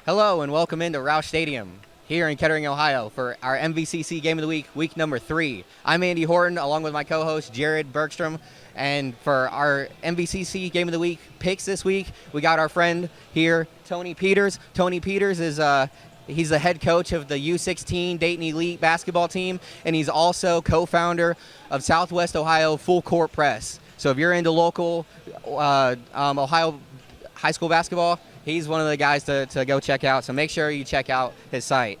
Hello and welcome into Roush Stadium here in Kettering, Ohio for our MVCC Game of the Week, week number 3. I'm Andy Horton along with my co-host Jared Bergstrom, and for our MVCC Game of the Week picks this week, we got our friend here, Tony Peters. Tony Peters is he's the head coach of the U16 Dayton Elite basketball team, and he's also co-founder of Southwest Ohio Full Court Press. So if you're into local Ohio high school basketball, he's one of the guys to go check out, so make sure you check out his site.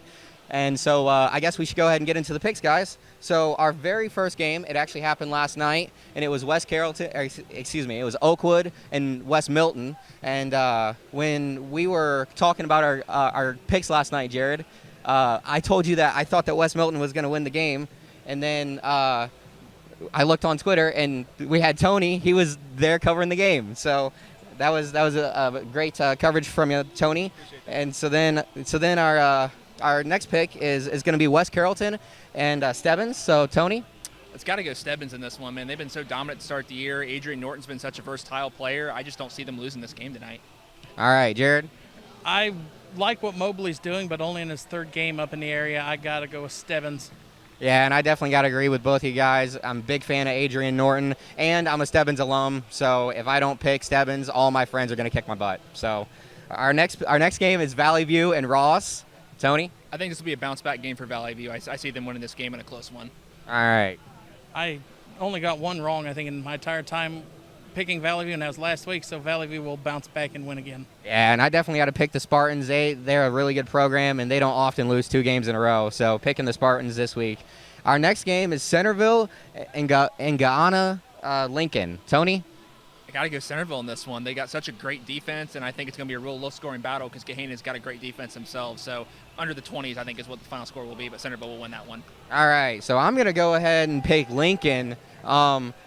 And so I guess we should go ahead and get into the picks, guys. So our very first game, it actually happened last night, and it was it was Oakwood and West Milton. And when we were talking about our picks last night, Jared, I told you that I thought that West Milton was going to win the game, and then I looked on Twitter, and we had Tony. He was there covering the game, so that was a great coverage from you, Tony. And so then our next pick is going to be West Carrollton and Stebbins. So Tony, it's got to go Stebbins in this one, man. They've been so dominant to start the year. Adrian Norton's been such a versatile player. I just don't see them losing this game tonight. All right, Jared. I like what Mobley's doing, but only in his third game up in the area. I got to go with Stebbins. Yeah, and I definitely got to agree with both of you guys. I'm a big fan of Adrian Norton, and I'm a Stebbins alum, so if I don't pick Stebbins, all my friends are going to kick my butt. So our next game is Valley View and Ross. Tony? I think this will be a bounce-back game for Valley View. I see them winning this game in a close one. All right. I only got one wrong, I think, in my entire time picking Valley View, and that was last week, so Valley View will bounce back and win again. Yeah, and I definitely got to pick the Spartans. They're a really good program, and they don't often lose 2 games in a row, so picking the Spartans this week. Our next game is Centerville and Gahanna Lincoln. Tony? I got to go Centerville in this one. They got such a great defense, and I think it's going to be a real low-scoring battle because Gahanna's got a great defense themselves. So under the 20s, I think, is what the final score will be, but Centerville will win that one. All right, so I'm going to go ahead and pick Lincoln.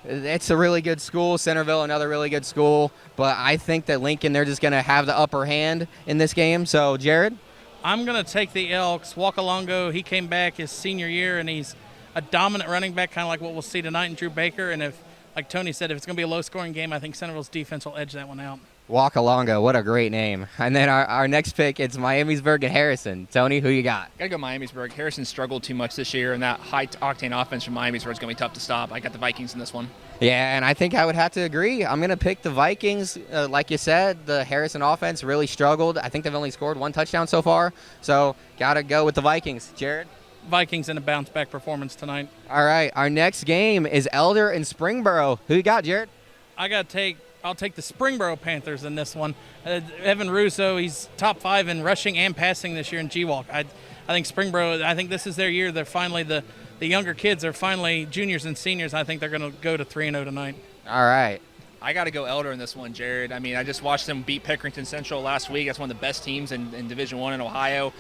It's a really good school. Centerville, another really good school. But I think that Lincoln, they're just going to have the upper hand in this game. So, Jared? I'm going to take the Elks. Wakalongo, he came back his senior year, and he's a dominant running back, kind of like what we'll see tonight in Drew Baker. And if, like Tony said, if it's going to be a low-scoring game, I think Centerville's defense will edge that one out. Wakalongo, what a great name. And then our next pick, it's Miamisburg and Harrison. Tony, who you got? Got to go Miamisburg. Harrison struggled too much this year, and that high-octane offense from Miamisburg is going to be tough to stop. I got the Vikings in this one. Yeah, and I think I would have to agree. I'm going to pick the Vikings. Like you said, the Harrison offense really struggled. I think they've only scored 1 touchdown so far. So got to go with the Vikings. Jared? Vikings in a bounce-back performance tonight. All right, our next game is Elder and Springboro. Who you got, Jared? I'll take the Springboro Panthers in this one. Evan Russo, he's top 5 in rushing and passing this year in G-Walk. I think Springboro, I think this is their year. They're finally, the younger kids are finally juniors and seniors. I think they're going to go to 3-0 tonight. All right. I got to go Elder in this one, Jared. I mean, I just watched them beat Pickerington Central last week. That's one of the best teams in Division I in Ohio.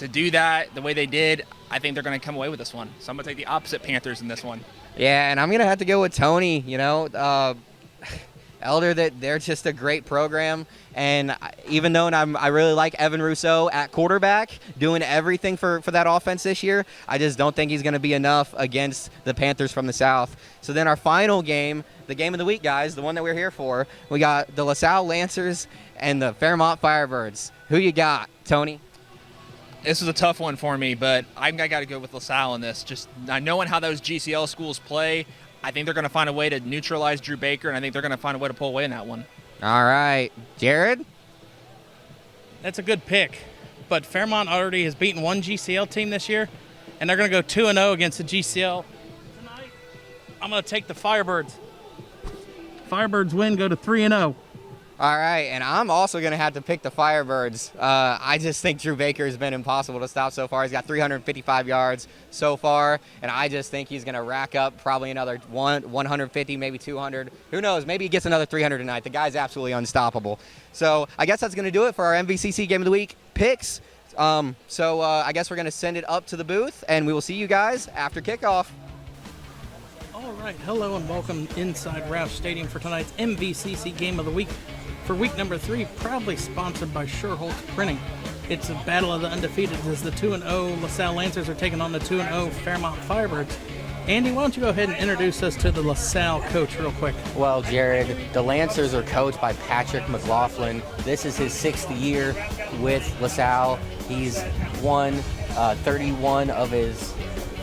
To do that the way they did, I think they're going to come away with this one. So I'm going to take the opposite Panthers in this one. Yeah, and I'm going to have to go with Tony. You know, Elder, that they're just a great program. And even though I really like Evan Russo at quarterback, doing everything for that offense this year, I just don't think he's going to be enough against the Panthers from the South. So then our final game, the game of the week, guys, the one that we're here for, we got the LaSalle Lancers and the Fairmont Firebirds. Who you got, Tony? This was a tough one for me, but I got to go with LaSalle in this. Just knowing how those GCL schools play, I think they're going to find a way to neutralize Drew Baker, and I think they're going to find a way to pull away in that one. All right. Jared? That's a good pick, but Fairmont already has beaten one GCL team this year, and they're going to go 2-0 against the GCL. Tonight, I'm going to take the Firebirds. Firebirds win, go to 3-0. All right, and I'm also going to have to pick the Firebirds. I just think Drew Baker has been impossible to stop so far. He's got 355 yards so far, and I just think he's going to rack up probably another 150, maybe 200. Who knows? Maybe he gets another 300 tonight. The guy's absolutely unstoppable. So I guess that's going to do it for our MVCC Game of the Week picks. So I guess we're going to send it up to the booth, and we will see you guys after kickoff. All right, hello and welcome inside Roush Stadium for tonight's MVCC Game of the Week. For week number 3, proudly sponsored by Sherholtz Printing. It's a battle of the undefeated as the 2-0 LaSalle Lancers are taking on the 2-0 Fairmont Firebirds. Andy, why don't you go ahead and introduce us to the LaSalle coach real quick? Well, Jared, the Lancers are coached by Patrick McLaughlin. This is his 6th year with LaSalle. He's won 31 of his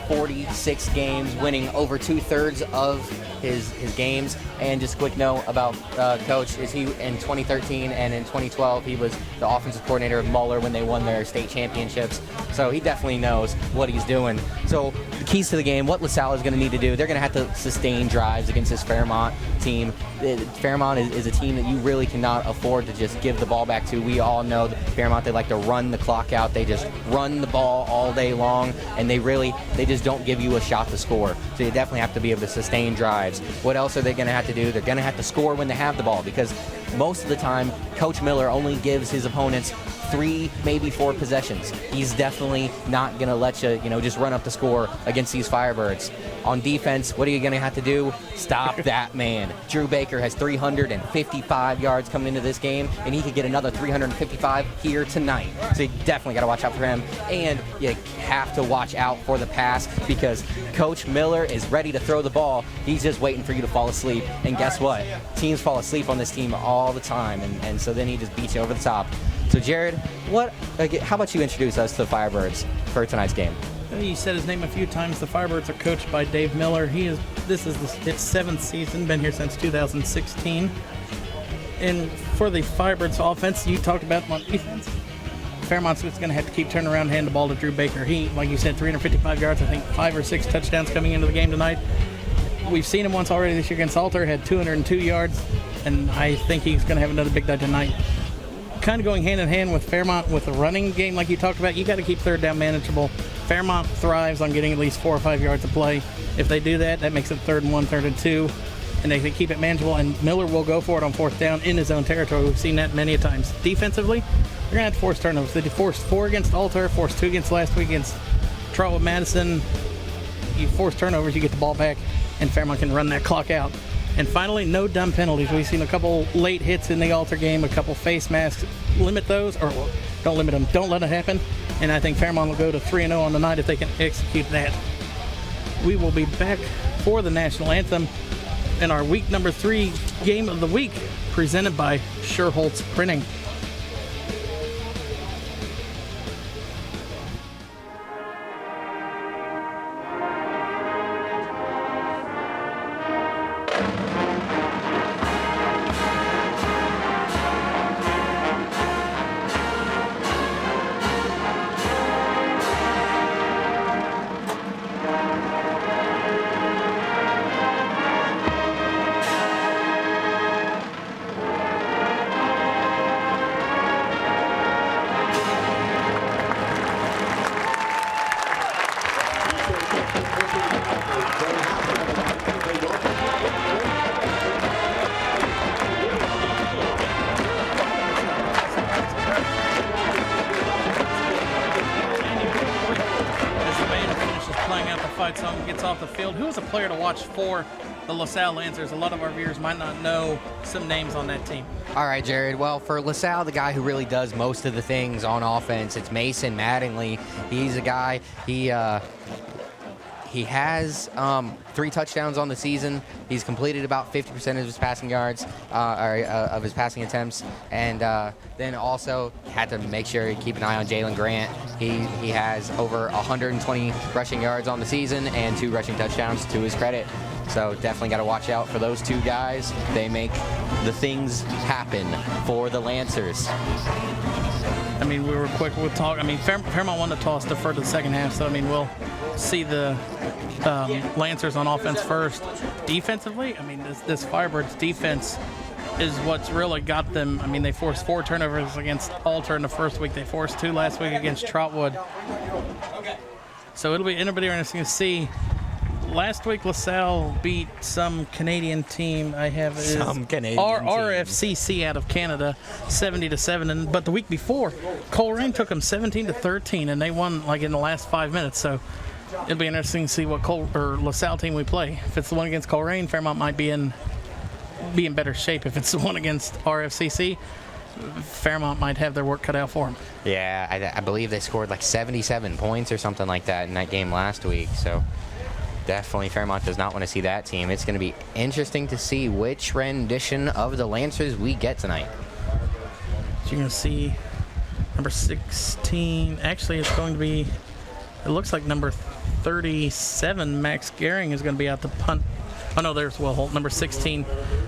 46 games, winning over 2/3 of his games. And just a quick note about Coach is he in 2013 and in 2012 he was the offensive coordinator of Muller when they won their state championships. So he definitely knows what he's doing. So the keys to the game, what LaSalle is going to need to do, they're going to have to sustain drives against this Fairmont team. Fairmont is a team that you really cannot afford to just give the ball back to. We all know that Fairmont, they like to run the clock out. They just run the ball all day long, and they just don't give you a shot to score. So you definitely have to be able to sustain drives. What else are they going to have to do? They're going to have to score when they have the ball, because most of the time Coach Miller only gives his opponents 3, maybe 4 possessions. He's definitely not going to let you, just run up the score against these Firebirds. On defense, what are you going to have to do? Stop that man. Drew Baker has 355 yards coming into this game, and he could get another 355 here tonight. So you definitely got to watch out for him. And you have to watch out for the pass, because Coach Miller is ready to throw the ball. He's just waiting for you to fall asleep. And guess what? Teams fall asleep on this team all the time, and so then he just beats you over the top. So Jared, how about you introduce us to the Firebirds for tonight's game? You said his name a few times. The Firebirds are coached by Dave Miller. This is its 7th season, been here since 2016. And for the Firebirds offense, you talked about them on defense. Fairmont's going to have to keep turning around and hand the ball to Drew Baker. He, like you said, 355 yards, I think 5 or 6 touchdowns coming into the game tonight. We've seen him once already this year against Alter, had 202 yards, and I think he's going to have another big night tonight. Kind of going hand in hand with Fairmont with the running game like you talked about. You got to keep third down manageable. Fairmont thrives on getting at least 4 or 5 yards of play. If they do that, that makes it 3rd and 1, 3rd and 2, and they can keep it manageable, and Miller will go for it on 4th down in his own territory. We've seen that many a times. Defensively, they're going to have to force turnovers. They forced 4 against Alter, forced 2 against last week against Trotwood Madison. You force turnovers, you get the ball back, and Fairmont can run that clock out. And finally, no dumb penalties. We've seen a couple late hits in the Alter game, a couple face masks. Limit those, or don't limit them. Don't let it happen. And I think Fairmont will go to 3-0 on the night if they can execute that. We will be back for the National Anthem in our week number 3 game of the week, presented by Sherholtz Printing. Song gets off the field. Who is a player to watch for the LaSalle Lancers? A lot of our viewers might not know some names on that team. All right, Jared. Well, for LaSalle, the guy who really does most of the things on offense, it's Mason Mattingly. He's a guy, he has 3 touchdowns on the season. He's completed about 50% of his passing yards, of his passing attempts, and then also had to make sure you keep an eye on Jalen Grant. He has over 120 rushing yards on the season and 2 rushing touchdowns to his credit. So definitely got to watch out for those 2 guys. They make the things happen for the Lancers. I mean, we were quick. We'll talk. I mean, Fairmont won the toss, deferred to the second half. So, I mean, we'll see the Lancers on offense first. Defensively, I mean, this Firebirds defense is what's really got them. I mean, they forced 4 turnovers against Alter in the first week. They forced 2 last week against Trotwood. So it'll be interesting to see. Last week, LaSalle beat some Canadian team. I have is RFCC out of Canada, 70-7. But the week before, Coleraine took them 17-13, and they won like in the last 5 minutes. So it'll be interesting to see what LaSalle team we play. If it's the one against Coleraine, Fairmont might be in better shape. If it's the one against RFCC, Fairmont might have their work cut out for them. Yeah, I believe they scored like 77 points or something like that in that game last week. So Definitely Fairmont does not want to see that team. It's going to be interesting to see which rendition of the Lancers we get tonight. So you're going to see number 16. Actually, it's going to be, it looks like number 37, Max Gehring, is going to be out to punt. Oh, no, there's Will Holt. Number 16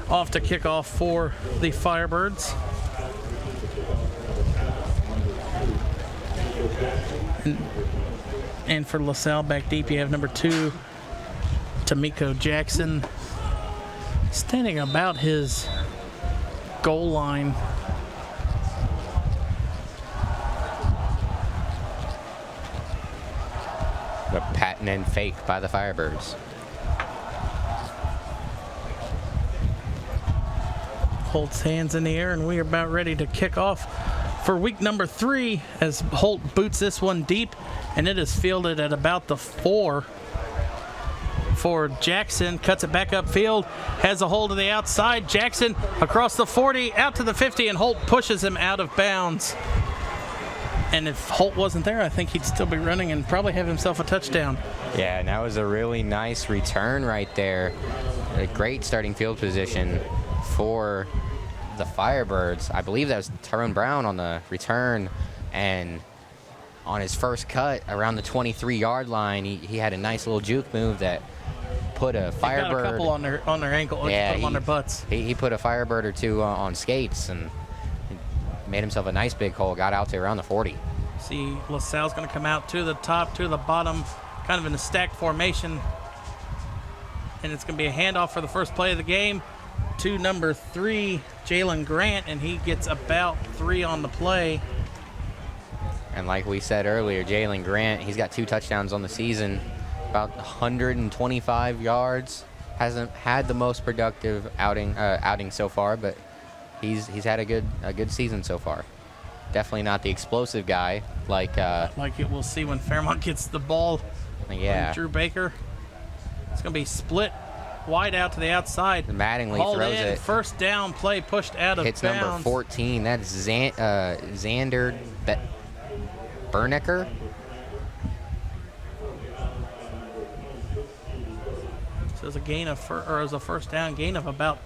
off to kick off for the Firebirds. And for LaSalle back deep, you have number 2, Tamiko Jackson, standing about his goal line. The patent and fake by the Firebirds. Holt's hands in the air, and we are about ready to kick off for week number 3 as Holt boots this one deep, and it is fielded at about the 4 for Jackson. Cuts it back upfield, has a hold of the outside. Jackson across the 40, out to the 50, and Holt pushes him out of bounds. And if Holt wasn't there, I think he'd still be running and probably have himself a touchdown. Yeah, and that was a really nice return right there. A great starting field position for the Firebirds. I believe that was Tyrone Brown on the return, and on his first cut around the 23-yard line, he had a nice little juke move that put a Firebird. Got a couple on their ankle. Yeah, put them on their butts. He put a Firebird or two on skates and made himself a nice big hole. Got out to around the 40. See, LaSalle's going to come out to the top, to the bottom, kind of in a stacked formation, and it's going to be a handoff for the first play of the game to number 3, Jalen Grant, and he gets about 3 on the play. And like we said earlier, Jalen Grant, he's got 2 touchdowns on the season, about 125 yards. Hasn't had the most productive outing so far, but he's had a good season so far. Definitely not the explosive guy like we'll see when Fairmont gets the ball. Yeah. Drew Baker. It's going to be split wide out to the outside. Mattingly Hauled throws in, it. First down play pushed out of Hits bounds. number 14. That's Xander Bernecker. So it's a gain of a first down gain of about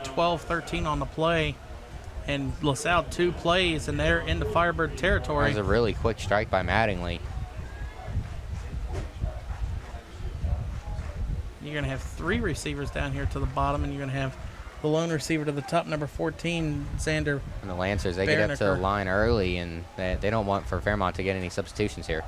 12, 13 on the play. And LaSalle 2 plays, and they're into Firebird territory. That was a really quick strike by Mattingly. You're going to have 3 receivers down here to the bottom, and you're going to have the lone receiver to the top, number 14, Xander. And the Lancers, they get up to the line early, and they don't want for Fairmont to get any substitutions here.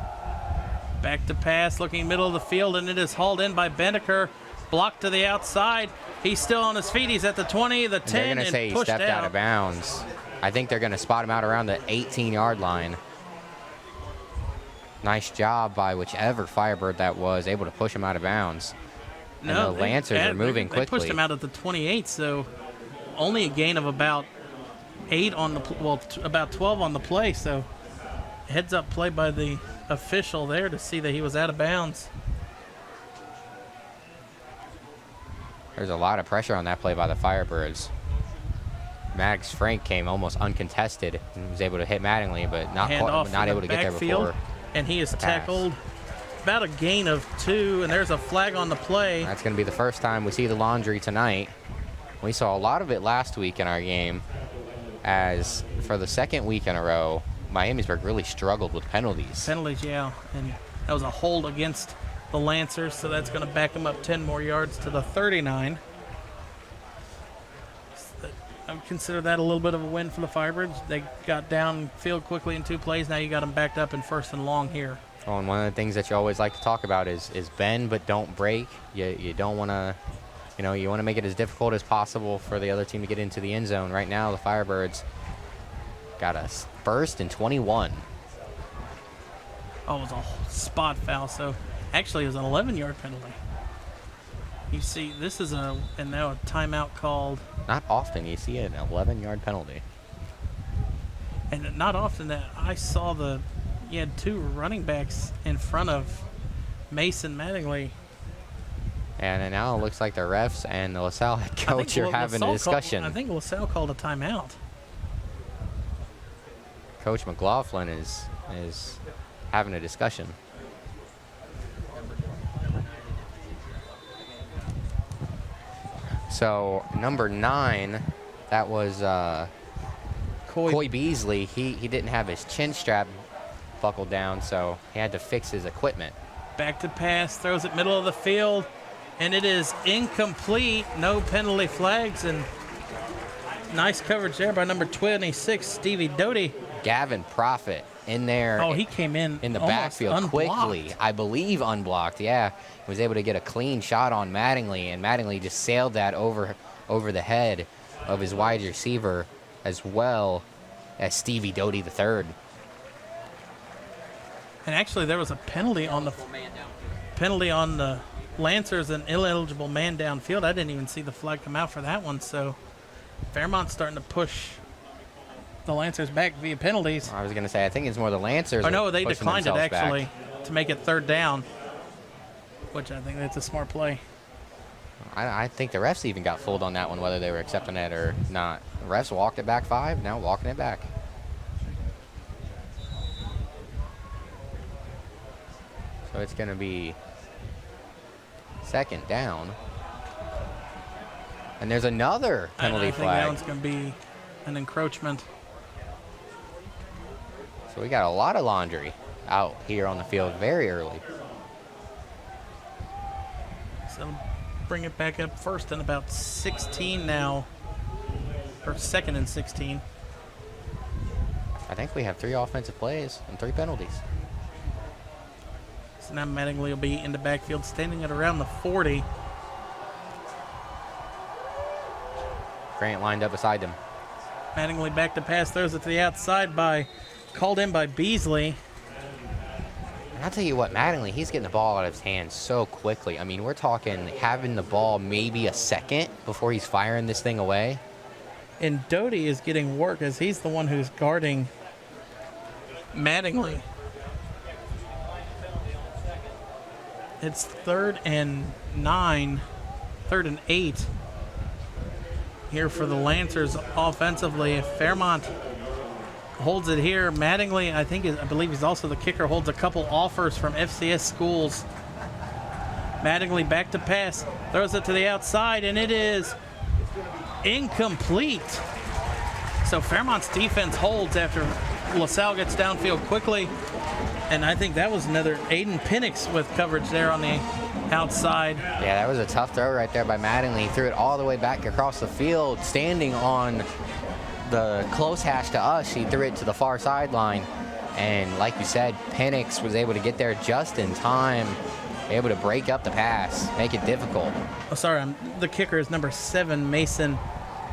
Back to pass, looking middle of the field, and it is hauled in by Benneker. Blocked to the outside. He's still on his feet. He's at the 20, the 10, They're going to say he stepped out of bounds. I think they're going to spot him out around the 18-yard line. Nice job by whichever Firebird that was, able to push him out of bounds. No, and the Lancers are moving quickly. They pushed him out at the 28, so only a gain of about 8 on the about 12 on the play. So heads up play by the official there to see that he was out of bounds. There's a lot of pressure on that play by the Firebirds. Max Frank came almost uncontested and was able to hit Mattingly, but not able to get there before. And he is tackled. About a gain of 2, and there's a flag on the play. That's going to be the first time we see the laundry tonight. We saw a lot of it last week in our game, as for the second week in a row, Miamisburg really struggled with penalties. Penalties, yeah, and that was a hold against the Lancers, so that's going to back them up 10 more yards to the 39. I would consider that a little bit of a win for the Firebirds. They got downfield quickly in 2 plays. Now you got them backed up in 1st and long here. Oh, and one of the things that you always like to talk about is bend but don't break. You don't want to, you want to make it as difficult as possible for the other team to get into the end zone. Right now, the Firebirds got a 1st and 21. Oh, it was a spot foul. So actually, it was an 11-yard penalty. You see, this is now a timeout called. Not often you see an 11-yard penalty. And not often that I saw you had 2 running backs in front of Mason Mattingly. And now it looks like the refs and the LaSalle head coach are having a discussion. I think LaSalle called a timeout. Coach McLaughlin is having a discussion. So number 9, that was Coy Beasley. He didn't have his chin strap buckled down, so he had to fix his equipment. Back to pass, throws it middle of the field, and it is incomplete. No penalty flags, and nice coverage there by number 26, Stevie Doty. Gavin Prophet in there. Oh, he came in the almost backfield unblocked. quickly. I believe unblocked, yeah. Was able to get a clean shot on Mattingly, and Mattingly just sailed that over the head of his wide receiver as well as Stevie Doty III. And actually, there was a penalty on the Lancers, an ineligible man downfield. I didn't even see the flag come out for that one. So Fairmont's starting to push the Lancers back via penalties. I was going to say, I think it's more the Lancers. Oh, no, they pushing declined it themselves actually back. to make it third down, which I think that's a smart play. I think the refs even got fooled on that one, whether they were accepting it or not. The refs walked it back 5, now walking it back. So it's going to be second down. And there's another penalty I think flag. that one's going to be an encroachment. So we got a lot of laundry out here on the field very early. So bring it back up first and about 16 now, or second and 16. I think we have 3 offensive plays and 3 penalties. So now Mattingly will be in the backfield, standing at around the 40. Grant lined up beside him. Mattingly back to pass, throws it to the outside called in by Beasley. And I'll tell you what, Mattingly, he's getting the ball out of his hands so quickly. I mean, we're talking having the ball maybe a second before he's firing this thing away. And Doty is getting work as he's the one who's guarding Mattingly. It's 3rd and 9, 3rd and 8 here for the Lancers offensively. If Fairmont holds it here, Mattingly, I believe he's also the kicker, holds a couple offers from FCS schools. Mattingly back to pass, throws it to the outside, and it is incomplete. So Fairmont's defense holds after LaSalle gets downfield quickly. And I think that was another Aiden Penix with coverage there on the outside. Yeah, that was a tough throw right there by Mattingly. He threw it all the way back across the field, standing on the close hash to us. He threw it to the far sideline. And like you said, Penix was able to get there just in time, able to break up the pass, make it difficult. Oh, sorry, the kicker is number 7, Mason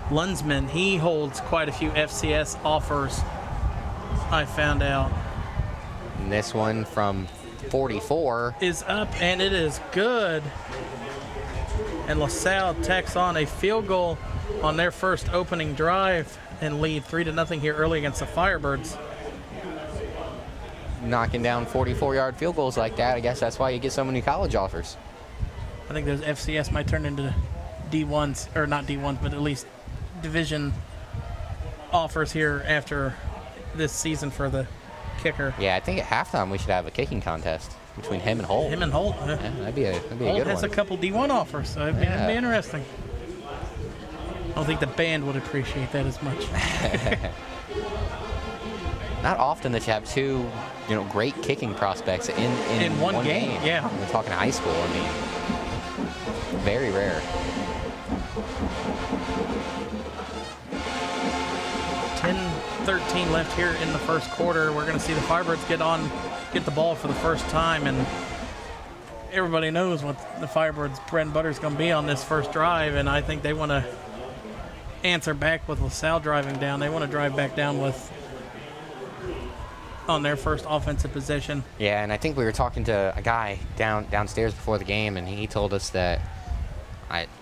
Lunsman. He holds quite a few FCS offers, I found out. And this one from 44 is up, and it is good. And LaSalle tacks on a field goal on their first opening drive and lead 3-0 here early against the Firebirds. knocking down 44-yard field goals like that. I guess that's why you get so many college offers. I think those FCS might turn into D1s, or not D1s, but at least division offers here after this season for the kicker. Yeah, I think at halftime we should have a kicking contest between him and Holt. Him and Holt. Yeah, that'd be a Holt good has one. a couple D1 offers, so it'd be interesting. I don't think the band would appreciate that as much. Not often that you have two, great kicking prospects in one game. Yeah, we're talking high school. I mean, very rare. 10-13 left here in the first quarter. We're going to see the Firebirds get the ball for the first time, and everybody knows what the Firebirds' bread and butter is going to be on this first drive, and I think they want to answer back with LaSalle driving down. They want to drive back down on their first offensive possession. Yeah, and I think we were talking to a guy downstairs before the game, and he told us that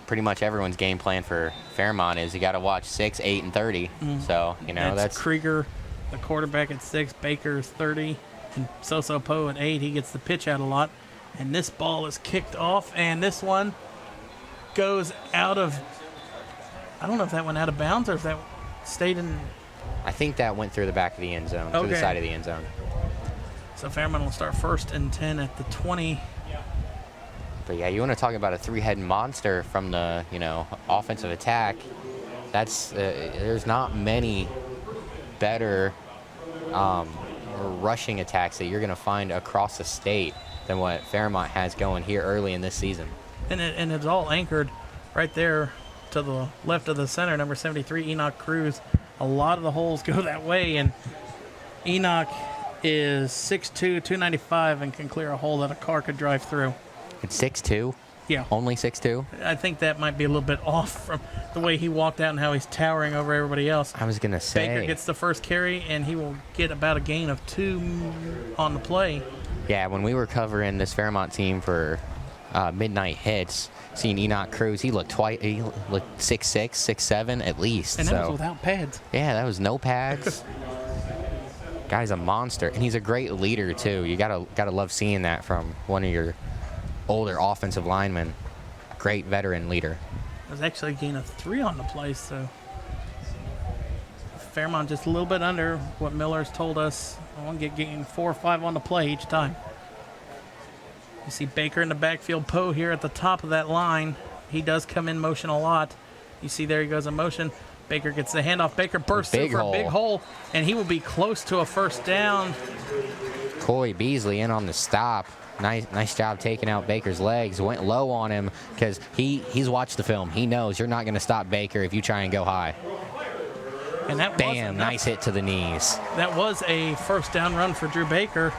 pretty much everyone's game plan for Fairmont is you got to watch 6, 8, and 30. So, that's Krieger, the quarterback at 6, Baker's 30, and Soso Poe at 8. He gets the pitch out a lot. And this ball is kicked off, and this one goes out of, I don't know if that went out of bounds or if that stayed in. I think that went through the back of the end zone, to the side of the end zone. So Fairmont will start 1st and 10 at the 20. But yeah, you want to talk about a three-headed monster from the, offensive attack. There's not many better rushing attacks that you're going to find across the state than what Fairmont has going here early in this season. And it's all anchored right there to the left of the center, number 73, Enoch Cruz. A lot of the holes go that way, and Enoch is 6'2", 295, and can clear a hole that a car could drive through. It's 6'2"? Yeah. Only 6'2"? I think that might be a little bit off from the way he walked out and how he's towering over everybody else. I was going to say. Baker gets the first carry, and he will get about a gain of 2 on the play. Yeah, when we were covering this Fairmont team for Midnight Hits, seeing Enoch Cruz, he looked 6'6", 6'7" at least. And that was without pads. Yeah, that was no pads. Guy's a monster, and he's a great leader too. You gotta love seeing that from one of your older offensive linemen. Great veteran leader. It was actually a gain of 3 on the play, so Fairmont just a little bit under what Miller's told us. I want to get gain 4 or 5 on the play each time. You see Baker in the backfield, Poe here at the top of that line. He does come in motion a lot. You see there he goes in motion. Baker gets the handoff. Baker bursts through for a big hole, and he will be close to a first down. Coy Beasley in on the stop. Nice job taking out Baker's legs. Went low on him because he's watched the film. He knows you're not going to stop Baker if you try and go high. And that Bam, nice hit to the knees. That was a first down run for Drew Baker.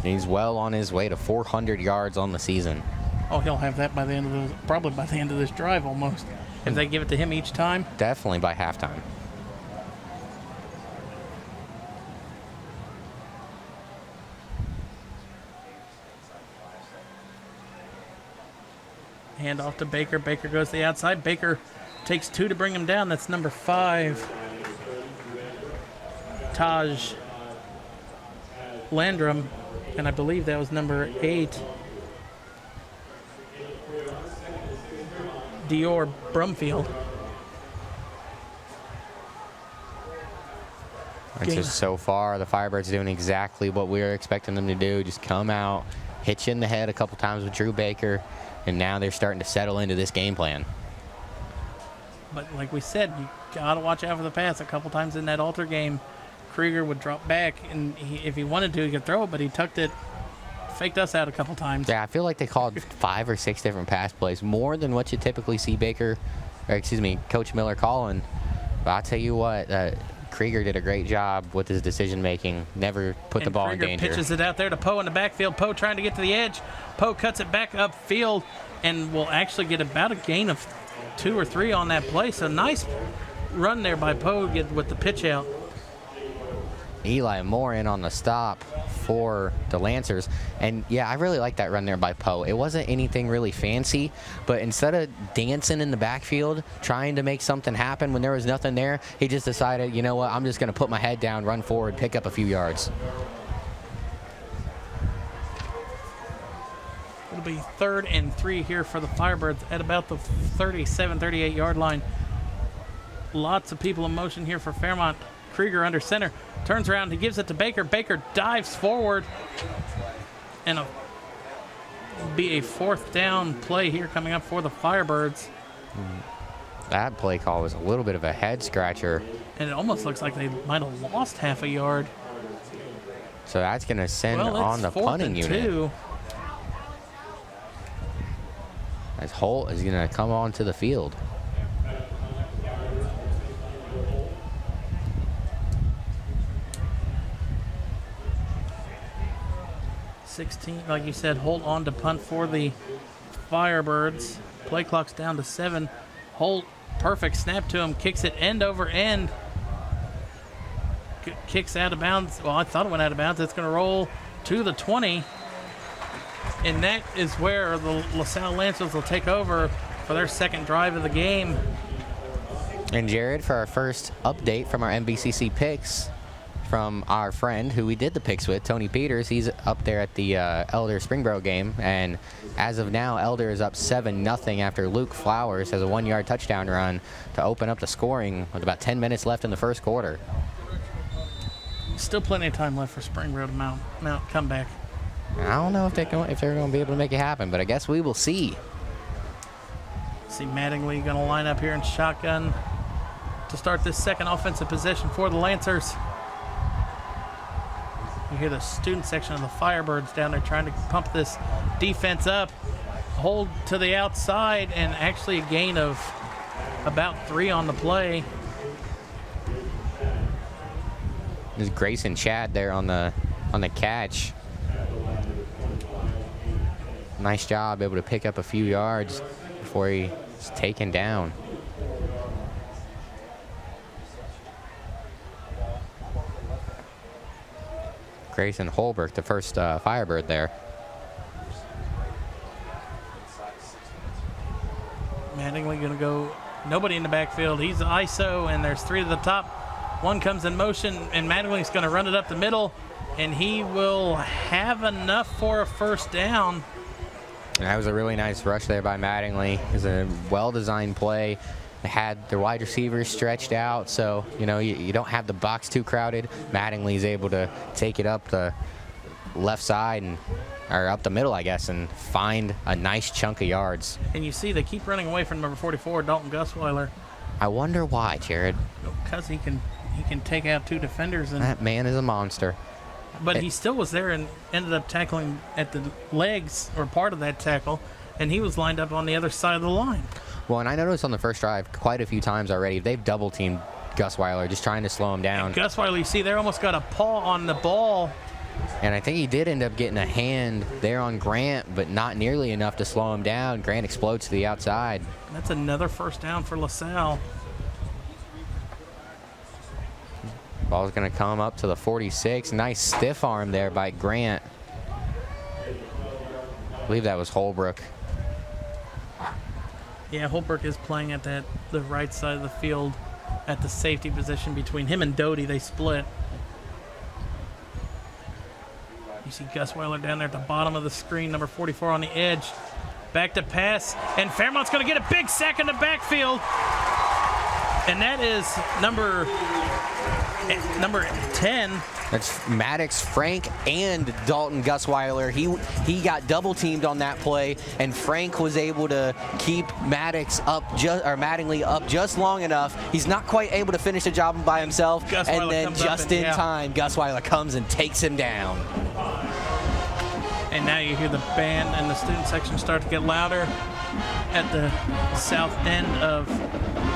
He's well on his way to 400 yards on the season. Oh, he'll have that probably by the end of this drive almost. If they give it to him each time. Definitely by halftime. Hand off to Baker. Baker goes to the outside. Baker takes 2 to bring him down. That's number 5, Taj Landrum. And I believe that was number 8, Dior Brumfield. And just so far, the Firebirds doing exactly what we were expecting them to do. Just come out, hit you in the head a couple times with Drew Baker, and now they're starting to settle into this game plan. But like we said, you got to watch out for the pass. A couple times in that altar game, Krieger would drop back, and if he wanted to, he could throw it, but he tucked it, faked us out a couple times. Yeah, I feel like they called 5 or 6 different pass plays, more than what you typically see Coach Miller calling. But I'll tell you what, Krieger did a great job with his decision-making, never put the ball Krieger in danger. Pitches it out there to Poe in the backfield. Poe trying to get to the edge. Poe cuts it back upfield and will actually get about a gain of 2 or 3 on that play. So nice run there by Poe with the pitch out. Eli Moore in on the stop for the Lancers. And, yeah, I really like that run there by Poe. It wasn't anything really fancy, but instead of dancing in the backfield, trying to make something happen when there was nothing there, he just decided, you know what, I'm just going to put my head down, run forward, pick up a few yards. It'll be 3rd and 3 here for the Firebirds at about the 37, 38-yard line. Lots of people in motion here for Fairmont. Krieger under center, turns around, he gives it to Baker. Baker dives forward, and it'll be a 4th down play here coming up for the Firebirds. That play call was a little bit of a head scratcher. And it almost looks like they might have lost half a yard. So that's going to send on the punting unit. As Holt is going to come onto the field. 16, like you said, Holt on to punt for the Firebirds. Play clock's down to 7. Holt, perfect snap to him, kicks it end over end. Kicks out of bounds. Well, I thought it went out of bounds. It's going to roll to the 20. And that is where the LaSalle Lancers will take over for their 2nd drive of the game. And Jared, for our first update from our MVCC picks, from our friend who we did the picks with, Tony Peters. He's up there at the Elder Springboro game, and as of now, Elder is up 7-0 after Luke Flowers has a 1-yard touchdown run to open up the scoring with about 10 minutes left in the first quarter. Still plenty of time left for Springboro to mount comeback. I don't know if they're going to be able to make it happen, but I guess we will see. See Mattingly going to line up here in shotgun to start this second offensive possession for the Lancers. You hear the student section of the Firebirds down there trying to pump this defense up. Hold to the outside, and actually a gain of about 3 on the play. There's Grayson Chad there on the catch. Nice job, able to pick up a few yards before he's taken down. Grayson Holbrook, the first Firebird there. Mattingly going to go, nobody in the backfield. He's ISO, and there's 3 to the top. One comes in motion, and Mattingly's going to run it up the middle, and he will have enough for a first down. And that was a really nice rush there by Mattingly. It was a well-designed play. They had their wide receivers stretched out, so you don't have the box too crowded. Mattingly's able to take it up the left side or up the middle, I guess, and find a nice chunk of yards. And you see they keep running away from number 44, Dalton Gusweiler. I wonder why, Jared. Because he can take out 2 defenders. And that man is a monster. But he still was there and ended up tackling at the legs, or part of that tackle, and he was lined up on the other side of the line. Well, and I noticed on the first drive quite a few times already, they've double-teamed Gusweiler, just trying to slow him down. And Gusweiler, you see, they almost got a paw on the ball. And I think he did end up getting a hand there on Grant, but not nearly enough to slow him down. Grant explodes to the outside. That's another first down for LaSalle. Ball's going to come up to the 46. Nice stiff arm there by Grant. I believe that was Holbrook. Yeah, Holbrook is playing at the right side of the field at the safety position. Between him and Doty, they split. You see Gusweiler down there at the bottom of the screen, number 44 on the edge. Back to pass, and Fairmont's going to get a big sack in the backfield. And that is number 10. That's Maddox, Frank, and Dalton Gusweiler. He got double teamed on that play, and Frank was able to keep Mattingly up just long enough. He's not quite able to finish the job by himself, Gusweiler and then just in time, Gusweiler comes and takes him down. And now you hear the band and the student section start to get louder at the south end of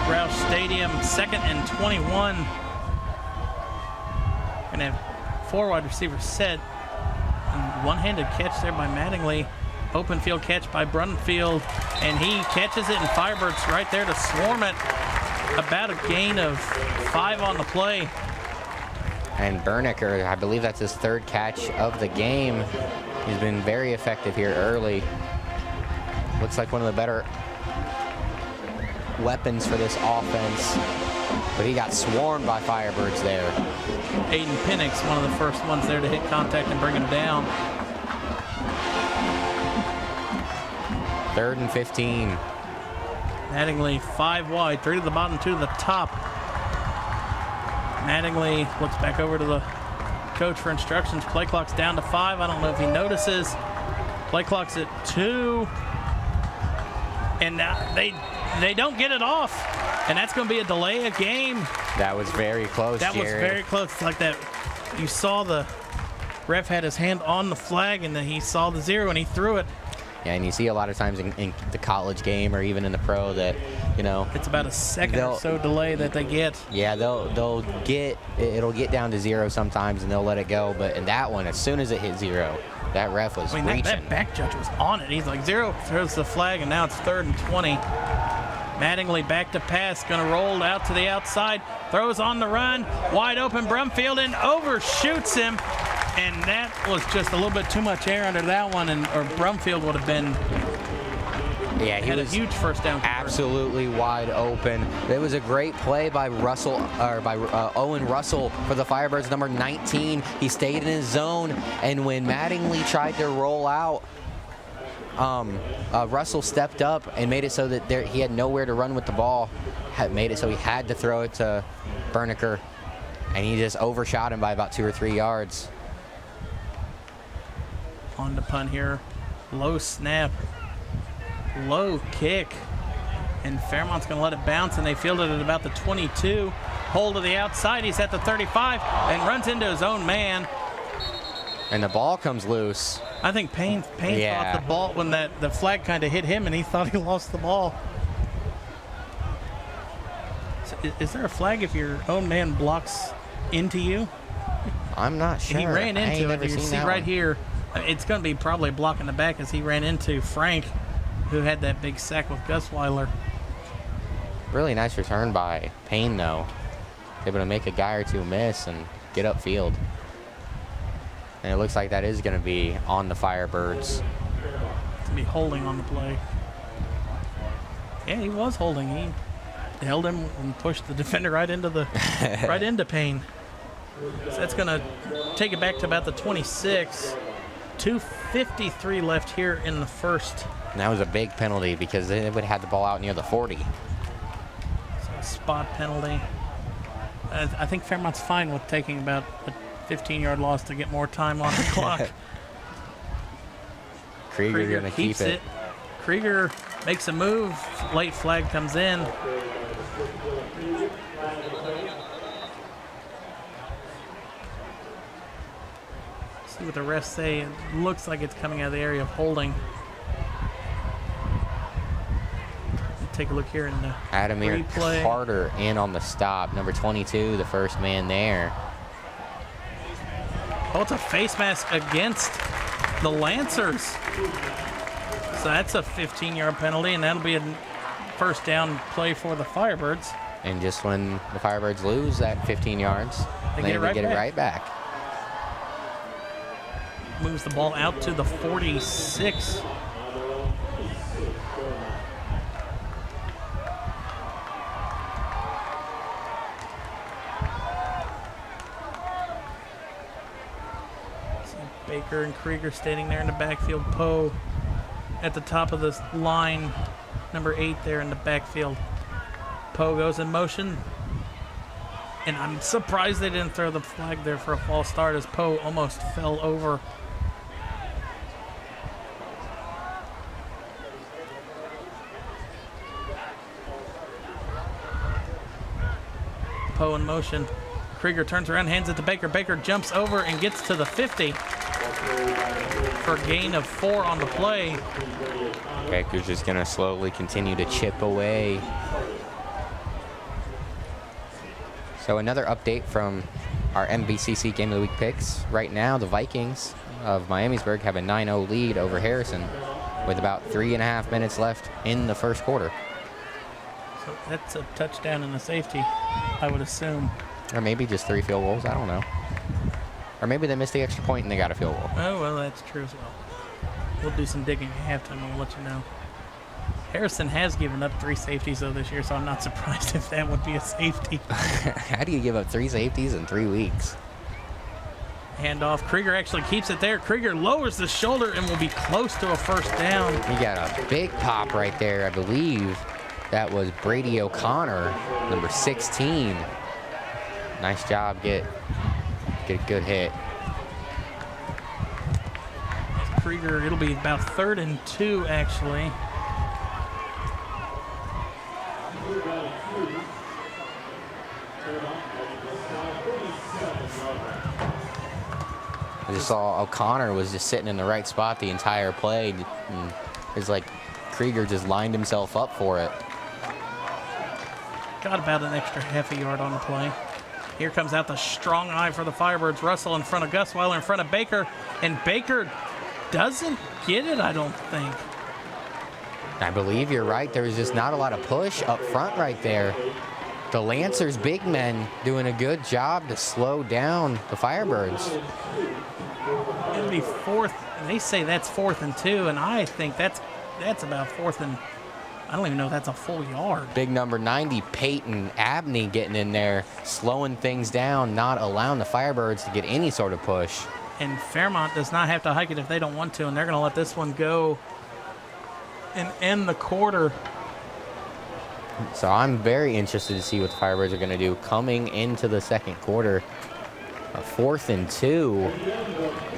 Roush Stadium. 2nd and 21. And have 4 wide receivers set. And one-handed catch there by Mattingly. Open field catch by Brunfield. And he catches it, and Firebirds right there to swarm it. About a gain of 5 on the play. And Bernicker, I believe that's his 3rd catch of the game. He's been very effective here early. Looks like one of the better weapons for this offense. But he got swarmed by Firebirds there. Aiden Penix, one of the first ones there to hit contact and bring him down. 3rd and 15. Mattingly 5 wide, 3 to the bottom, 2 to the top. Mattingly looks back over to the coach for instructions. Play clock's down to 5. I don't know if he notices. Play clock's at 2. And they don't get it off. And that's going to be a delay of game. That was very close, That Jared. was very close. It's like that. You saw the ref had his hand on the flag, and then he saw the 0 and he threw it. Yeah, and you see a lot of times in the college game or even in the pro that, it's about a second or so delay that they get. Yeah, it'll get down to 0 sometimes, and they'll let it go. But in that one, as soon as it hit 0, that ref was reaching. That back judge was on it. He's like 0, throws the flag, and now it's 3rd and 20. Mattingly back to pass, going to roll out to the outside, throws on the run, wide open Brumfield, and overshoots him. And that was just a little bit too much air under that one, or Brumfield would have been. Yeah, he had was a huge first down. Absolutely wide open. It was a great play by Owen Russell for the Firebirds, number 19. He stayed in his zone, and when Mattingly tried to roll out, Russell stepped up and made it so that he had nowhere to run with the ball. Made it so he had to throw it to Bernicker. And he just overshot him by about 2 or 3 yards. On the punt here. Low snap. Low kick. And Fairmont's going to let it bounce, and they fielded it at about the 22. Hold to the outside. He's at the 35 and runs into his own man. And the ball comes loose. I think Payne thought the ball, when the flag kind of hit him, and he thought he lost the ball. So is there a flag if your own man blocks into you? I'm not sure. He ran into it. You see right here. It's going to be probably a block in the back as he ran into Frank, who had that big sack with Gusweiler. Really nice return by Payne, though. Able to make a guy or two miss and get upfield. And it looks like that is going to be on the Firebirds. It's going to be holding on the play. Yeah, he was holding. He held him and pushed the defender right into Payne. So that's going to take it back to about the 26. 2:53 left here in the first. And that was a big penalty because they would have had the ball out near the 40. So a spot penalty. I think Fairmont's fine with taking about a 15-yard loss to get more time on the clock. Krieger going to keep it. Krieger makes a move. Late flag comes in. See what the refs say. It looks like it's coming out of the area of holding. Take a look here in the Adamir replay. Carter in on the stop. Number 22, the first man there. Oh, it's a face mask against the Lancers. So that's a 15-yard penalty, and that'll be a first down play for the Firebirds. And just when the Firebirds lose that 15 yards, they get it right back. Moves the ball out to the 46. Baker and Krieger standing there in the backfield. Poe at the top of the line. Number 8 there in the backfield. Poe goes in motion. And I'm surprised they didn't throw the flag there for a false start as Poe almost fell over. Poe in motion. Krieger turns around, hands it to Baker. Baker jumps over and gets to the 50 for a gain of 4 on the play. Baker's just going to slowly continue to chip away. So another update from our MVCC Game of the Week picks. Right now, the Vikings of Miamisburg have a 9-0 lead over Harrison with about 3.5 minutes left in the first quarter. So that's a touchdown and a safety, I would assume. Or maybe just 3 field goals. I don't know. Or maybe they missed the extra point and they got a field goal. Oh, well, that's true as well. We'll do some digging at halftime and we'll let you know. Harrison has given up 3 safeties, though, this year, so I'm not surprised if that would be a safety. How do you give up 3 safeties in 3 weeks? Handoff. Krieger actually keeps it there. Krieger lowers the shoulder and will be close to a first down. You got a big pop right there, I believe. That was Brady O'Connor, number 16. Nice job. Get a good hit. Krieger, it'll be about 3rd and 2, actually. I just saw O'Connor was just sitting in the right spot the entire play. And it's like Krieger just lined himself up for it. Got about an extra half a yard on the play. Here comes out the strong eye for the Firebirds. Russell in front of Gusweiler, in front of Baker. And Baker doesn't get it, I don't think. I believe you're right. There was just not a lot of push up front right there. The Lancers' big men doing a good job to slow down the Firebirds. It'll be 4th. They say that's 4th and 2, and I think that's about 4th and, I don't even know if that's a full yard. Big number 90, Peyton Abney getting in there, slowing things down, not allowing the Firebirds to get any sort of push. And Fairmont does not have to hike it if they don't want to, and they're going to let this one go and end the quarter. So I'm very interested to see what the Firebirds are going to do coming into the second quarter. A 4th and 2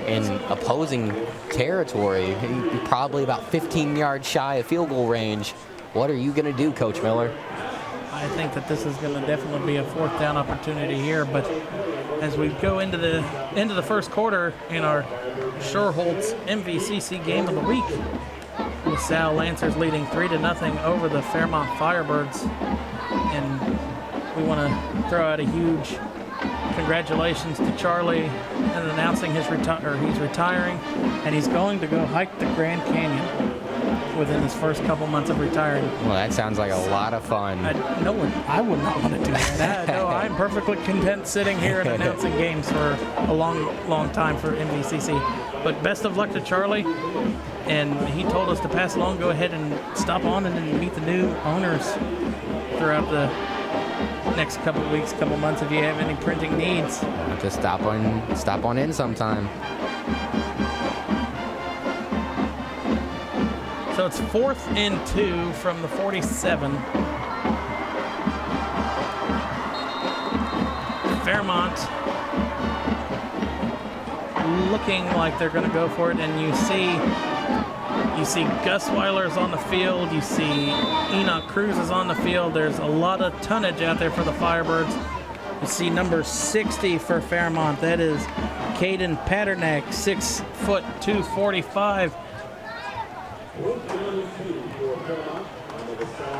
in opposing territory, probably about 15 yards shy of field goal range. What are you going to do, Coach Miller? I think that this is going to definitely be a 4th down opportunity here, but as we go into the first quarter in our Shoreholtz MVCC game of the week, LaSalle Lancers leading 3-0 over the Fairmont Firebirds, and we want to throw out a huge congratulations to Charlie in announcing he's retiring, and he's going to go hike the Grand Canyon within his first couple months of retiring. Well, that sounds like a lot of fun. I would not want to do that. No, I'm perfectly content sitting here and announcing games for a long time for MVCC. But best of luck to Charlie. And he told us to pass along, go ahead and stop on and then meet the new owners throughout the next couple of weeks, couple months if you have any printing needs. Just stop on in sometime. So it's 4th and 2 from the 47. Fairmont looking like they're going to go for it, and you see Gus Weiler's on the field. You see Enoch Cruz is on the field. There's a lot of tonnage out there for the Firebirds. You see number 60 for Fairmont. That is Caden Paternak, 6 foot 245.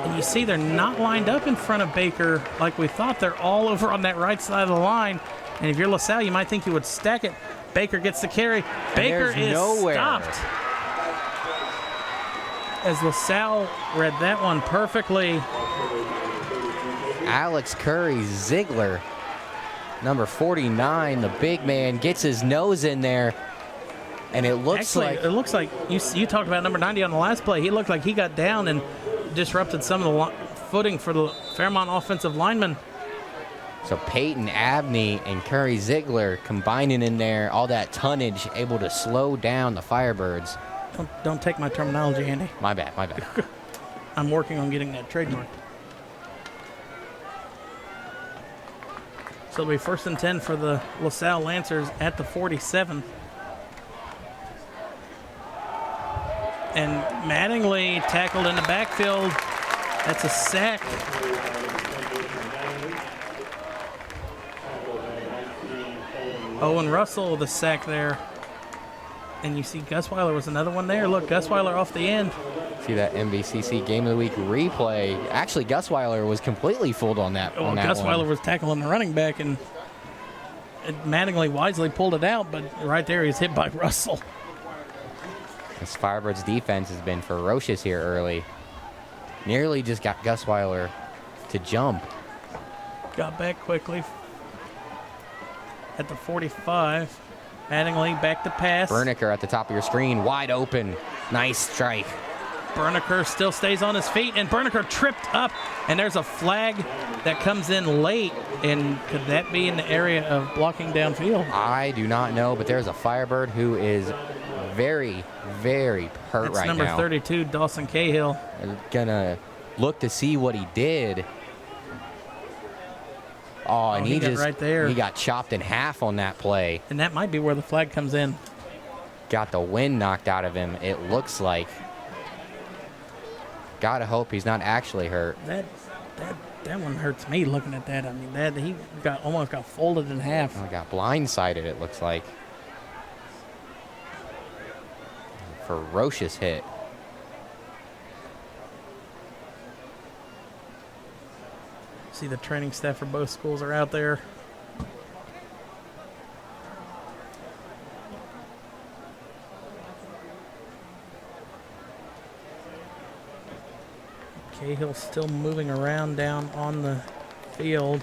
And you see they're not lined up in front of Baker like we thought. They're all over on that right side of the line. And if you're LaSalle, you might think you would stack it. Baker gets the carry. Baker is stopped. As LaSalle read that one perfectly. Alex Curry Ziegler, number 49, the big man, gets his nose in there. And it looks like you talked about number 90 on the last play. He looked like he got down and disrupted some of the footing for the Fairmont offensive lineman. So Peyton Abney and Curry Ziegler combining in there, all that tonnage, able to slow down the Firebirds. Don't take my terminology, Andy. My bad. I'm working on getting that trademarked. So it'll be 1st and 10 for the LaSalle Lancers at the 47. And Mattingly tackled in the backfield. That's a sack. Owen Russell with a sack there. And you see Gus Weiler was another one there. Look, Gus Weiler off the end. See that MVCC Game of the Week replay. Actually, Gus Weiler was completely fooled on that. Gus Weiler was tackling the running back, and Mattingly wisely pulled it out, but right there he's hit by Russell. This Firebirds defense has been ferocious here early. Nearly just got Gus Weiler to jump. Got back quickly at the 45. Mattingly back to pass. Berniker at the top of your screen, wide open. Nice strike. Berniker still stays on his feet, and Berniker tripped up, and there's a flag that comes in late. And could that be in the area of blocking downfield? I do not know, but there's a Firebird who is very, very hurt right now. That's number 32, Dawson Cahill. I'm gonna look to see what he did. Oh, and he just right there. He got chopped in half on that play. And that might be where the flag comes in. Got the wind knocked out of him, it looks like. Gotta hope he's not actually hurt. That one hurts me looking at that. I mean, he almost got folded in half. Oh, got blindsided, it looks like. Ferocious hit. See the training staff for both schools are out there. Cahill's still moving around down on the field.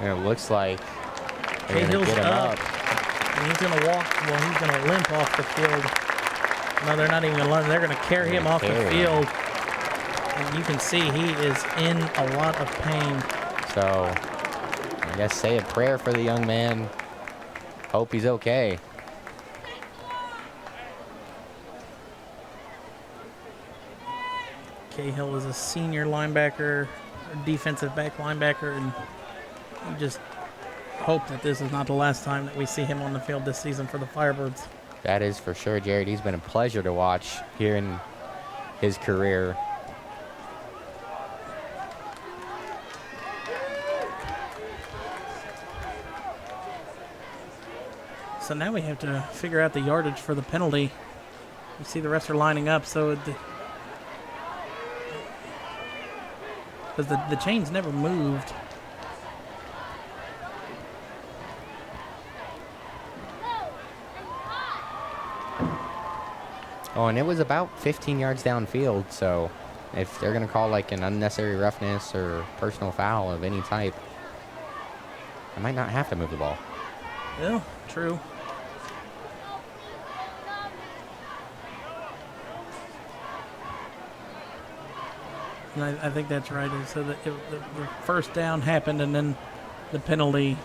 And it looks like they're going to Cahill's get him up. And he's going to walk. Well, he's going to limp off the field. No, they're not even going to let him. They're going to carry him off the field. And you can see he is in a lot of pain. So I guess say a prayer for the young man. Hope he's okay. Cahill is a senior linebacker, or defensive back linebacker, and you just hope that this is not the last time that we see him on the field this season for the Firebirds. That is for sure, Jared. He's been a pleasure to watch here in his career. So now we have to figure out the yardage for the penalty. You see the refs are lining up, so because the chains never moved. Oh, and it was about 15 yards downfield, so if they're going to call like an unnecessary roughness or personal foul of any type, I might not have to move the ball. Yeah, true. And I think that's right. So the first down happened, and then the penalty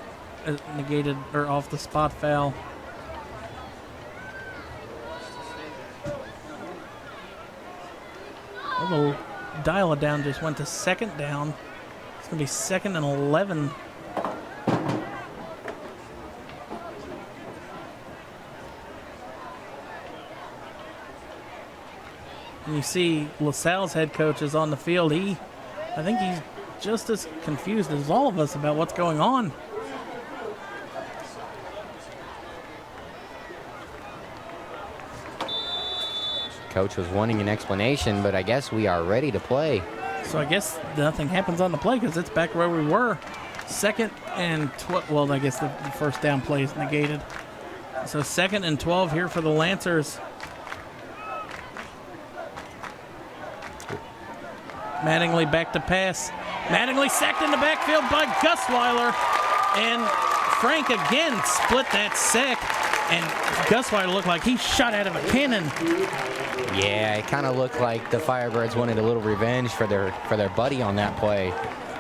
negated or off the spot foul. We'll dial it down. Just went to second down. It's going to be 2nd and 11. And you see LaSalle's head coach is on the field. I think he's just as confused as all of us about what's going on. Coach was wanting an explanation, but I guess we are ready to play. So I guess nothing happens on the play because it's back where we were. 2nd and 12. Well, I guess the first down play is negated. So 2nd and 12 here for the Lancers. Mattingly back to pass. Mattingly sacked in the backfield by Gusweiler. And Frank again split that sack. And Gusweiler looked like he shot out of a cannon. Yeah, it kind of looked like the Firebirds wanted a little revenge for their buddy on that play.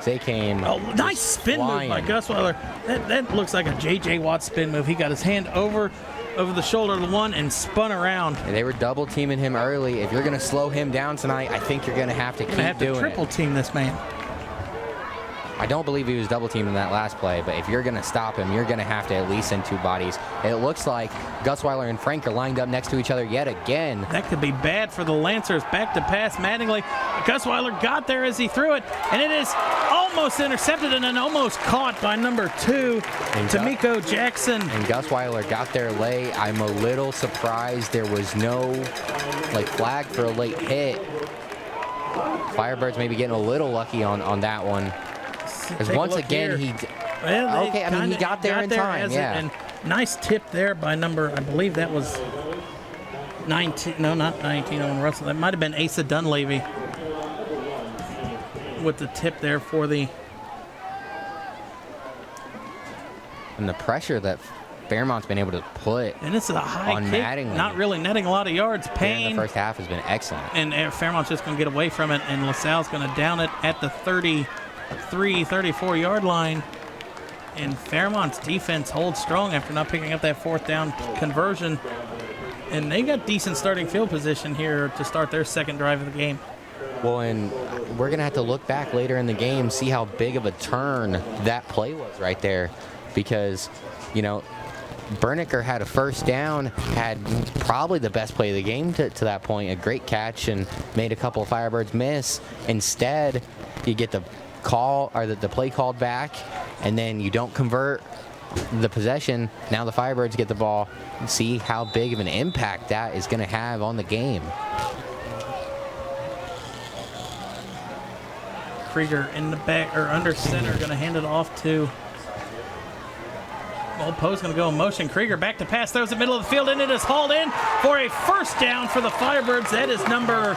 They came. Oh, nice spin move by Gusweiler. That looks like a J.J. Watt spin move. He got his hand over the shoulder of the one and spun around. They were double teaming him early. If you're going to slow him down tonight, I think you're going to have to keep doing it. Triple team this man. I don't believe he was double teaming that last play, but if you're going to stop him, you're going to have to at least send 2 bodies. It looks like Gusweiler and Frank are lined up next to each other yet again. That could be bad for the Lancers. Back to pass, Mattingly. Gusweiler got there as he threw it, and it is almost intercepted and then almost caught by number 2, Tamiko Jackson. And Gusweiler got there late. I'm a little surprised there was no flag for a late hit. Firebirds maybe getting a little lucky on that one. Because once again, he got there in time. Yeah. And nice tip there by number, I believe that was 19. No, not 19 on Russell. That might have been Asa Dunleavy with the tip there for the. And the pressure that Fairmont's been able to put and it's a high on kick, Mattingly. Not really netting a lot of yards. Payne. In the first half has been excellent. And Fairmont's just going to get away from it, and LaSalle's going to down it at the 34-yard line. And Fairmont's defense holds strong after not picking up that 4th down conversion. And they got decent starting field position here to start their 2nd drive of the game. Well, and we're going to have to look back later in the game, see how big of a turn that play was right there. Because, Bernicker had a 1st down, had probably the best play of the game to that point, a great catch, and made a couple of Firebirds miss. Instead, you get the call or the play called back, and then you don't convert the possession. Now the Firebirds get the ball. See how big of an impact that is going to have on the game. Krieger in the back or under center, going to hand it off to. Old Poe's going to go in motion. Krieger back to pass, throws the middle of the field, and it is hauled in for a 1st down for the Firebirds. That is number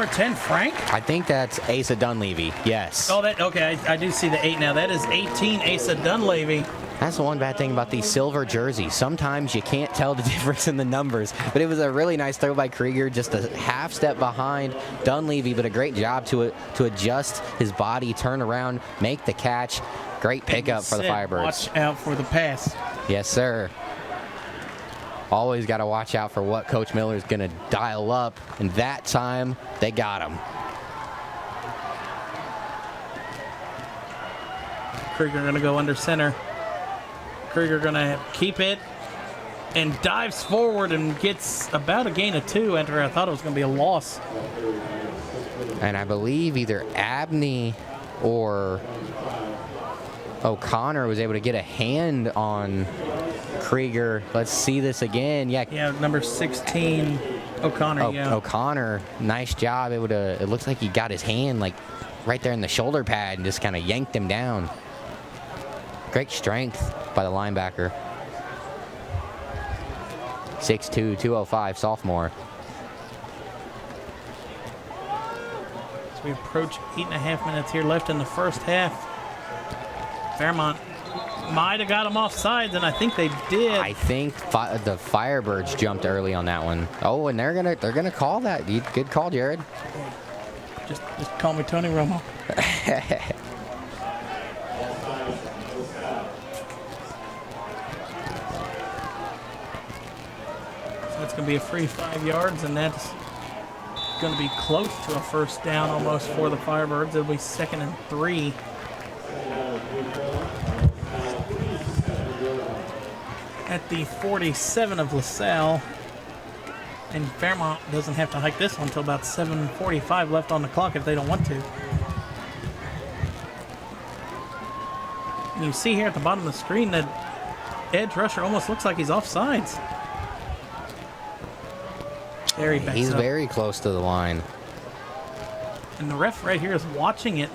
10, Frank? I think that's Asa Dunleavy, yes. Oh, okay, I do see the 8 now. That is 18, Asa Dunleavy. That's the one bad thing about these silver jerseys. Sometimes you can't tell the difference in the numbers. But it was a really nice throw by Krieger, just a half step behind Dunleavy, but a great job to adjust his body, turn around, make the catch. Great pickup for the Firebirds. Watch out for the pass. Yes, sir. Always got to watch out for what Coach Miller's going to dial up. And that time, they got him. Krieger going to go under center. Krieger going to keep it and dives forward and gets about a gain of 2 after I thought it was going to be a loss. And I believe either Abney or O'Connor was able to get a hand on Krieger. Let's see this again. Yeah, number 16, O'Connor. O'Connor, nice job. It looks like he got his hand like right there in the shoulder pad and just kind of yanked him down. Great strength by the linebacker. 6'2", 205, sophomore. As we approach 8.5 minutes here left in the first half. Fairmont might have got him off sides, and I think they did. I think the Firebirds jumped early on that one. Oh, and they're gonna call that. Good call, Jared. Just call me Tony Romo. So it's gonna be a free 5 yards, and that's gonna be close to a first down almost for the Firebirds. It'll be 2nd and 3. At the 47 of LaSalle, and Fairmont doesn't have to hike this one until about 7:45 left on the clock if they don't want to. And you see here at the bottom of the screen that edge rusher almost looks like he's offsides. There he backs He's up. very close to the line. And the ref right here is watching it.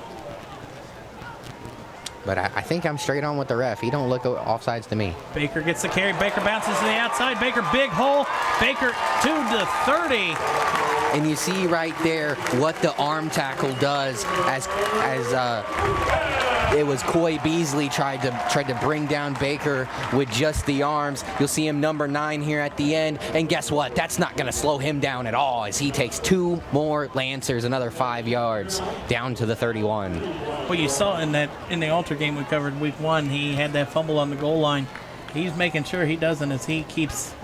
But I think I'm straight on with the ref. He don't look offsides to me. Baker gets the carry. Baker bounces to the outside. Baker, big hole. Baker to the 30. And you see right there what the arm tackle does as it was Coy Beasley tried to bring down Baker with just the arms. You'll see him number 9 here at the end. And guess what? That's not going to slow him down at all as he takes 2 more Lancers, another 5 yards down to the 31. Well, you saw in the Alter game we covered week 1, he had that fumble on the goal line. He's making sure he doesn't as he keeps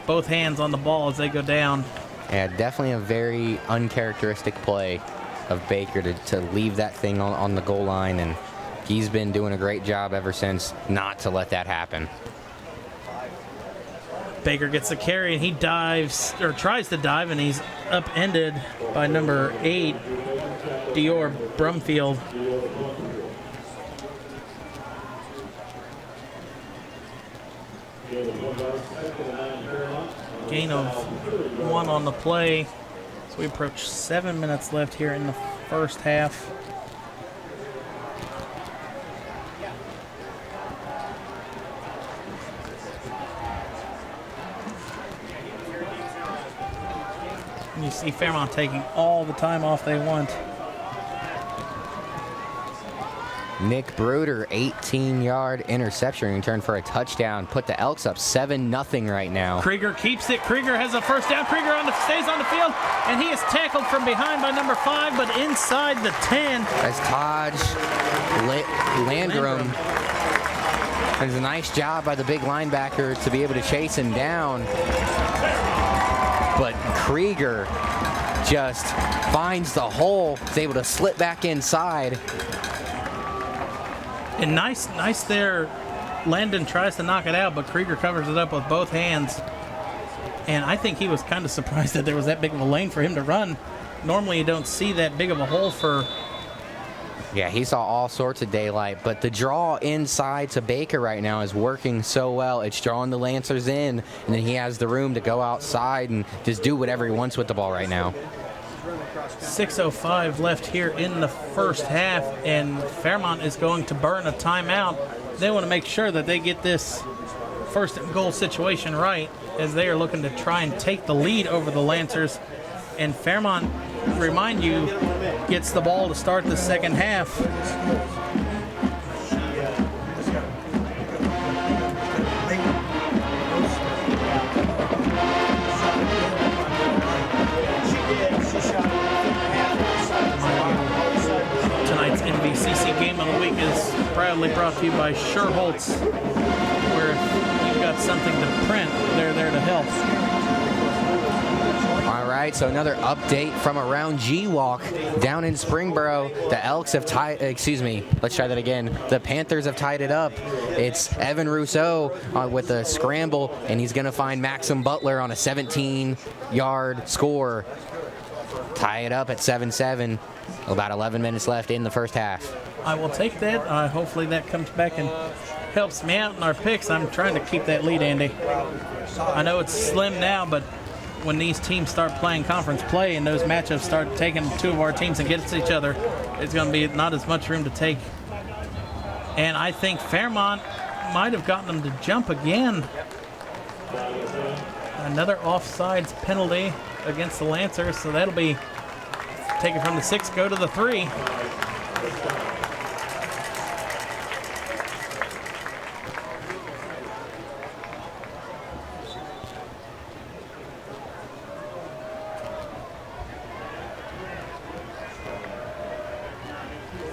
both hands on the ball as they go down. Yeah, definitely a very uncharacteristic play of Baker to leave that thing on the goal line, and he's been doing a great job ever since not to let that happen. Baker gets the carry and he dives, or tries to dive, and he's upended by number 8, Dior Brumfield. Gain of 1 on the play. So we approach 7 minutes left here in the first half. And you see Fairmont taking all the time off they want. Nick Bruder, 18-yard interception return for a touchdown. Put the Elks up 7-0 right now. Krieger keeps it. Krieger has a first down. Krieger stays on the field, and he is tackled from behind by number 5, but inside the 10. As Taj Landrum. There's a nice job by the big linebacker to be able to chase him down. But Krieger just finds the hole. Is able to slip back inside. And nice there. Landon tries to knock it out, but Krieger covers it up with both hands. And I think he was kind of surprised that there was that big of a lane for him to run. Normally you don't see that big of a hole for... Yeah, he saw all sorts of daylight, but the draw inside to Baker right now is working so well. It's drawing the Lancers in, and then he has the room to go outside and just do whatever he wants with the ball right now. 6:05 left here in the first half, and Fairmont is going to burn a timeout. They want to make sure that they get this first and goal situation right, as they are looking to try and take the lead over the Lancers. And Fairmont, remind you, gets the ball to start the second half. of the Week is proudly brought to you by Sherholtz, where if you've got something to print, they're there to help. All right, so another update from around G-Walk down in Springboro. The Elks have tied, let's try that again. The Panthers have tied it up. It's Evan Rousseau with a scramble, and he's going to find Maxim Butler on a 17-yard score. Tie it up at 7-7. About 11 minutes left in the first half. I will take that. Hopefully that comes back and helps me out in our picks. I'm trying to keep that lead, Andy. I know it's slim now, but when these teams start playing conference play and those matchups start taking two of our teams against each other, it's going to be not as much room to take. And I think Fairmont might have gotten them to jump again. Another offsides penalty against the Lancers, so that'll be take it from the 6, go to the 3.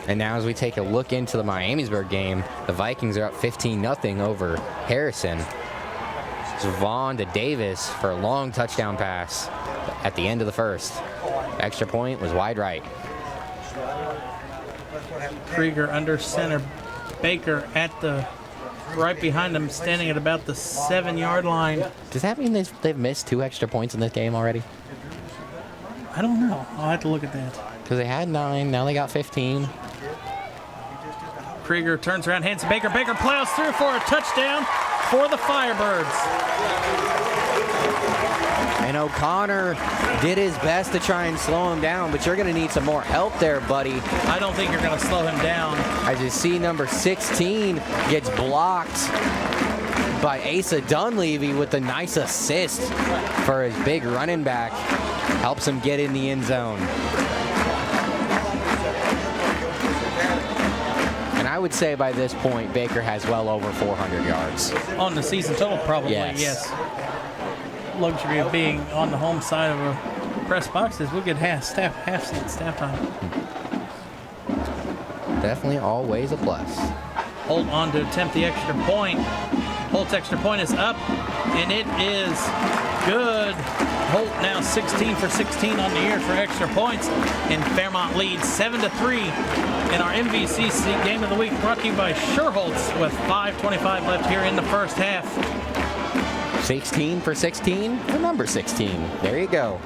And now as we take a look into the Miamisburg game, the Vikings are up 15-0 over Harrison. It's Vaughn to Davis for a long touchdown pass at the end of the first. Extra point was wide right. Krieger under center. Baker at the right behind him, standing at about the 7-yard line. Does that mean they've missed 2 extra points in this game already? I don't know. I'll have to look at that. Because they had 9, now they got 15. Krieger turns around, hands to Baker. Baker plows through for a touchdown for the Firebirds. And O'Connor did his best to try and slow him down, but you're going to need some more help there, buddy. I don't think you're going to slow him down. As you see, number 16 gets blocked by Asa Dunleavy with a nice assist for his big running back. Helps him get in the end zone. And I would say by this point, Baker has well over 400 yards. On the season total, probably, yes. Luxury of being on the home side of a press box is we'll get half seat staff time. Definitely always a plus. Holt on to attempt the extra point. Holt's extra point is up, and it is good. Holt now 16 for 16 on the year for extra points, and Fairmont leads 7-3 in our MVCC Game of the Week, brought to you by Sherholtz with 5:25 left here in the first half. 16 for 16 for number 16. There you go.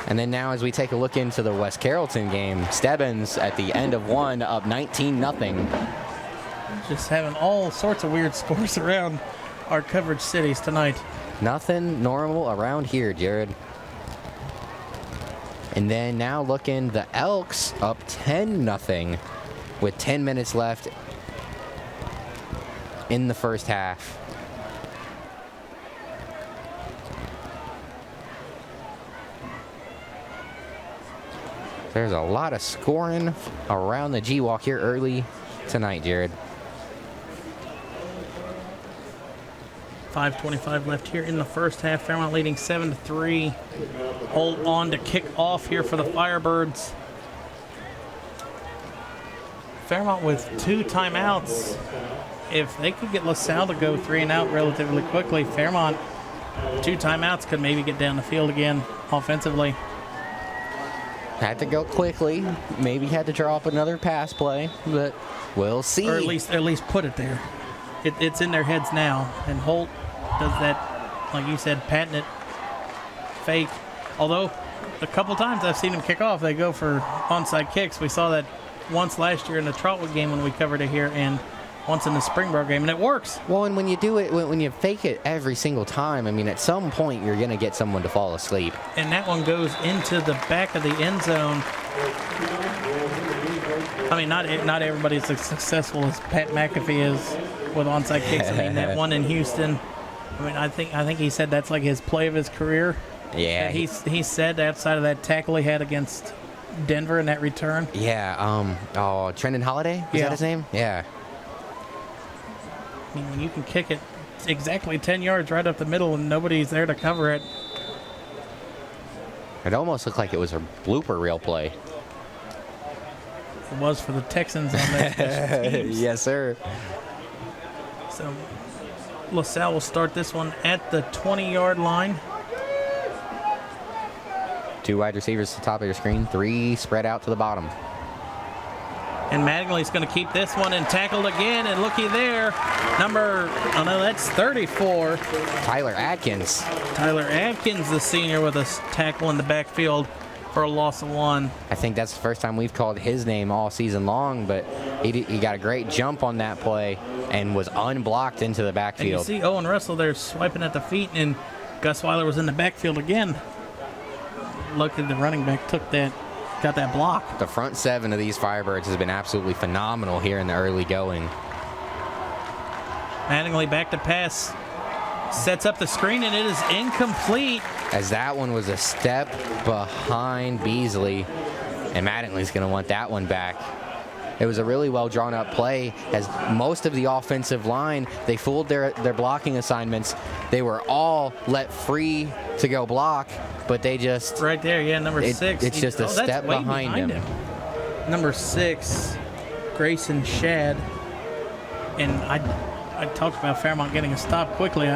And then now as we take a look into the West Carrollton game, Stebbins at the end of one up 19-0. Just having all sorts of weird scores around our coverage cities tonight. Nothing normal around here, Jared. And then now looking, the Elks up 10-0 with 10 minutes left in the first half. There's a lot of scoring around the G-Walk here early tonight, Jared. 5:25 left here in the first half. Fairmont leading 7-3. Hold on to kick off here for the Firebirds. Fairmont with 2 timeouts. If they could get LaSalle to go 3 and out relatively quickly, Fairmont 2 timeouts could maybe get down the field again offensively. Had to go quickly. Maybe had to draw up another pass play, but we'll see. Or at least put it there. It's in their heads now, and Holt does that, like you said, patent it, fake. Although a couple times I've seen them kick off, they go for onside kicks. We saw that once last year in the Trotwood game when we covered it here, and once in the Springboro game, and it works. Well, and when you do it, when you fake it every single time, I mean, at some point you're going to get someone to fall asleep. And that one goes into the back of the end zone. I mean, not everybody's as successful as Pat McAfee is with onside kicks. I mean, that one in Houston, I mean, I think he said that's like his play of his career. Yeah. He said outside of that tackle he had against Denver in that return. Yeah. Trendon Holiday? Was that his name? Yeah. I mean, when you can kick it exactly 10 yards right up the middle and nobody's there to cover it. It almost looked like it was a blooper reel play. It was for the Texans on their special teams. Yes, sir. So LaSalle will start this one at the 20-yard line. 2 wide receivers to the top of your screen, 3 spread out to the bottom. And Mattingly's going to keep this one and tackled again. And looky there, that's 34. Tyler Atkins. Tyler Atkins, the senior, with a tackle in the backfield for a loss of 1. I think that's the first time we've called his name all season long, but he got a great jump on that play and was unblocked into the And backfield. you see Owen Russell there swiping at the feet, and Gus Weiler was in the backfield again. Look at the running back got that block. The front 7 of these Firebirds has been absolutely phenomenal here in the early going. Mattingly back to pass. Sets up the screen, and it is incomplete. As that one was a step behind Beasley, and Mattingly's going to want that one back. It was a really well drawn up play, as most of the offensive line, they fooled their blocking assignments. They were all let free to go block, but they just... Right there, yeah, number 6. It's just a step way behind him. Number 6, Grayson Shad. And I talked about Fairmont getting a stop quickly.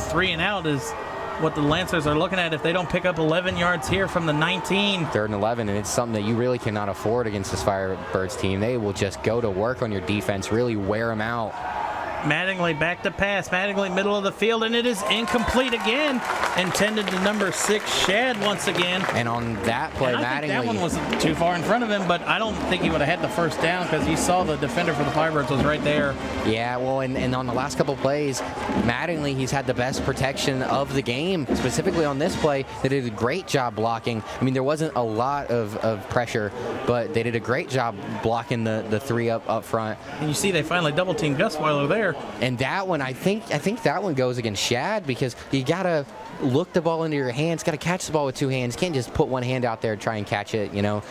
3 and out is what the Lancers are looking at if they don't pick up 11 yards here from the 19. 3rd and 11, and it's something that you really cannot afford against this Firebirds team. They will just go to work on your defense, really wear them out. Mattingly back to pass. Mattingly middle of the field, and it is incomplete again. Intended to number 6, Shad, once again. And on that play, and I think that Mattingly... one wasn't too far in front of him, but I don't think he would have had the first down because you saw the defender for the Firebirds was right there. Yeah, well, and on the last couple plays, Mattingly, he's had the best protection of the game, specifically on this play. They did a great job blocking. I mean, there wasn't a lot of pressure, but they did a great job blocking the 3 up front. And you see they finally double-teamed Gus Weiler there. And that one, I think that one goes against Shad, because you got to look the ball into your hands, got to catch the ball with 2 hands. Can't just put 1 hand out there and try and catch it, you know.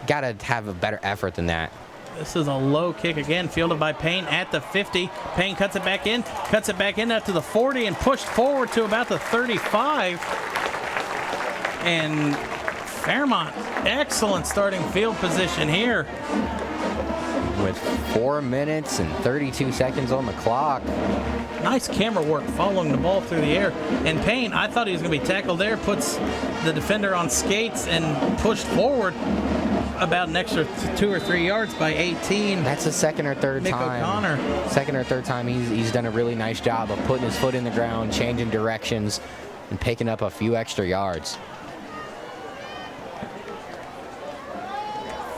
Got to have a better effort than that. This is a low kick again, fielded by Payne at the 50. Payne cuts it back in out to the 40 and pushed forward to about the 35. And Fairmont, excellent starting field position here. With 4 minutes and 32 seconds on the clock. Nice camera work following the ball through the air. And Payne, I thought he was going to be tackled there, puts the defender on skates and pushed forward about an extra 2 or 3 yards by 18. That's the second or third Mick time. O'Connor. Second or third time he's done a really nice job of putting his foot in the ground, changing directions, and picking up a few extra yards.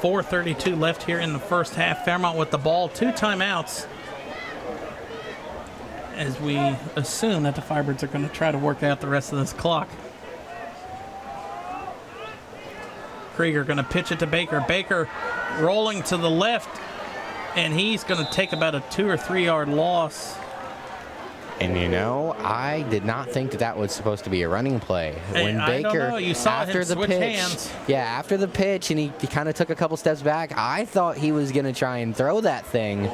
4:32 left here in the first half. Fairmont with the ball, 2 timeouts, as we assume that the Firebirds are going to try to work out the rest of this clock. Krieger going to pitch it to Baker. Baker rolling to the left, and he's going to take about a 2 or 3 yard loss. And you know, I did not think that was supposed to be a running play. When I don't know. You saw after him the switch pitch, hands. Yeah, after the pitch, and he kind of took a couple steps back. I thought he was going to try and throw that thing.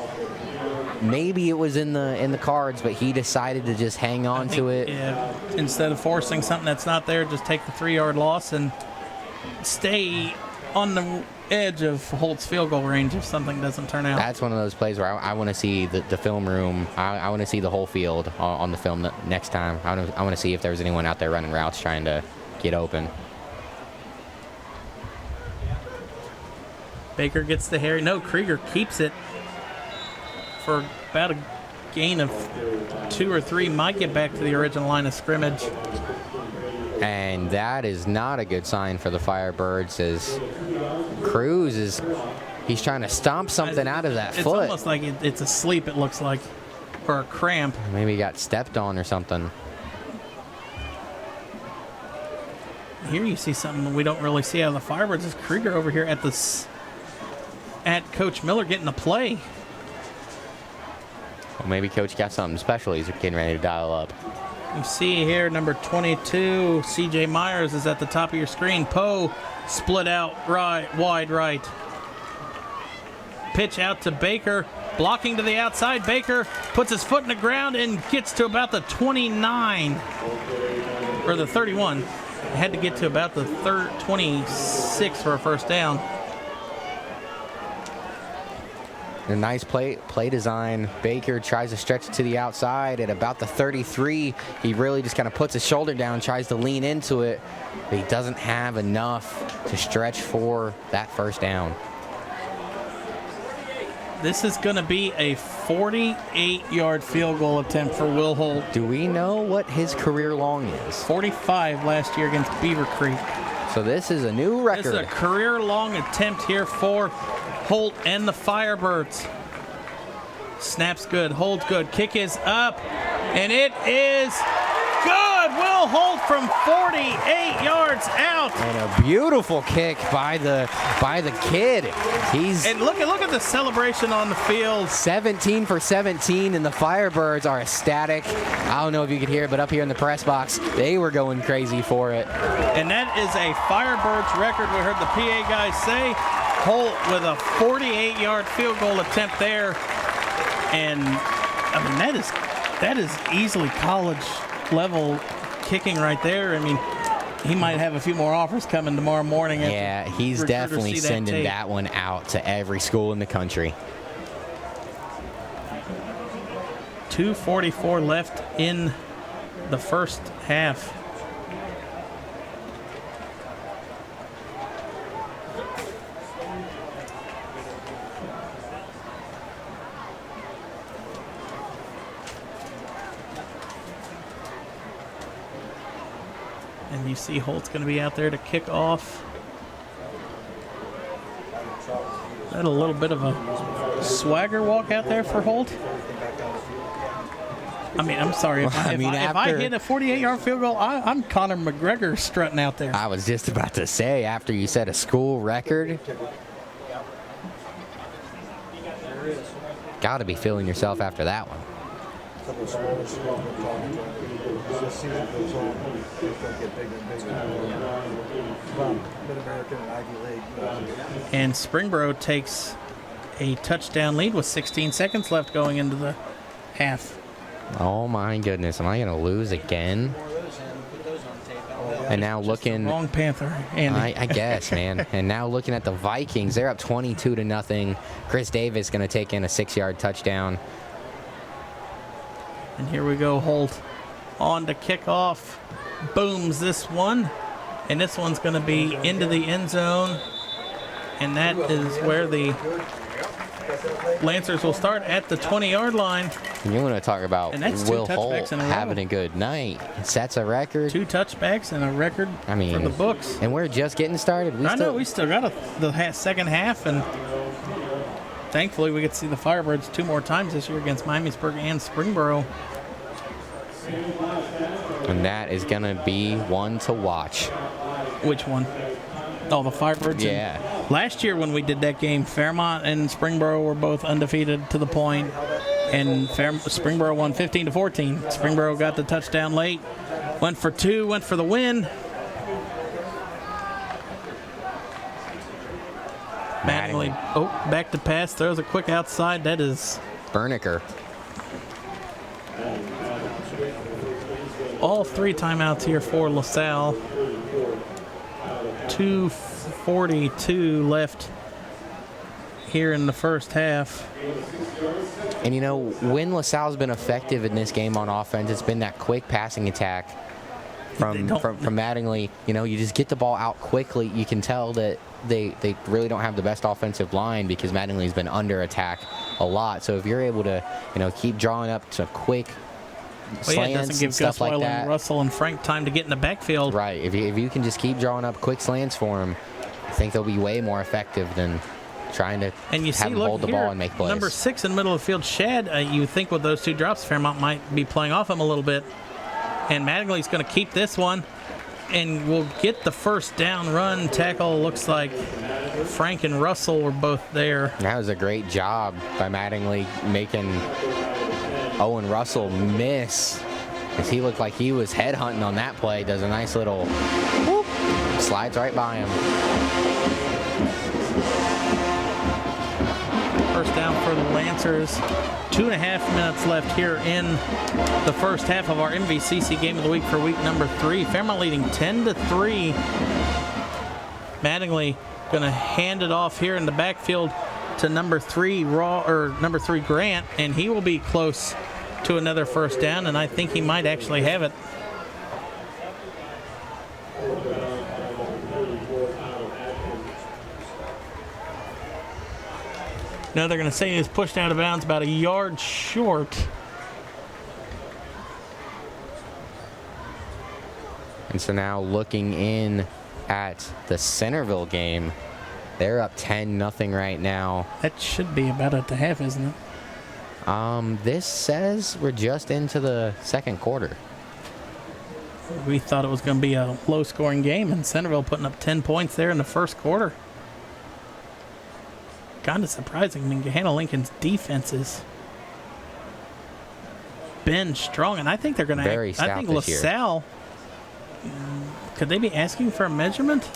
Maybe it was in the cards, but he decided to just hang on to it. Yeah, instead of forcing something that's not there, just take the 3 yard loss and stay on the edge of Holt's field goal range if something doesn't turn out. That's one of those plays where I want to see the film room. I want to see the whole field on the film next time. I want to see if there was anyone out there running routes trying to get open. Baker gets the Harry. No, Krieger keeps it for about a gain of 2 or 3. Might get back to the original line of scrimmage. And that is not a good sign for the Firebirds, as Cruz he's trying to stomp something out of that It's foot. almost like it's asleep, it looks like, or a cramp. Maybe he got stepped on or something. Here you see something we don't really see out of the Firebirds. Is Krieger over here at Coach Miller getting the play. Well, maybe Coach got something special he's getting ready to dial up. You see here, number 22, C.J. Myers is at the top of your screen. Poe split out wide right. Pitch out to Baker, blocking to the outside. Baker puts his foot in the ground and gets to about the 29, or the 31. Had to get to about the 26 for a first down. A nice play design. Baker tries to stretch it to the outside at about the 33. He really just kind of puts his shoulder down, tries to lean into it, but he doesn't have enough to stretch for that first down. This is going to be a 48-yard field goal attempt for Will Holt. Do we know what his career long is? 45 last year against Beaver Creek. So this is a new record. This is a career-long attempt here for Holt and the Firebirds. Snaps good, holds good, kick is up, and it is good. Will Holt from 48 yards out. And a beautiful kick by the kid. And look at the celebration on the field. 17 for 17, and the Firebirds are ecstatic. I don't know if you could hear it, but up here in the press box, they were going crazy for it. And that is a Firebirds record. We heard the PA guys say. Holt with a 48-yard field goal attempt there. And I mean, that is easily college level kicking right there. I mean, he might have a few more offers coming tomorrow morning. Yeah, he's definitely sending that one out to every school in the country. 2:44 left in the first half. And you see Holt's going to be out there to kick off. Is that a little bit of a swagger walk out there for Holt? I mean, I'm sorry. If I hit a 48-yard field goal, I'm Conor McGregor strutting out there. I was just about to say, after you set a school record, got to be feeling yourself after that one. And Springboro takes a touchdown lead with 16 seconds left going into the half. Oh my goodness, am I going to lose again? And now looking, wrong Panther, Andy. I guess, man. And now looking at the Vikings, they're up 22-0. Chris Davis going to take in a 6-yard touchdown. And here we go, Holt on to kick off. Booms this one. And this one's going to be into the end zone. And that is where the Lancers will start at the 20-yard line. You want to talk about Will Holt having a good night. Sets a record. 2 touchbacks and a record for the books. And we're just getting started. We still got the second half, and thankfully we get to see the Firebirds 2 more times this year against Miamisburg and Springboro. And that is going to be one to watch. Which one? Oh, the Firebirds. Yeah. Last year when we did that game, Fairmont and Springboro were both undefeated to the point, and Springboro won 15-14. Springboro got the touchdown late, went for 2, went for the win. Mattingly, back to pass, throws a quick outside. That is Berniker. All 3 timeouts here for LaSalle. 2:42 left here in the first half. And you know, when LaSalle's been effective in this game on offense, it's been that quick passing attack from Mattingly. You know, you just get the ball out quickly. You can tell that they really don't have the best offensive line because Mattingly's been under attack a lot. So if you're able to, keep drawing up to quick slants, it doesn't give stuff Gus like Weiler that. and Russell and Frank time to get in the backfield. Right. If you can just keep drawing up quick slants for them, I think they'll be way more effective than trying to have them hold the ball and make plays. Number 6 in the middle of the field, Shad, you think with those 2 drops, Fairmont might be playing off him a little bit. And Mattingly's going to keep this one and will get the first down run. Tackle looks like Frank and Russell were both there. That was a great job by Mattingly making Owen Russell miss, because he looked like he was headhunting on that play. Does a nice little whoop, slides right by him. First down for the Lancers. 2.5 minutes left here in the first half of our MVCC Game of the Week for week number 3. Fairmont leading 10-3. Mattingly going to hand it off here in the backfield to number 3 Grant, and he will be close to another first down, and I think he might actually have it. No, they're going to say he was pushed out of bounds about a yard short. And so now looking in at the Centerville game, they're up 10-0 right now. That should be about at the half, isn't it? This says we're just into the second quarter. We thought it was going to be a low-scoring game, and Centerville putting up 10 points there in the first quarter. Kind of surprising. I mean, Gahanna Lincoln's defense has been strong, and I think they're going to. Very stout I think this year. LaSalle. Could they be asking for a measurement?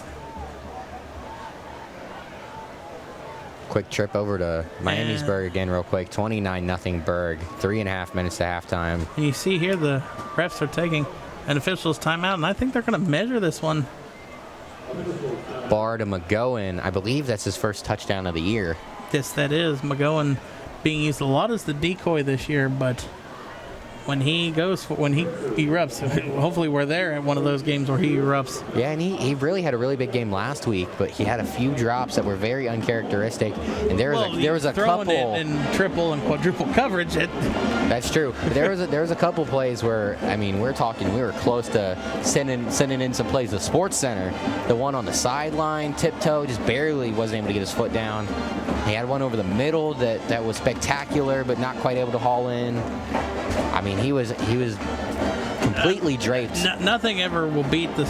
Quick trip over to Miamisburg again real quick. 29-0 Berg. 3.5 minutes to halftime. And you see here the refs are taking an official's timeout, and I think they're going to measure this one. Bar to McGowan. I believe that's his first touchdown of the year. Yes, that is. McGowan being used a lot as the decoy this year, but when he erupts, hopefully we're there at one of those games where he erupts. Yeah, and he really had a really big game last week, but he had a few drops that were very uncharacteristic. And there was a couple in triple and quadruple coverage. That's true. There was a couple plays where, I mean, we were close to sending in some plays. The Sports Center, the one on the sideline, tiptoe, just barely wasn't able to get his foot down. He had one over the middle that was spectacular, but not quite able to haul in. I mean, he was completely draped. Nothing ever will beat the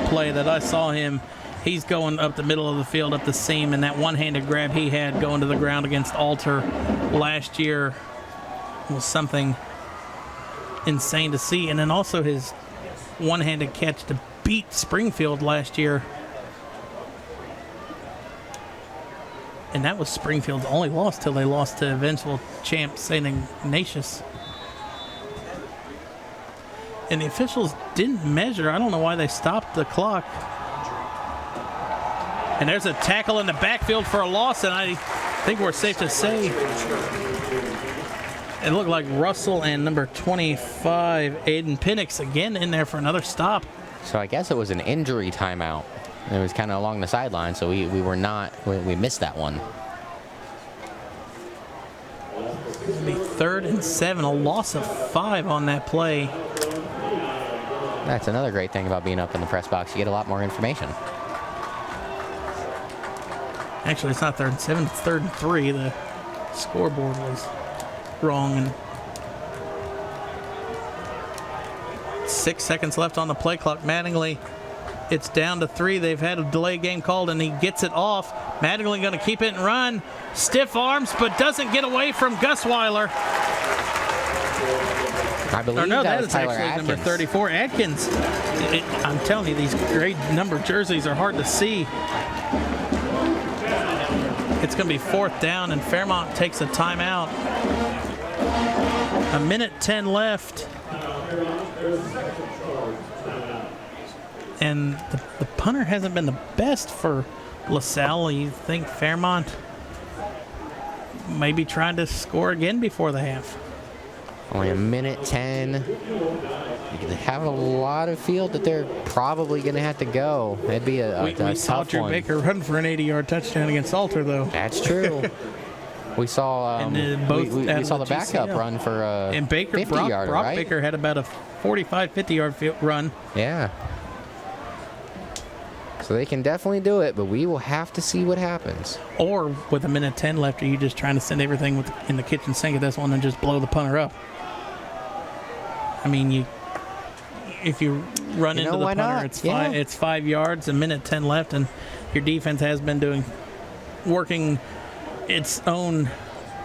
play that I saw him. He's going up the middle of the field, up the seam, and that one-handed grab he had going to the ground against Alter last year was something insane to see. And then also his one-handed catch to beat Springfield last year. And that was Springfield's only loss till they lost to eventual champ St. Ignatius. And the officials didn't measure. I don't know why they stopped the clock. And there's a tackle in the backfield for a loss, and I think we're safe to say it looked like Russell and number 25, Aiden Penix, again in there for another stop. So I guess it was an injury timeout. It was kind of along the sideline, so we missed that one. It'll be 3rd and 7, a loss of 5 on that play. That's another great thing about being up in the press box. You get a lot more information. Actually, it's not 3rd and 7, it's 3rd and 3. The scoreboard was wrong. And 6 seconds left on the play clock. Mattingly, it's down to 3. They've had a delay game called, and he gets it off. Mattingly going to keep it and run. Stiff arms, but doesn't get away from Gus Weiler. I believe that was Tyler actually Atkins. Number 34, Atkins. I'm telling you, these great number jerseys are hard to see. It's going to be 4th down, and Fairmont takes a timeout. 1:10 left. And the punter hasn't been the best for LaSalle. You think Fairmont maybe trying to score again before the half? Only 1:10. They have a lot of field that they're probably going to have to go. It'd be a we saw tough Drew one. Baker run for an 80-yard touchdown against Alter, though. That's true. We saw we saw the backup run for a 50-yarder, Brock right? Baker had about a 45, 50-yard run. Yeah. So they can definitely do it, but we will have to see what happens. Or with 1:10 left, are you just trying to send everything in the kitchen sink at this one and just blow the punter up? I mean, if you run into the punter, it's 5 yards, 1:10 left, and your defense has been working its own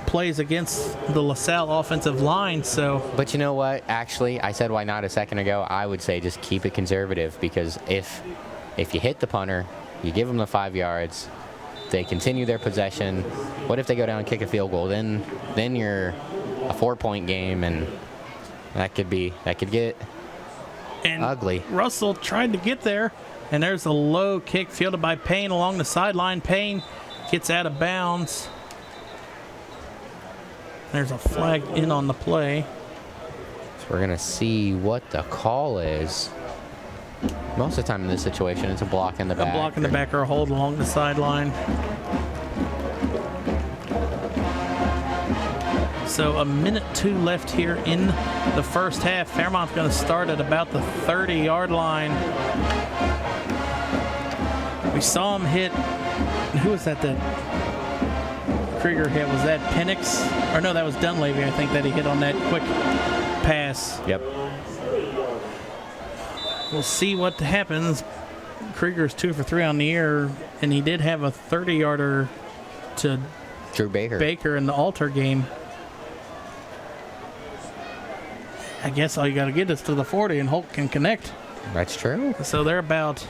plays against the LaSalle offensive line. So, but you know what? Actually, I said why not a second ago. I would say just keep it conservative, because if you hit the punter, you give them the 5 yards, they continue their possession. What if they go down and kick a field goal? Then you're a 4-point game, and that could get ugly. Russell tried to get there, and there's a low kick fielded by Payne along the sideline. Payne gets out of bounds. There's a flag in on the play. So we're going to see what the call is. Most of the time in this situation, it's a block in the back. A block in the back or a hold along the sideline. So a minute 2 left here in the first half. Fairmont's going to start at about the 30-yard line. We saw him hit. Who was that Krieger hit? Was that Penix? Or no, that was Dunleavy, I think, that he hit on that quick pass. Yep. We'll see what happens. Krieger's 2 for 3 on the year, and he did have a 30-yarder to Drew Baker in the Alter game. I guess all you got to get is to the 40, and Holt can connect. That's true. So they're about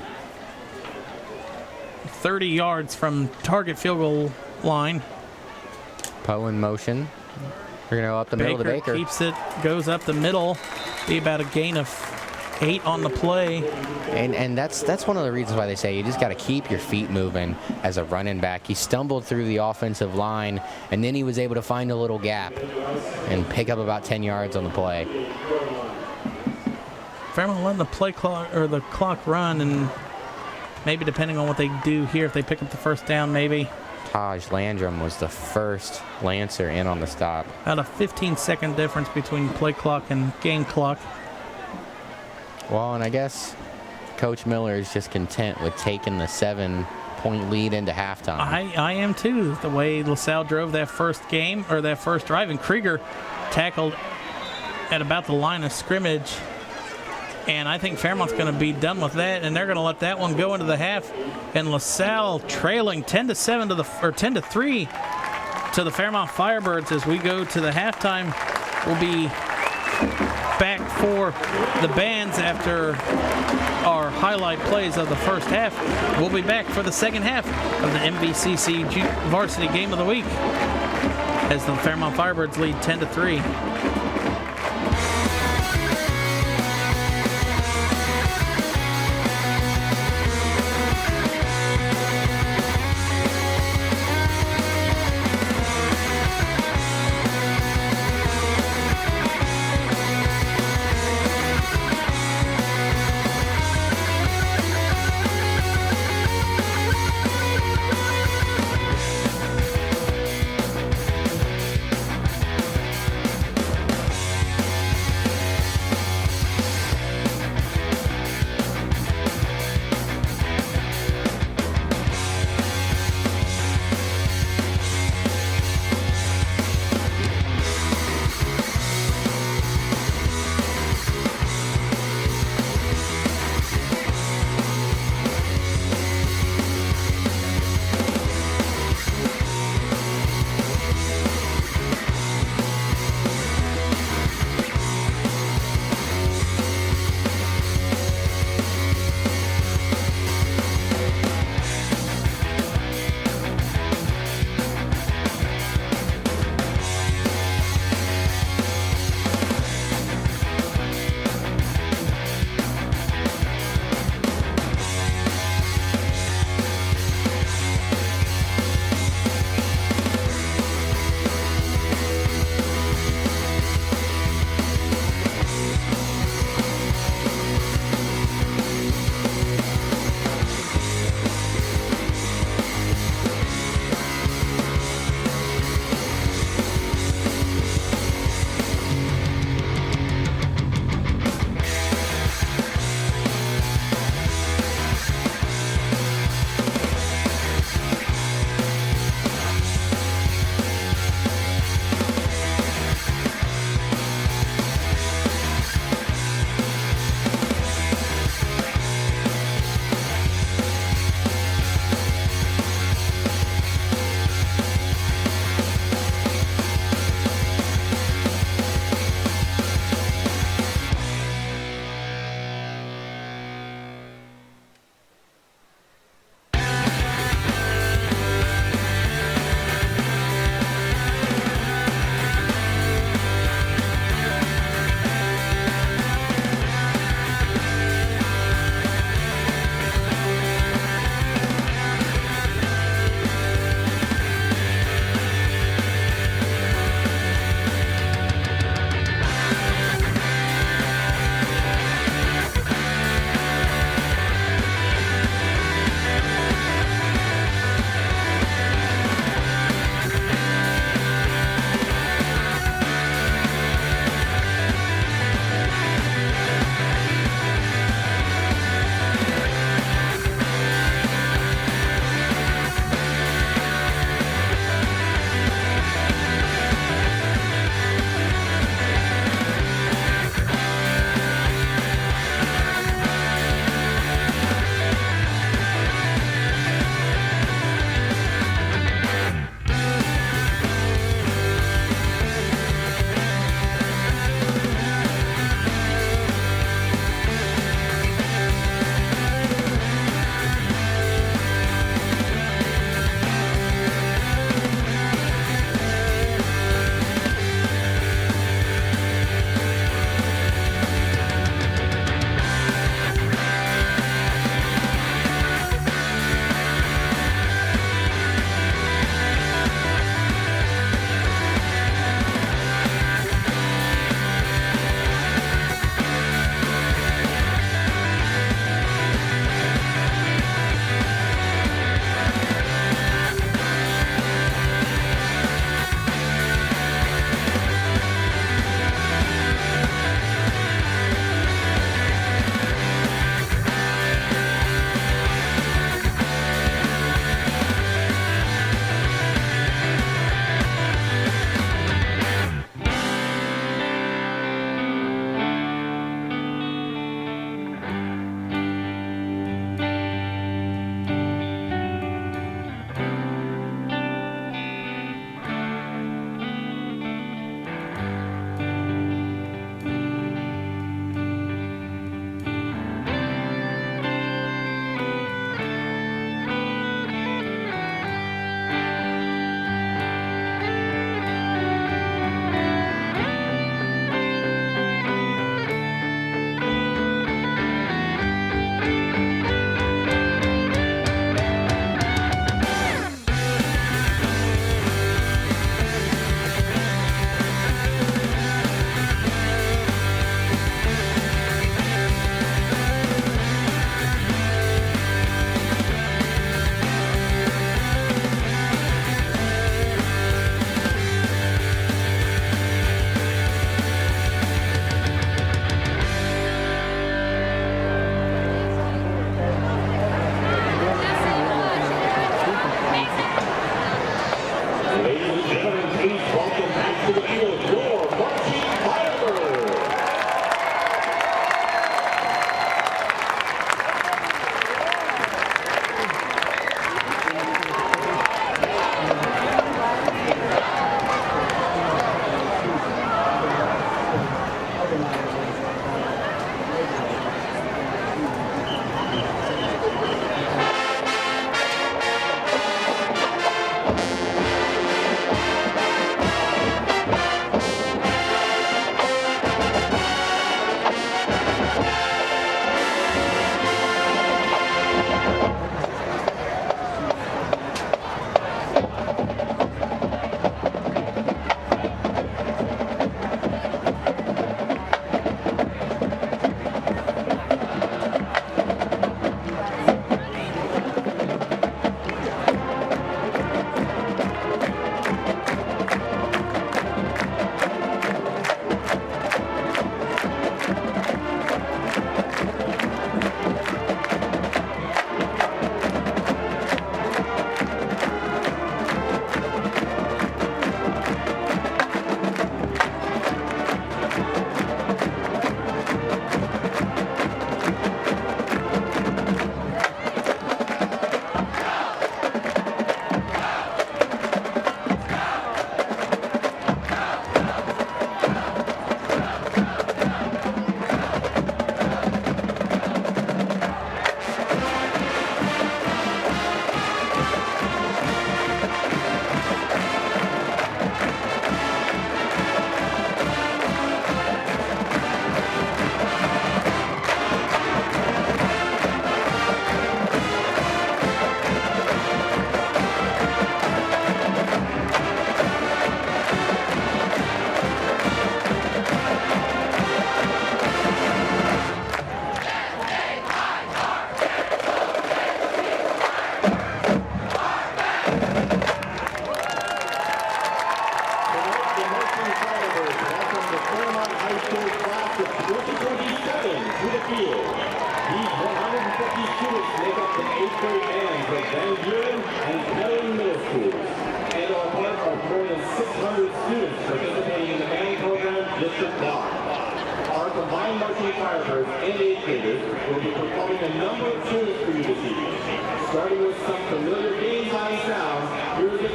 30 yards from target field goal line. Poe in motion. We're going to go up the middle to Baker. Keeps it, goes up the middle. Be about a gain of 8 on the play. And that's one of the reasons why they say you just got to keep your feet moving as a running back. He stumbled through the offensive line, and then he was able to find a little gap and pick up about 10 yards on the play. Fairmont letting the play clock or the clock run, and maybe depending on what they do here, if they pick up the first down, maybe. Taj Landrum was the first Lancer in on the stop. About a 15-second difference between play clock and game clock. Well, and I guess Coach Miller is just content with taking the 7-point lead into halftime. I am too. The way LaSalle drove that first game, or that first drive, and Krieger tackled at about the line of scrimmage. And I think Fairmont's going to be done with that, and they're going to let that one go into the half. And LaSalle trailing 10-7 or 10-3 to the Fairmont Firebirds as we go to the halftime. We'll be back for the bands after our highlight plays of the first half. We'll be back for the second half of the MVCC Varsity Game of the Week as the Fairmont Firebirds lead 10-3.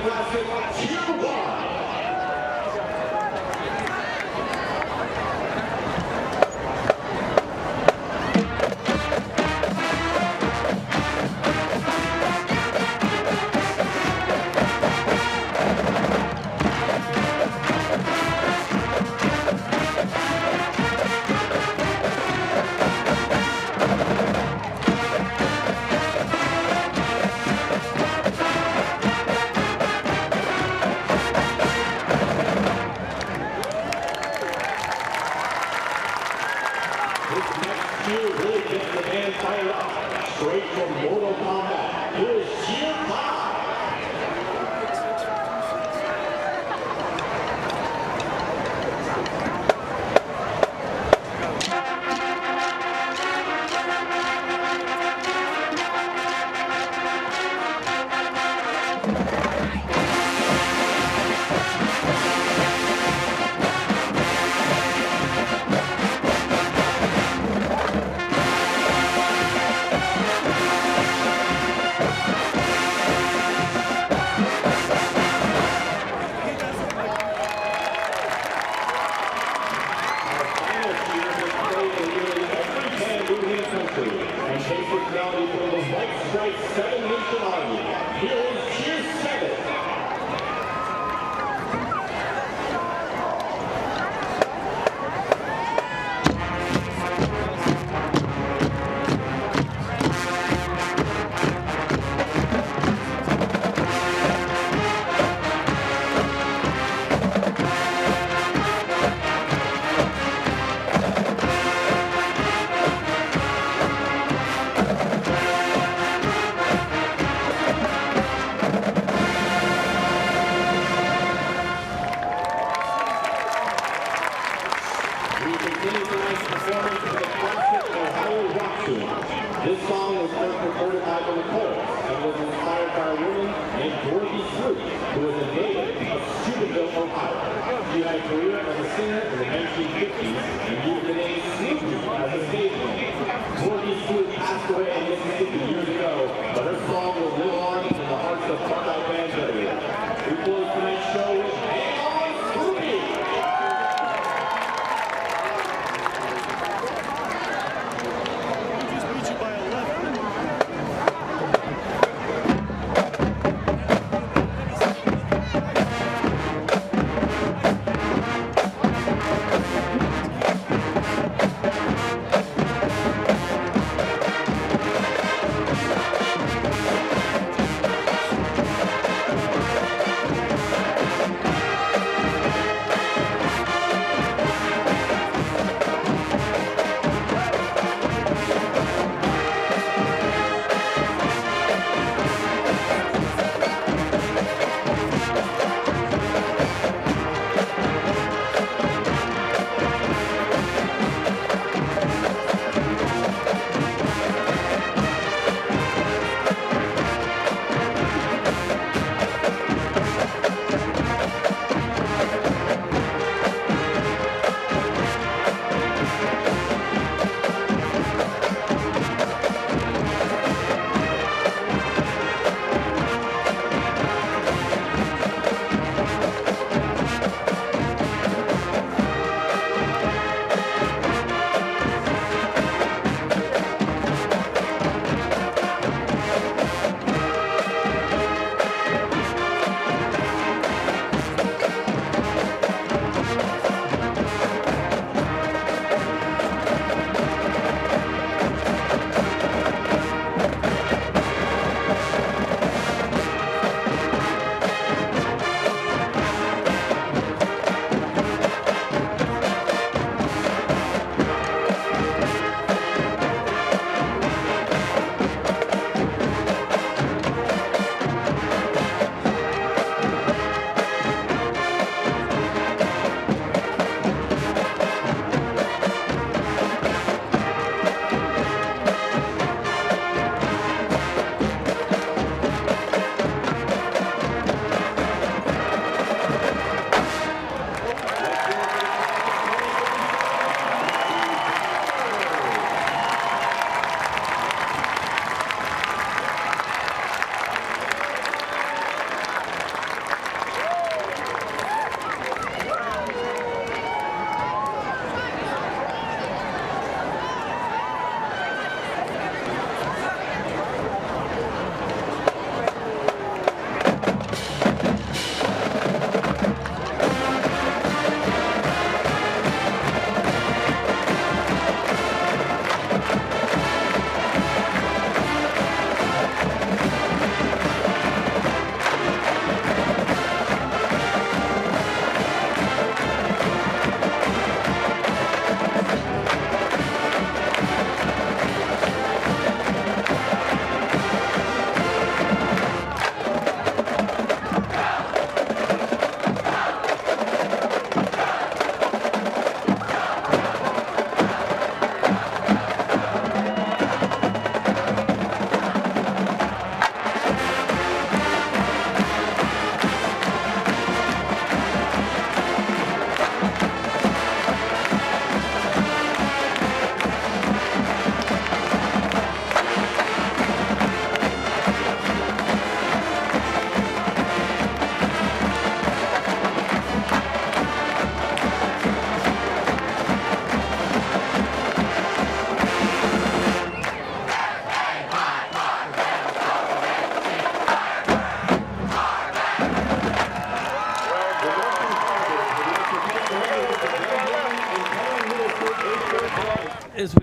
Classic Tier 1. Really gets the man fired up. Straight from Mortal Kombat. Here's Tier 5. And take this rally for the White Stripes 7 Nation Army. Here is Tier 7. This song was first recorded by the LaSalle and was inspired by a woman named Dorothy Snoop, who was a native of Steubenville, Ohio. She had a career as a singer in the 1950s and used the name Snoopy as a stage name. Dorothy Snoop passed away in Mississippi years ago, but her song will live on in the hearts of Buckeye fans everywhere. We close tonight's show with Hang On Snoopy!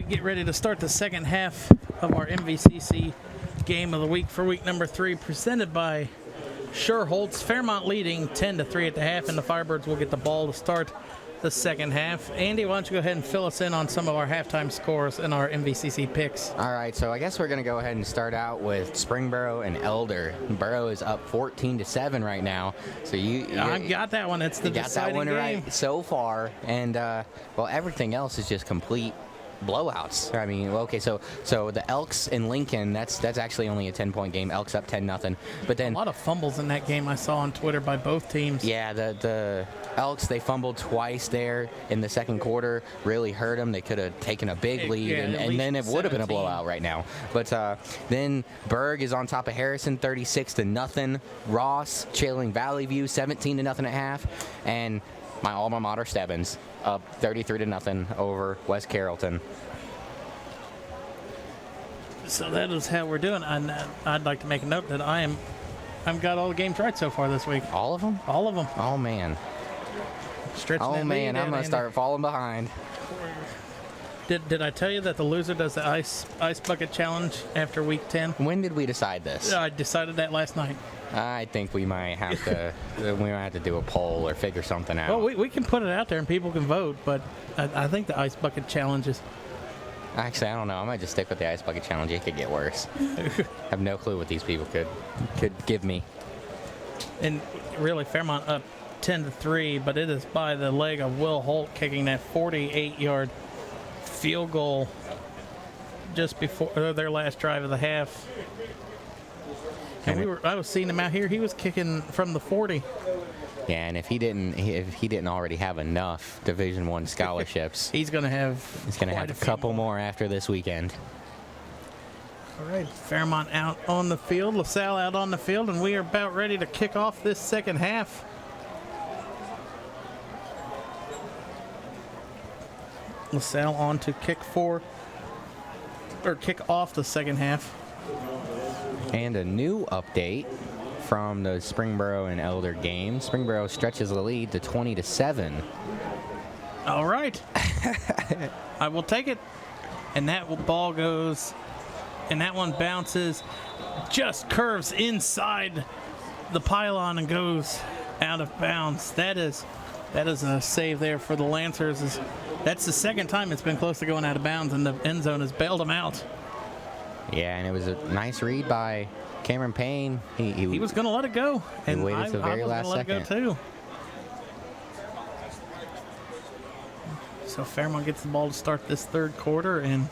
get ready to start the second half of our MVCC game of the week for week number 3, presented by Sherholtz. Fairmont leading 10-3 at the half, and the Firebirds will get the ball to start the second half. Andy, why don't you go ahead and fill us in on some of our halftime scores and our MVCC picks? All right, so I guess we're going to go ahead and start out with Springboro and Elder. Borough is up 14-7 right now. So I got that one. It's the deciding game. Right so far, and well, everything else is just complete blowouts. I mean, okay, so the Elks in Lincoln, that's actually only a 10-point game. Elks up 10-0. But then a lot of fumbles in that game I saw on Twitter by both teams. Yeah, the Elks, they fumbled twice there in the second quarter. Really hurt them. They could have taken a big lead, and then it would have been a blowout right now. But then Berg is on top of Harrison, 36-0. Ross trailing Valley View, 17-0 at half, and my alma mater Stebbins up 33-0 over West Carrollton. So that is how we're doing. And I'd like to make a note that I've got all the games right so far this week. All of them? All of them. Oh man. Stretching I'm gonna start falling behind. Did I tell you that the loser does the ice bucket challenge after week 10? When did we decide this? I decided that last night. I think we might have to do a poll or figure something out. Well, we can put it out there and people can vote, but I think the ice bucket challenge is... Actually, I don't know. I might just stick with the ice bucket challenge. It could get worse. I have no clue what these people could give me. And really, Fairmont up 10-3, but it is by the leg of Will Holt kicking that 48-yard field goal just before their last drive of the half. And I was seeing him out here. He was kicking from the 40. Yeah, and if he didn't already have enough Division I scholarships, he's going to have a couple more after this weekend. All right, Fairmont out on the field, LaSalle out on the field, and we are about ready to kick off this second half. LaSalle on to kick off the second half. And a new update from the Springboro and Elder game. Springboro stretches the lead to 20-7. All right. I will take it. And that ball goes, and that one bounces, just curves inside the pylon and goes out of bounds. That is a save there for the Lancers. That's the second time it's been close to going out of bounds, and the end zone has bailed them out. Yeah, and it was a nice read by Cameron Payne. He was going to let it go, and he waited to the very last second. Let it go too. So Fairmont gets the ball to start this third quarter, and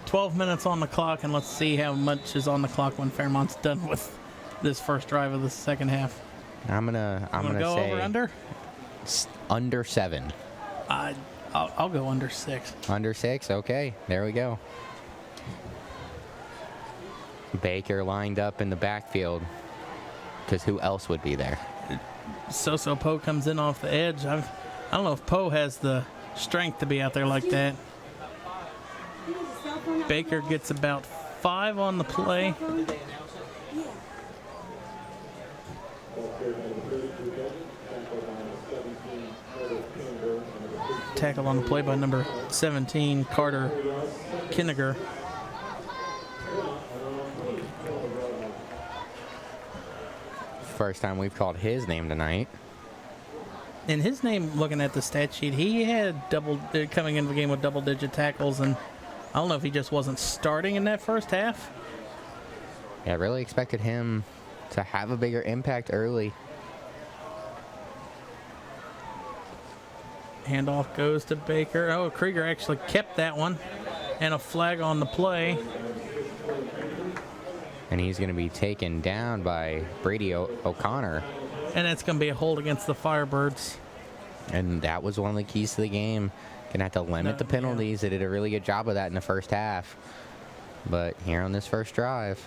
12 minutes on the clock, and let's see how much is on the clock when Fairmont's done with this first drive of the second half. I'm gonna go say over under. Under 7. I'll go under 6. Under 6. Okay, there we go. Baker lined up in the backfield, because who else would be there? So Poe comes in off the edge. I don't know if Poe has the strength to be out there like that. Baker gets about 5 on the play. Tackle on the play by number 17, Carter Kinniger. First time we've called his name tonight. And his name, looking at the stat sheet, he had coming into the game with double-digit tackles, and I don't know if he just wasn't starting in that first half. Yeah, I really expected him to have a bigger impact early. Handoff goes to Baker. Oh, Krieger actually kept that one, and a flag on the play. And he's going to be taken down by Brady O'Connor. And it's going to be a hold against the Firebirds. And that was one of the keys to the game. Going to have to limit the penalties. They did a really good job of that in the first half. But here on this first drive.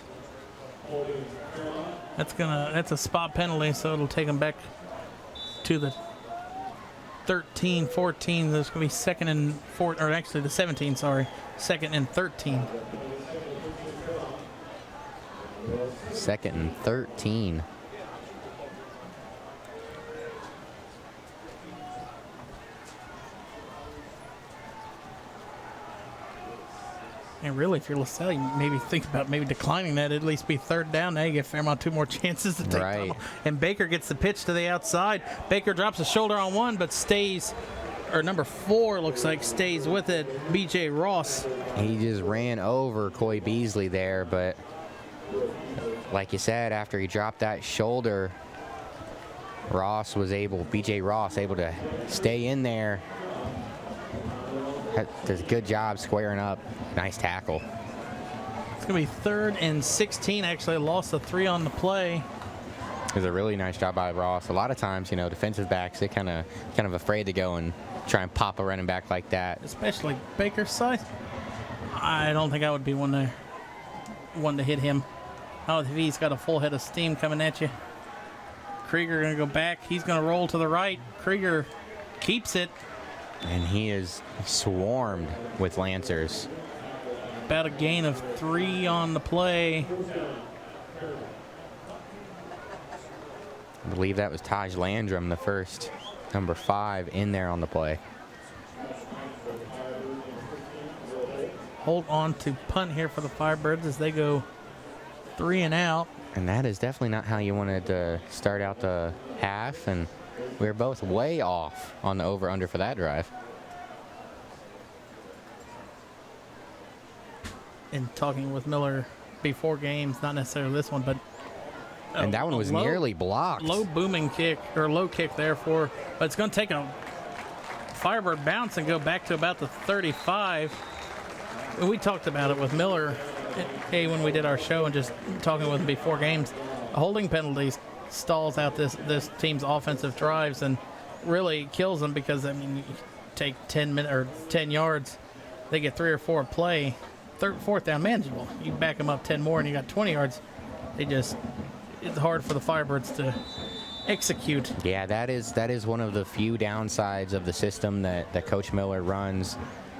That's a spot penalty, so it'll take them back to the 13, 14. There's going to be second and 4, or actually the 17, sorry. Second and 13. Second and 13. And really, if you're LaSalle, you maybe think about maybe declining that, at least be third down. Now you give Fairmont 2 more chances to take Right. the ball. And Baker gets the pitch to the outside. Baker drops a shoulder on one, but stays, or number 4 looks like stays with it, B.J. Ross. He just ran over Coy Beasley there, but like you said, after he dropped that shoulder, B.J. Ross able to stay in there. Does a good job squaring up. Nice tackle. It's going to be 3rd and 16. Actually, lost a 3 on the play. It was a really nice job by Ross. A lot of times, defensive backs, they kind of afraid to go and try and pop a running back like that. Especially Baker's size. I don't think I would be one to hit him. Oh, if he's got a full head of steam coming at you. Krieger going to go back. He's going to roll to the right. Krieger keeps it. And he is swarmed with Lancers. About a gain of 3 on the play. I believe that was Taj Landrum, the first number 5 in there on the play. Hold on to punt here for the Firebirds as they go 3 and out. And that is definitely not how you wanted to start out the half. And we were both way off on the over-under for that drive. And talking with Miller before games, not necessarily this one, but And that one was nearly blocked. low booming kick, or low kick there but it's going to take a Firebird bounce and go back to about the 35. And we talked about it with Miller, when we did our show and just talking with him before games. Holding penalties stalls out this team's offensive drives and really kills them because, you take 10 minutes or 10 yards, they get 3 or 4 play. 4th down manageable. You back them up 10 more and you got 20 yards. It's hard for the Firebirds to execute. Yeah, that is one of the few downsides of the system that Coach Miller runs.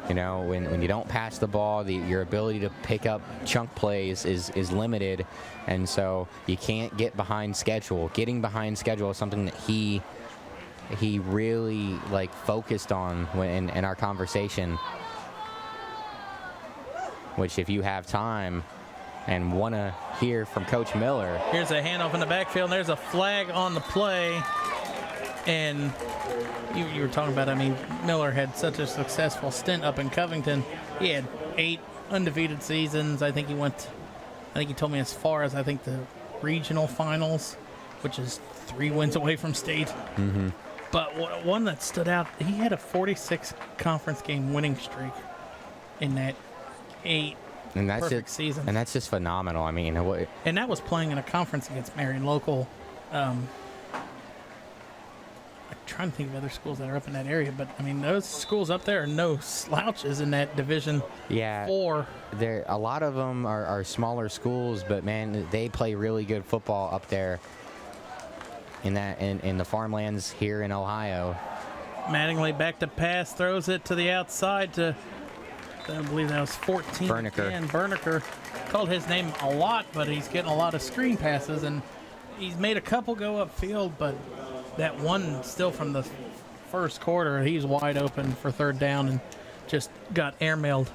When you don't pass the ball, your ability to pick up chunk plays is limited, and so you can't get behind schedule. Getting behind schedule is something that he really focused on in our conversation. Which, if you have time and want to hear from Coach Miller. Here's a handoff in the backfield. There's a flag on the play. And you were talking about, Miller had such a successful stint up in Covington. He had 8 undefeated seasons. I think he told me as far as, the regional finals, which is 3 wins away from state. Mm-hmm. But one that stood out, he had a 46 conference game winning streak in that 8 perfect season. And that's just phenomenal. And that was playing in a conference against Marion local. I'm trying to think of other schools that are up in that area, but those schools up there are no slouches in that Division 4. A lot of them are smaller schools, but man, they play really good football up there in the farmlands here in Ohio. Mattingly back to pass, throws it to the outside to, I believe that was 14. Berniker. And Berniker called his name a lot, but he's getting a lot of screen passes, and he's made a couple go upfield, but that one still from the first quarter, he's wide open for 3rd down and just got airmailed.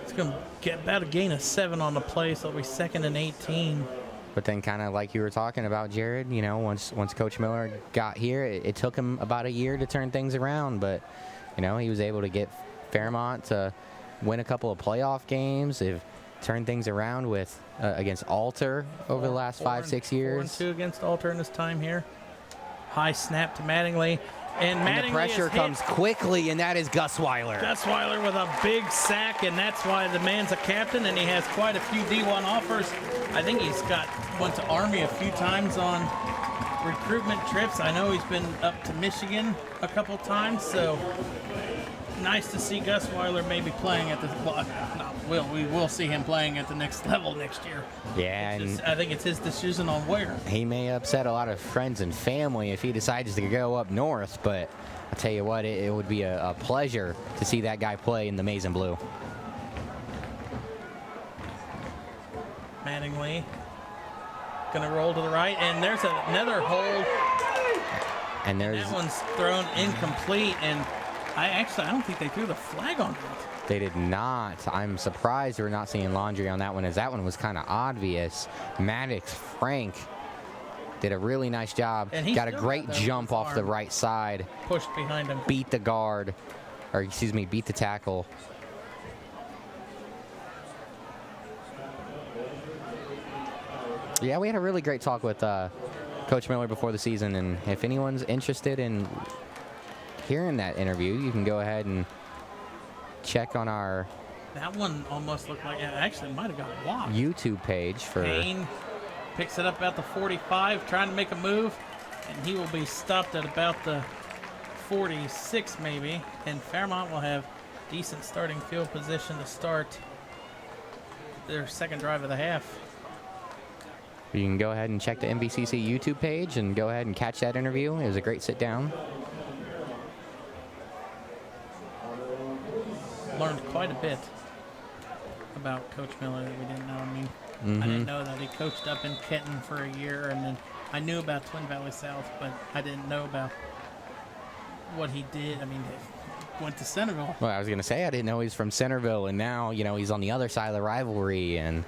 It's going to get about a gain of 7 on the play, so it'll be 2nd and 18. But then, kind of like you were talking about, Jared, once Coach Miller got here, it took him about a year to turn things around, but he was able to get Fairmont to win a couple of playoff games. They've turned things around with against Alter over the last 5-6 years. 4-2 against Alter in his time here. High snap to Mattingly. And Mattingly the pressure comes quickly, and that is Gus Weiler. Gus Weiler with a big sack, and that's why the man's a captain, and he has quite a few D1 offers. I think he's went to Army a few times on recruitment trips. I know he's been up to Michigan a couple times, so nice to see Gus Weiler maybe playing at we will see him playing at the next level next year. Yeah, and I think it's his decision on where. He may upset a lot of friends and family if he decides to go up north, but I'll tell you what, it would be a pleasure to see that guy play in the maize and blue. Mattingly going to roll to the right, and there's another hold. And that one's thrown incomplete, and I don't think they threw the flag on that. They did not. I'm surprised we're not seeing laundry on that one, as that one was kind of obvious. Maddox Frank did a really nice job. And got a great jump off the right side. Pushed behind him. Beat the guard, or excuse me, beat the tackle. Yeah, we had a really great talk with Coach Miller before the season, and if anyone's interested in hearing that interview, you can go ahead and check on our That one almost looked like it actually might have got blocked. YouTube page for Payne picks it up at the 45, trying to make a move, and he will be stopped at about the 46 maybe, and Fairmont will have decent starting field position to start their second drive of the half. You can go ahead and check the MVCC YouTube page and go ahead and catch that interview. It was a great sit down. Learned quite a bit about Coach Miller that we didn't know. I mean, I didn't know that he coached up in Kenton for a year, and then I knew about Twin Valley South, but I didn't know about what he did. I mean, he went to Centerville. Well, I was going to say, I didn't know he's from Centerville, and now, you know, he's on the other side of the rivalry, and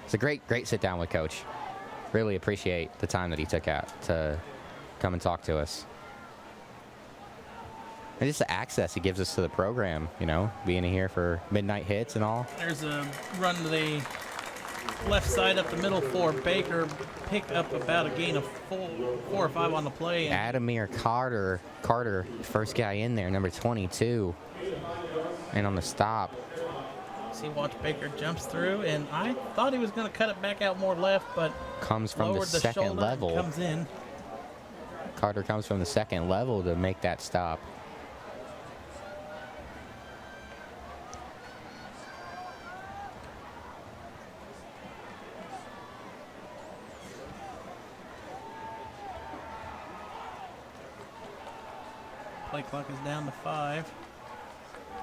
it's a great sit down with Coach. Really appreciate the time that he took out to come and talk to us. And just the access he gives us to the program, you know, being here for midnight hits and all. There's a run to the left side up the middle for Baker. Pick up about a gain of 4 or 5 on the play. Adamir Carter, first guy in there, number 22. And on the stop. See, watch Baker jumps through, and I thought he was going to cut it back out more left, but comes from the second level. Comes in. Carter comes from the second level to make that stop. Play clock is down to 5.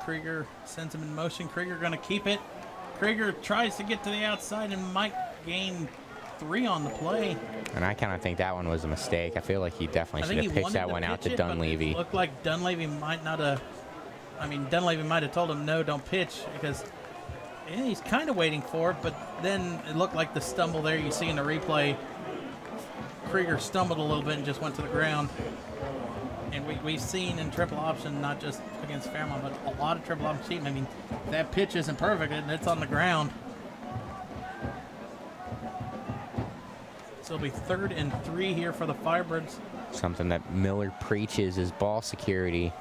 Krieger sends him in motion. Krieger going to keep it. Krieger tries to get to the outside and might gain 3 on the play. And I kind of think that one was a mistake. I feel like he definitely should have pitched that one out to Dunleavy. It looked like Dunleavy might not have. I mean, Dunleavy might have told him no, don't pitch, because he's kind of waiting for it. But then it looked like the stumble there you see in the replay. Krieger stumbled a little bit and just went to the ground. And we've seen in triple option, not just against Fairmont, but a lot of triple option teams. I mean, that pitch isn't perfect and it's on the ground. So it'll be 3rd and 3 here for the Firebirds. Something that Miller preaches is ball security.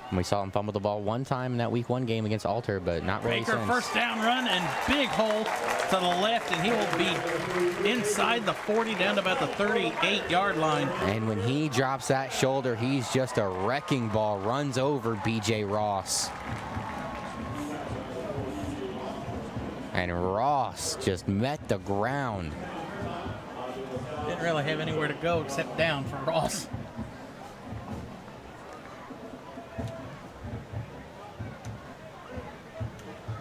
And we saw him fumble the ball one time in that week 1 game against Alter, but not really Baker since. First down run and big hole to the left, and he will be inside the 40 down to about the 38-yard line. And when he drops that shoulder, he's just a wrecking ball. Runs over B.J. Ross. And Ross just met the ground. Didn't really have anywhere to go except down for Ross.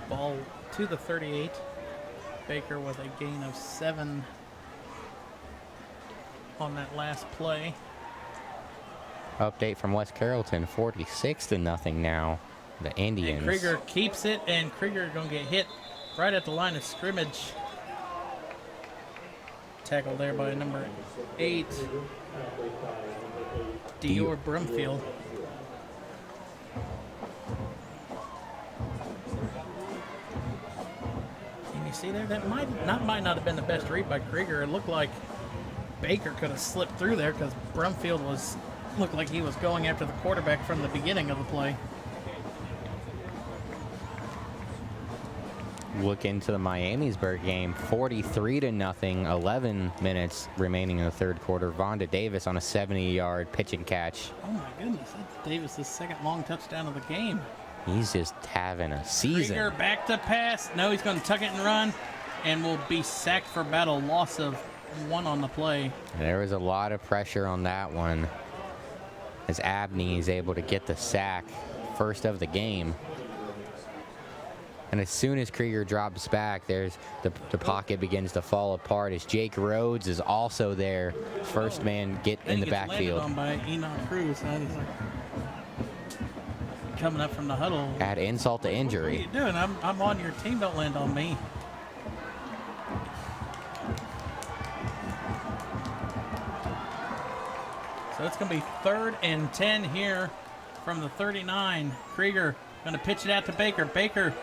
Ball to the 38. Baker with a gain of 7 on that last play. Update from West Carrollton, 46-0 now. The Indians. And Krieger keeps it, and Krieger going to get hit right at the line of scrimmage. Tackle there by number 8, Dior Brumfield. And you see there, that might not have been the best read by Krieger. It looked like Baker could have slipped through there because Brumfield looked like he was going after the quarterback from the beginning of the play. Look into the Miamisburg game, 43-0, 11 minutes remaining in the 3rd quarter. Vonda Davis on a 70-yard pitch and catch. Oh my goodness, that's Davis' second long touchdown of the game. He's just having a season. Krieger back to pass. No, he's going to tuck it and run, and will be sacked for about a loss of 1 on the play. There was a lot of pressure on that one, as Abney is able to get the sack, first of the game. And as soon as Krieger drops back, there's the pocket begins to fall apart as Jake Rhodes is also there. First man get in the backfield. On by Enoch Cruz. coming up from the huddle. Add insult to What are injury. you doing? I'm on your team. Don't land on me. So it's going to be 3rd and 10 here from the 39. Krieger going to pitch it out to Baker. Baker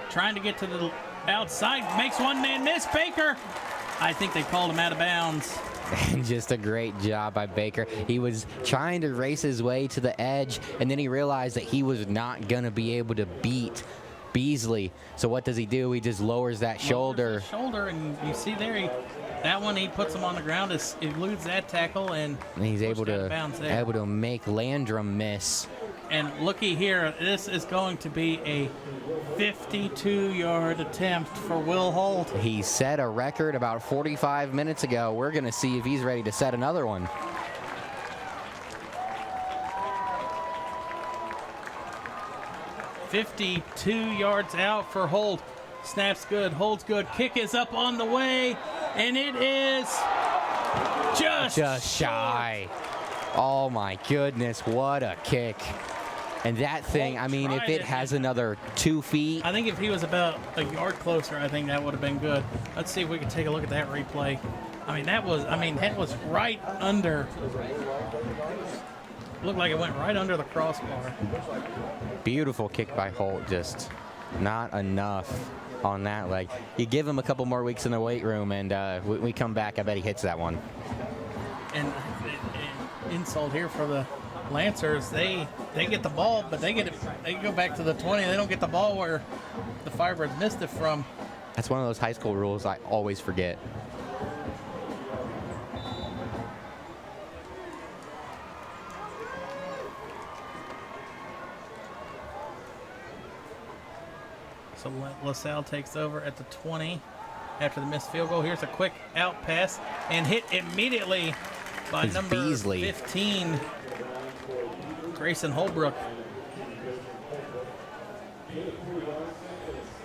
trying to get to the outside. Makes one man miss. Baker. I think they called him out of bounds. And just a great job by Baker. He was trying to race his way to the edge, and then he realized that he was not going to be able to beat Beasley. So what does he do? He just lowers that shoulder. And you see there, that one he puts him on the ground, eludes that tackle, and he's able pushed out of bounds there. to make Landrum miss. And looky here, this is going to be a 52-yard attempt for Will Holt. He set a record about 45 minutes ago. We're going to see if he's ready to set another one. $52 yards out for Holt. Snap's good, holds good, kick is up on the way, and it is just shy. Oh my goodness, what a kick. And that thing, I mean, if it has another 2 feet. I think if he was about a yard closer, I think that would have been good. Let's see if we can take a look at that replay. That was right under. Looked like it went right under the crossbar. Beautiful kick by Holt, just not enough on that leg. You give him a couple more weeks in the weight room, and we come back, I bet he hits that one. And insult here for the Lancers, they get the ball, but they go back to the 20. They don't get the ball where the Firebirds missed it from. That's one of those high school rules I always forget. So LaSalle takes over at the 20 after the missed field goal. Here's a quick out pass and hit immediately by It's number Beasley. 15, Grayson Holbrook.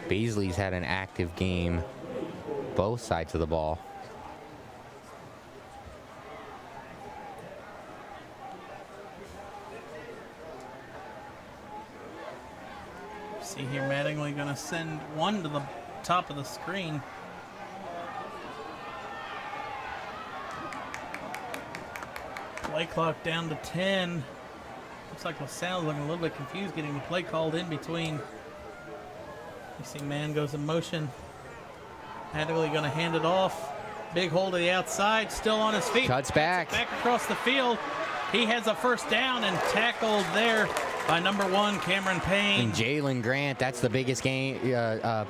Beasley's had an active game, both sides of the ball. See here, Mattingly going to send one to the top of the screen. Play clock down to 10. Looks like LaSalle's looking a little bit confused, getting the play called in between. You see man goes in motion. Mattingly going to hand it off. Big hold to the outside, still on his feet. Cuts back. Back across the field. He has a first down and tackled there by number 1, Cameron Payne. And Jalen Grant, that's the biggest game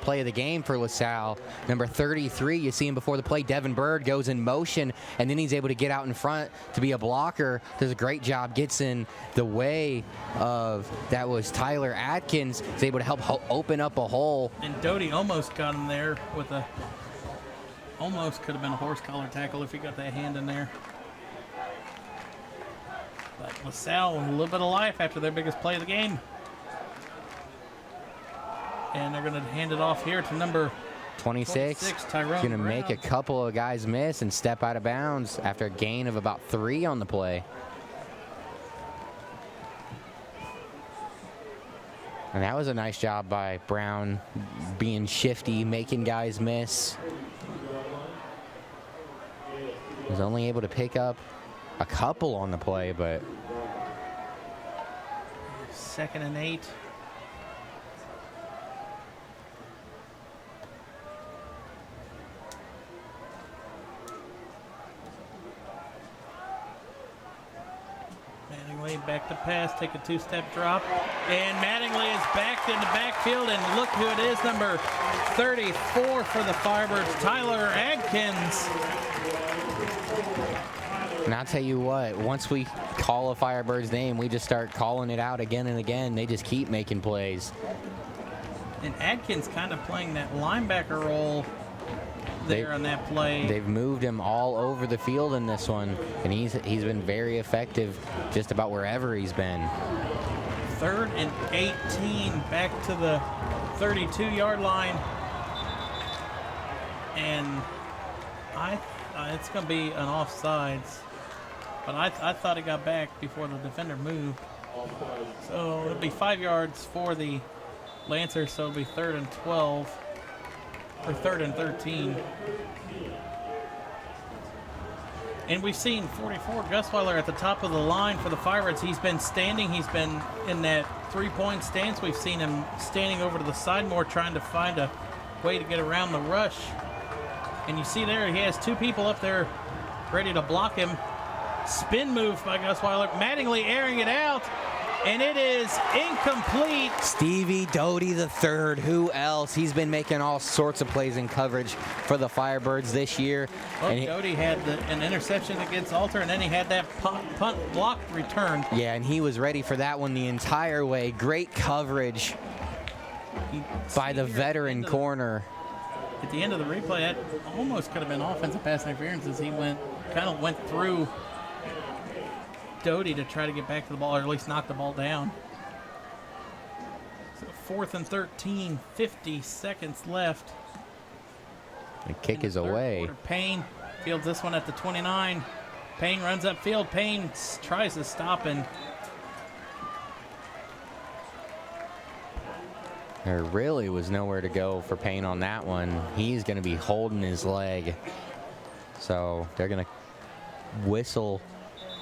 play of the game for LaSalle. Number 33, you see him before the play. Devin Bird goes in motion, and then he's able to get out in front to be a blocker. Does a great job, gets in the way of, that was Tyler Atkins. He's able to help open up a hole. And Doty almost got him there with a, almost could have been a horse collar tackle if he got that hand in there. But LaSalle with a little bit of life after their biggest play of the game. And they're going to hand it off here to number 26. Tyrone Going to Brown. make a couple of guys miss and step out of bounds after a gain of about 3 on the play. And that was a nice job by Brown, being shifty, making guys miss. He was only able to pick up a couple on the play, but 2nd and 8. Mattingly back to pass, take a 2-step drop, and Mattingly is back in the backfield, and look who it is, number 34 for the Firebirds, Tyler Atkins. and I'll tell you what, once we call a Firebird's name, we just start calling it out again and again. They just keep making plays. And Atkins kind of playing that linebacker role there on that play. They've moved him all over the field in this one, and he's been very effective just about wherever he's been. 3rd and 18, back to the 32-yard line. And it's going to be an offsides. But I thought it got back before the defender moved. So it'll be 5 yards for the Lancers, so it'll be 3rd and 12, or 3rd and 13. And we've seen 44 Gusweiler at the top of the line for the Firebirds. He's been standing. He's been in that three-point stance. We've seen him standing over to the side more, trying to find a way to get around the rush. And you see there, he has 2 people up there ready to block him. Spin move by Gusweiler. Mattingly airing it out. And it is incomplete. Stevie Doty III, who else? He's been making all sorts of plays in coverage for the Firebirds this year. Well, and Doty had an interception against Alter, and then he had that punt block return. Yeah, and he was ready for that one the entire way. Great coverage by the veteran corner. At the end of the replay, that almost could have been offensive pass interference as he kind of went through Doty to try to get back to the ball, or at least knock the ball down. So 4th and 13, 50 seconds left. The kick is away. Payne fields this one at the 29. Payne runs upfield. Payne tries to stop, and there really was nowhere to go for Payne on that one. He's going to be holding his leg. So they're going to whistle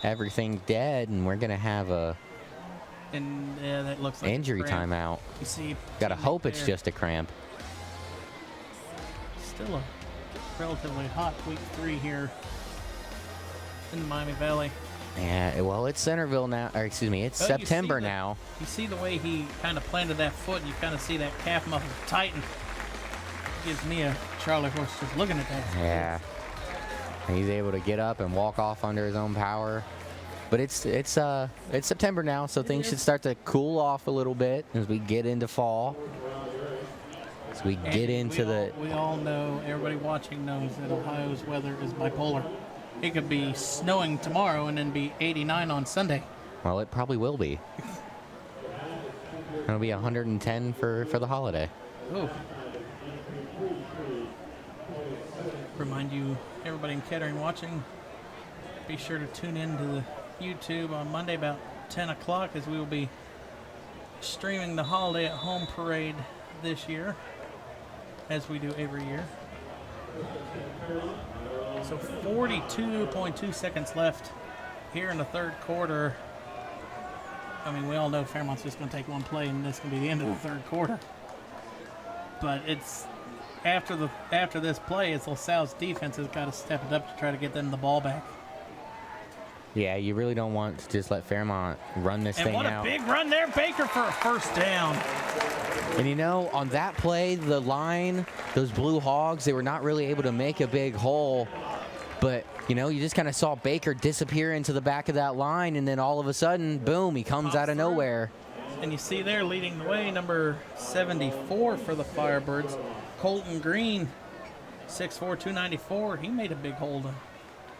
everything dead, and we're going to have a that looks like injury timeout. You see, gotta hope it's just a cramp. Still a relatively hot week 3 here in the Miami Valley. Yeah, well, it's Centerville now, or excuse me, it's September now. You see the way he kind of planted that foot, and you kind of see that calf muscle tighten. Gives me a Charlie horse just looking at that. Yeah. He's able to get up and walk off under his own power. But it's September now, so things should start to cool off a little bit as we get into fall. As we get into we all know, everybody watching knows that Ohio's weather is bipolar. It could be snowing tomorrow and then be 89 on Sunday. Well, it probably will be. It'll be 110 for the holiday. Oh. Remind you, everybody in Kettering watching, be sure to tune in to the YouTube on Monday about 10 o'clock as we will be streaming the Holiday at Home Parade this year, as we do every year. So 42.2 seconds left here in the 3rd quarter. I mean, we all know Fairmont's just going to take one play and this can be the end of the 3rd quarter. But it's after this play, it's LaSalle's defense has got to step it up to try to get them the ball back. Yeah, you really don't want to just let Fairmont run this thing out. And what a big run there, Baker, for a first down. And you know, on that play, the line, those Blue Hogs, they were not really able to make a big hole. But, you know, you just kind of saw Baker disappear into the back of that line, and then all of a sudden, boom, he comes out of nowhere. And you see there leading the way, number 74 for the Firebirds, Colton Green, 6'4", 294. He made a big hole to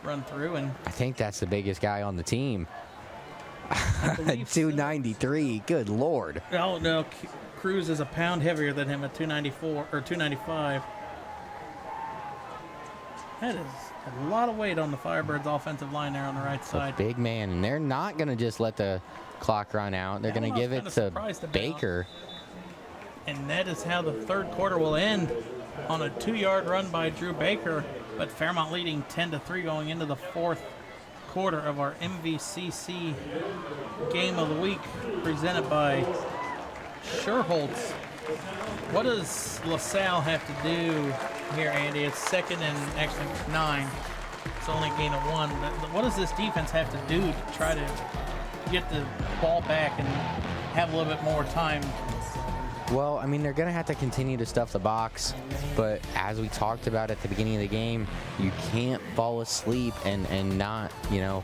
run through. And I think that's the biggest guy on the team. 293, good Lord. Oh, no, Cruz is a pound heavier than him at 294 or 295. That is a lot of weight on the Firebirds offensive line there on the right side. A big man, and they're not going to just let the clock run out. They're going to give it to Baker. And that is how the 3rd quarter will end, on a 2-yard run by Drew Baker, but Fairmont leading 10-3 going into the 4th quarter of our MVCC Game of the Week, presented by Sherholtz. What does LaSalle have to do here, Andy? It's 2nd and actually 9. It's only a gain of 1. But what does this defense have to do to try to get the ball back and have a little bit more time? Well, I mean, they're going to have to continue to stuff the box, but as we talked about at the beginning of the game, you can't fall asleep and not, you know,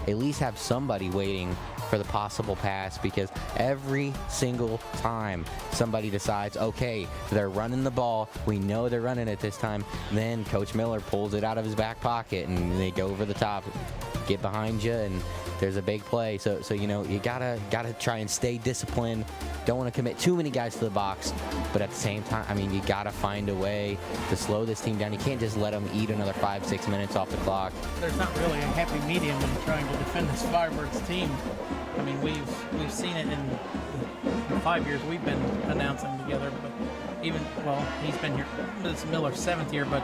at least have somebody waiting for the possible pass, because every single time somebody decides, okay, they're running the ball, we know they're running it this time, then Coach Miller pulls it out of his back pocket and they go over the top, get behind you, and there's a big play. So you know, you gotta try and stay disciplined, don't want to commit too many guys to the box, but at the same time, I mean, you got to find a way to slow this team down. You can't just let them eat another 5-6 minutes off the clock. There's not really a happy medium in trying to defend this Firebirds team. I mean, we've seen it in the 5 years we've been announcing together, but he's been here. This is Miller's 7th year, but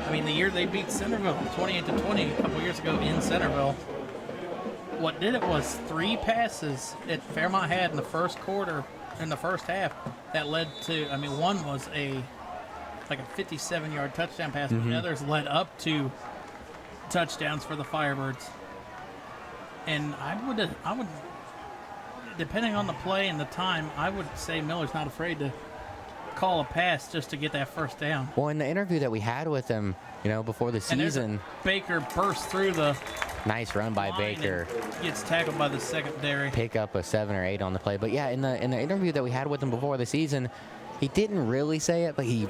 I mean, the year they beat Centerville 28-20 a couple years ago in Centerville, what did it was 3 passes that Fairmont had in the first quarter, in the first half, that led to, I mean, one was a 57-yard touchdown pass, but the others led up to touchdowns for the Firebirds. And I would, depending on the play and the time, I would say Miller's not afraid to call a pass just to get that first down. Well, in the interview that we had with him, before the season, Baker bursts through the nice run by Baker, gets tackled by the secondary, pick up a 7 or 8 on the play. But yeah, in the interview that we had with him before the season, he didn't really say it, but he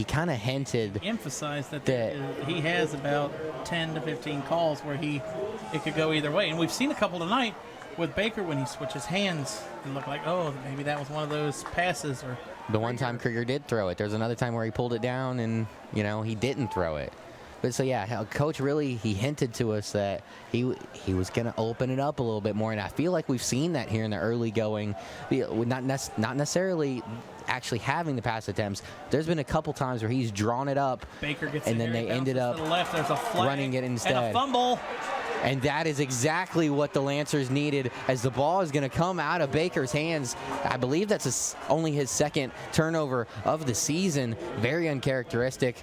kind of hinted, emphasized that he has about 10 to 15 calls where it could go either way. And we've seen a couple tonight with Baker when he switches hands. It looked like, maybe that was one of those passes. Or the one time Krieger did throw it. There's another time where he pulled it down and, he didn't throw it. But so, yeah, Coach really, he hinted to us that he was going to open it up a little bit more. And I feel like we've seen that here in the early going, not necessarily actually having the pass attempts. There's been a couple times where he's drawn it up, Baker gets and then they ended up to the left. There's a flag running it instead. And a fumble. And that is exactly what the Lancers needed, as the ball is going to come out of Baker's hands. I believe that's only his second turnover of the season. Very uncharacteristic.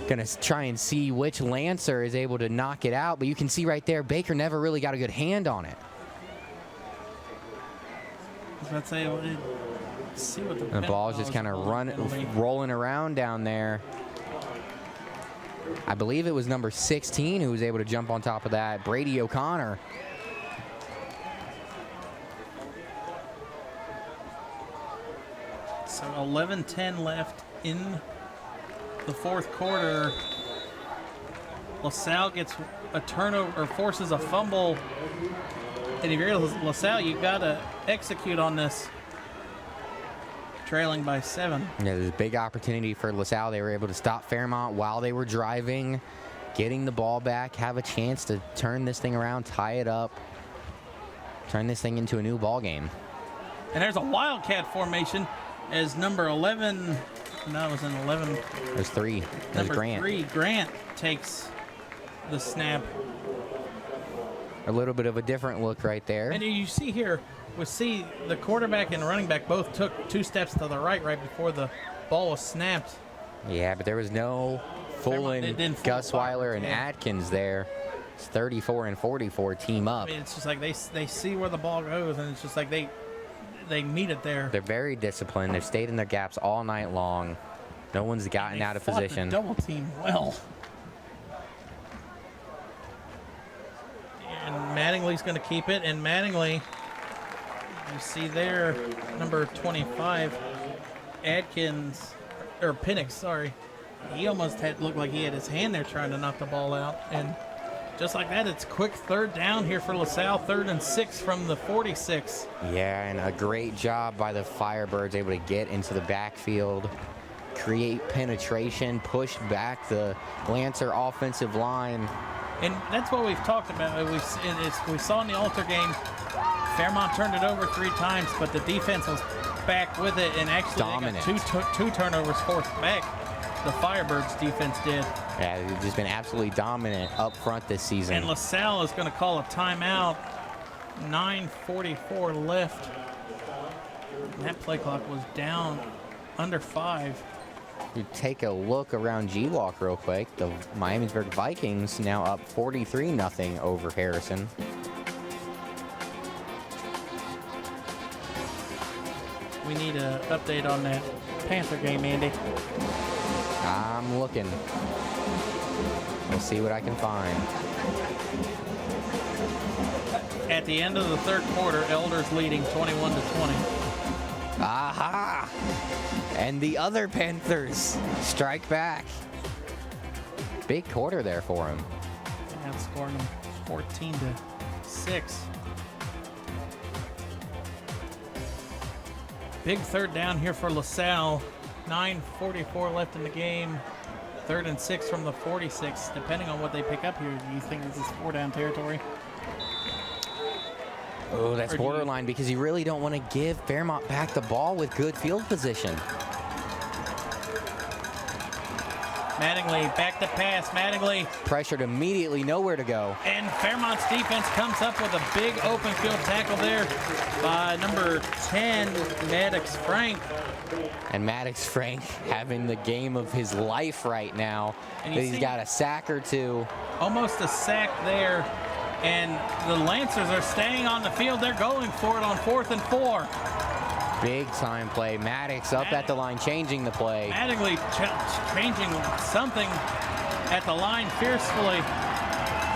Going to try and see which Lancer is able to knock it out, but you can see right there, Baker never really got a good hand on it. I was about to say, let's see what the ball's just kind of rolling around down there. I believe it was number 16 who was able to jump on top of that, Brady O'Connor. So 11:10 left in the fourth quarter. LaSalle gets a turnover or forces a fumble. And if you're LaSalle, you got to execute on this. Trailing by 7. Yeah, there's a big opportunity for LaSalle. They were able to stop Fairmont while they were driving, getting the ball back, have a chance to turn this thing around, tie it up, turn this thing into a new ball game. And there's a Wildcat formation as number 11. No, it was an 11. There's 3. There's Grant. 3, Grant takes the snap. A little bit of a different look right there. And you see here, the quarterback and running back both took 2 steps to the right before the ball was snapped. Yeah, but there was no fooling Gus Weiler and Atkins there. It's 34 and 44 team up. I mean, it's just like they see where the ball goes, and it's just like they meet it there. They're very disciplined. They've stayed in their gaps all night long. No one's gotten out of position. The double team well. And Mattingly's going to keep it, and Mattingly, you see there, number 25, Atkins, or Penix, sorry. He almost looked like he had his hand there trying to knock the ball out. And just like that, it's quick third down here for LaSalle, 3rd and 6 from the 46. Yeah, and a great job by the Firebirds, able to get into the backfield, create penetration, push back the Lancer offensive line. And that's what we've talked about. We saw in the Alter game, Fairmont turned it over 3 times, but the defense was back with it, and actually dominant. They got 2 turnovers forced back. The Firebirds defense did. Yeah, they've just been absolutely dominant up front this season. And LaSalle is going to call a timeout. 9:44 left. And that play clock was down under 5. You take a look around G-Walk real quick. The Miamisburg Vikings now up 43-0 over Harrison. We need an update on that Panther game, Andy. I'm looking. We'll see what I can find. At the end of the third quarter, Elders leading 21-20. Aha! And the other Panthers strike back. Big quarter there for him. Outscoring them 14-6. Big third down here for LaSalle. 9:44 left in the game. 3rd and 6 from the 46. Depending on what they pick up here, do you think this is 4-down territory? Oh, that's borderline because you really don't want to give Fairmont back the ball with good field position. Mattingly back to pass. Mattingly. Pressured immediately, nowhere to go. And Fairmont's defense comes up with a big open field tackle there by number 10, Maddox Frank. And Maddox Frank having the game of his life right now. And He's got a sack or two. Almost a sack there. And the Lancers are staying on the field. They're going for it on 4th and 4. Big time play. Maddox up at the line, changing the play. Mattingly changing something at the line fiercely.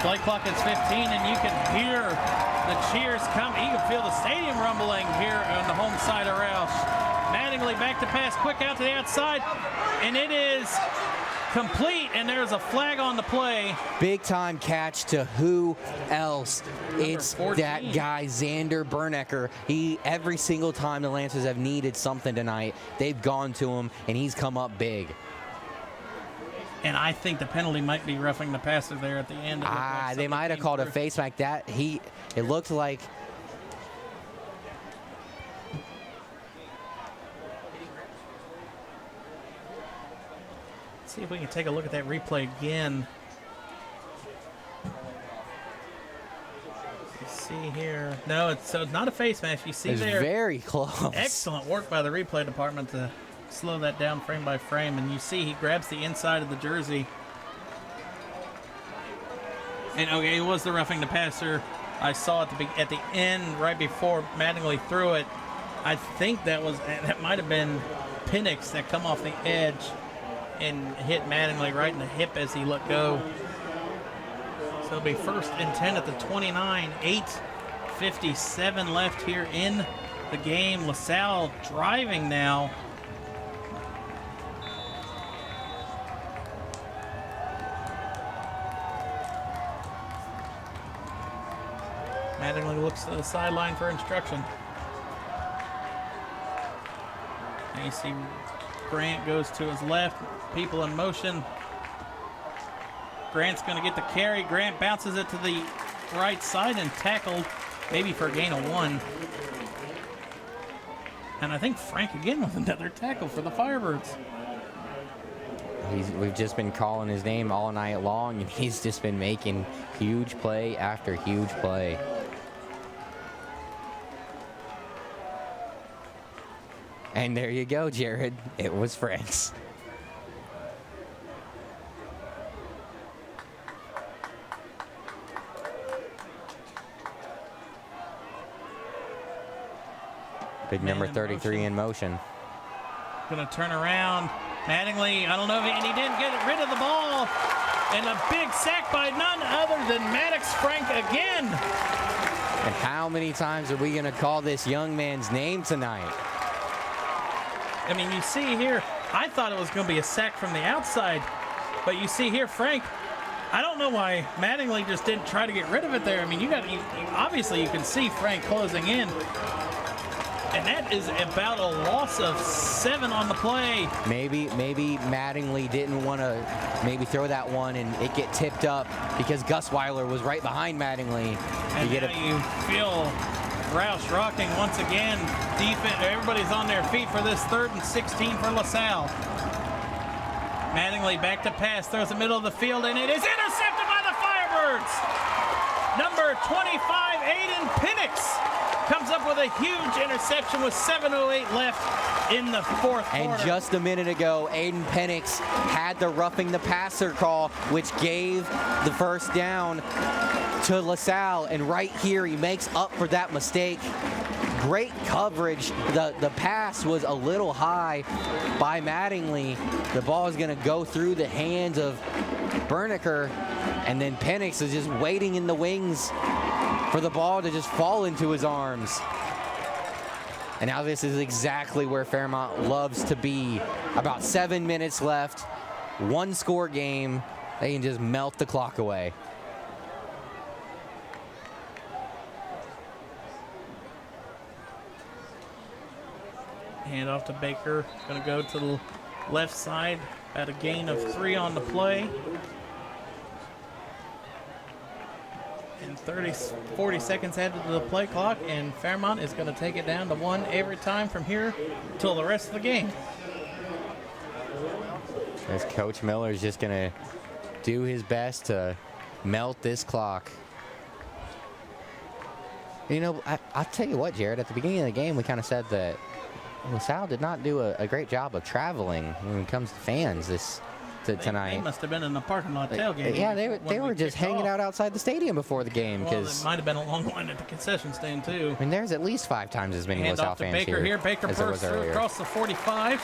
Play clock is 15, and you can hear the cheers come. You can feel the stadium rumbling here on the home side of Roush. Mattingly back to pass, quick out to the outside, and it is complete, and there's a flag on the play. Big time catch to who else? It's 14. that guy, Xander Bernecker. Every single time the Lancers have needed something tonight, they've gone to him, and he's come up big. And I think the penalty might be roughing the passer there at the end. They might have called a face like that. It looked like. See if we can take a look at that replay again. You see here. No, it's not a face mask. You see It's there. very close. Excellent work by the replay department to slow that down frame by frame. And you see he grabs the inside of the jersey. And okay, it was the roughing the passer. I saw at the end right before Mattingly threw it. I think that might have been Penix that come off the edge and hit Mattingly right in the hip as he let go. So it'll be 1st and 10 at the 29. 8:57 left here in the game. LaSalle driving now. Mattingly looks to the sideline for instruction. And you see Grant goes to his left, people in motion. Grant's going to get the carry. Grant bounces it to the right side and tackled, maybe for a gain of 1. And I think Frank again with another tackle for the Firebirds. We've just been calling his name all night long, and he's just been making huge play after huge play. And there you go, Jared. It was Frank's. Big number 33 in motion. Going to turn around. Mattingly, I don't know, and he didn't get rid of the ball. And a big sack by none other than Maddox Frank again. And how many times are we going to call this young man's name tonight? I mean, you see here, I thought it was going to be a sack from the outside, but you see here, Frank, I don't know why Mattingly just didn't try to get rid of it there. I mean, obviously you can see Frank closing in, and that is about a loss of 7 on the play. Maybe Mattingly didn't want to maybe throw that one and it get tipped up because Gus Weiler was right behind Mattingly. And you feel Roush rocking once again. Defense, everybody's on their feet for this 3rd and 16 for LaSalle. Mattingly back to pass, throws the middle of the field, and it is intercepted by the Firebirds. Number 25, Aiden Penix, comes up with a huge interception with 7:08 left in the 4th quarter. And just a minute ago, Aiden Penix had the roughing the passer call, which gave the 1st down to LaSalle. And right here, he makes up for that mistake. Great coverage. The pass was a little high by Mattingly. The ball is going to go through the hands of Bernecker, and then Penix is just waiting in the wings for the ball to just fall into his arms. And now this is exactly where Fairmont loves to be. About 7 minutes left, 1-score game. They can just melt the clock away. Hand off to Baker. Going to go to the left side at a gain of 3 on the play. And 40 seconds added to the play clock, and Fairmont is going to take it down to 1 every time from here till the rest of the game. As Coach Miller is just going to do his best to melt this clock. You know, I'll tell you what, Jared, at the beginning of the game, we kind of said that LaSalle did not do a great job of traveling when it comes to fans tonight. They must have been in the parking lot tailgating. Yeah, they were just hanging out outside the stadium before the game. Well, it might have been a long line at the concession stand, too. I mean, there's at least 5 times as many LaSalle fans Baker here. Baker as there was bursts through earlier. across the 45.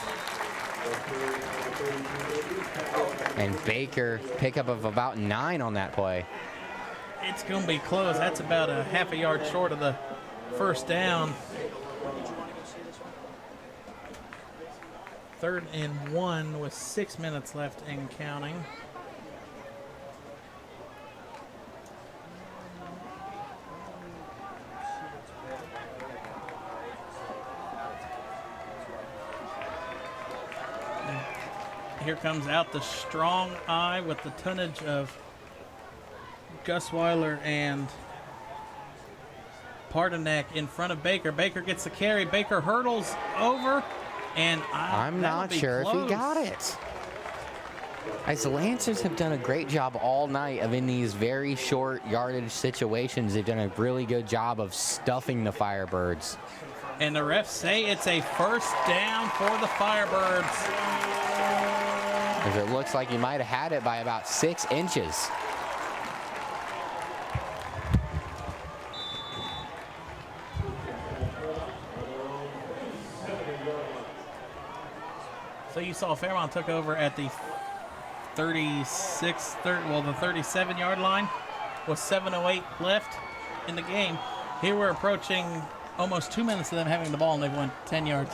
And Baker, pickup of about 9 on that play. It's going to be close. That's about a half a yard short of the first down. 3rd and 1 with 6 minutes left and counting. And here comes out the strong eye with the tonnage of Gus Weiler and Pardonak in front of Baker. Baker gets the carry. Baker hurdles over. And I'm not sure if he got it. As the Lancers have done a great job all night of in these very short yardage situations, they've done a really good job of stuffing the Firebirds. And the refs say it's a first down for the Firebirds. As it looks like he might have had it by about 6 inches. So you saw Fairmont took over at the 37-yard line with 7:08 left in the game. Here we're approaching almost 2 minutes of them having the ball, and they've won 10 yards.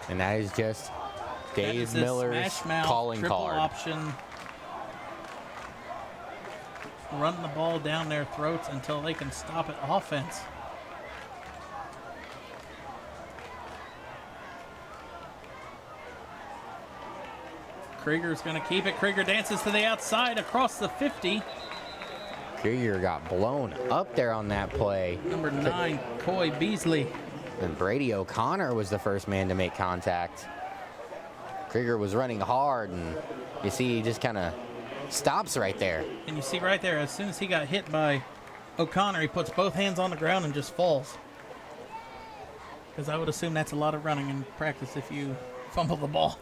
And that is just Dave Miller's calling card. Option. Run the ball down their throats until they can stop it offense. Krieger's going to keep it. Krieger dances to the outside across the 50. Krieger got blown up there on that play. Number 9, Coy Beasley. And Brady O'Connor was the first man to make contact. Krieger was running hard, and you see he just kind of stops right there. And you see right there, as soon as he got hit by O'Connor, he puts both hands on the ground and just falls. Because I would assume that's a lot of running in practice if you fumble the ball.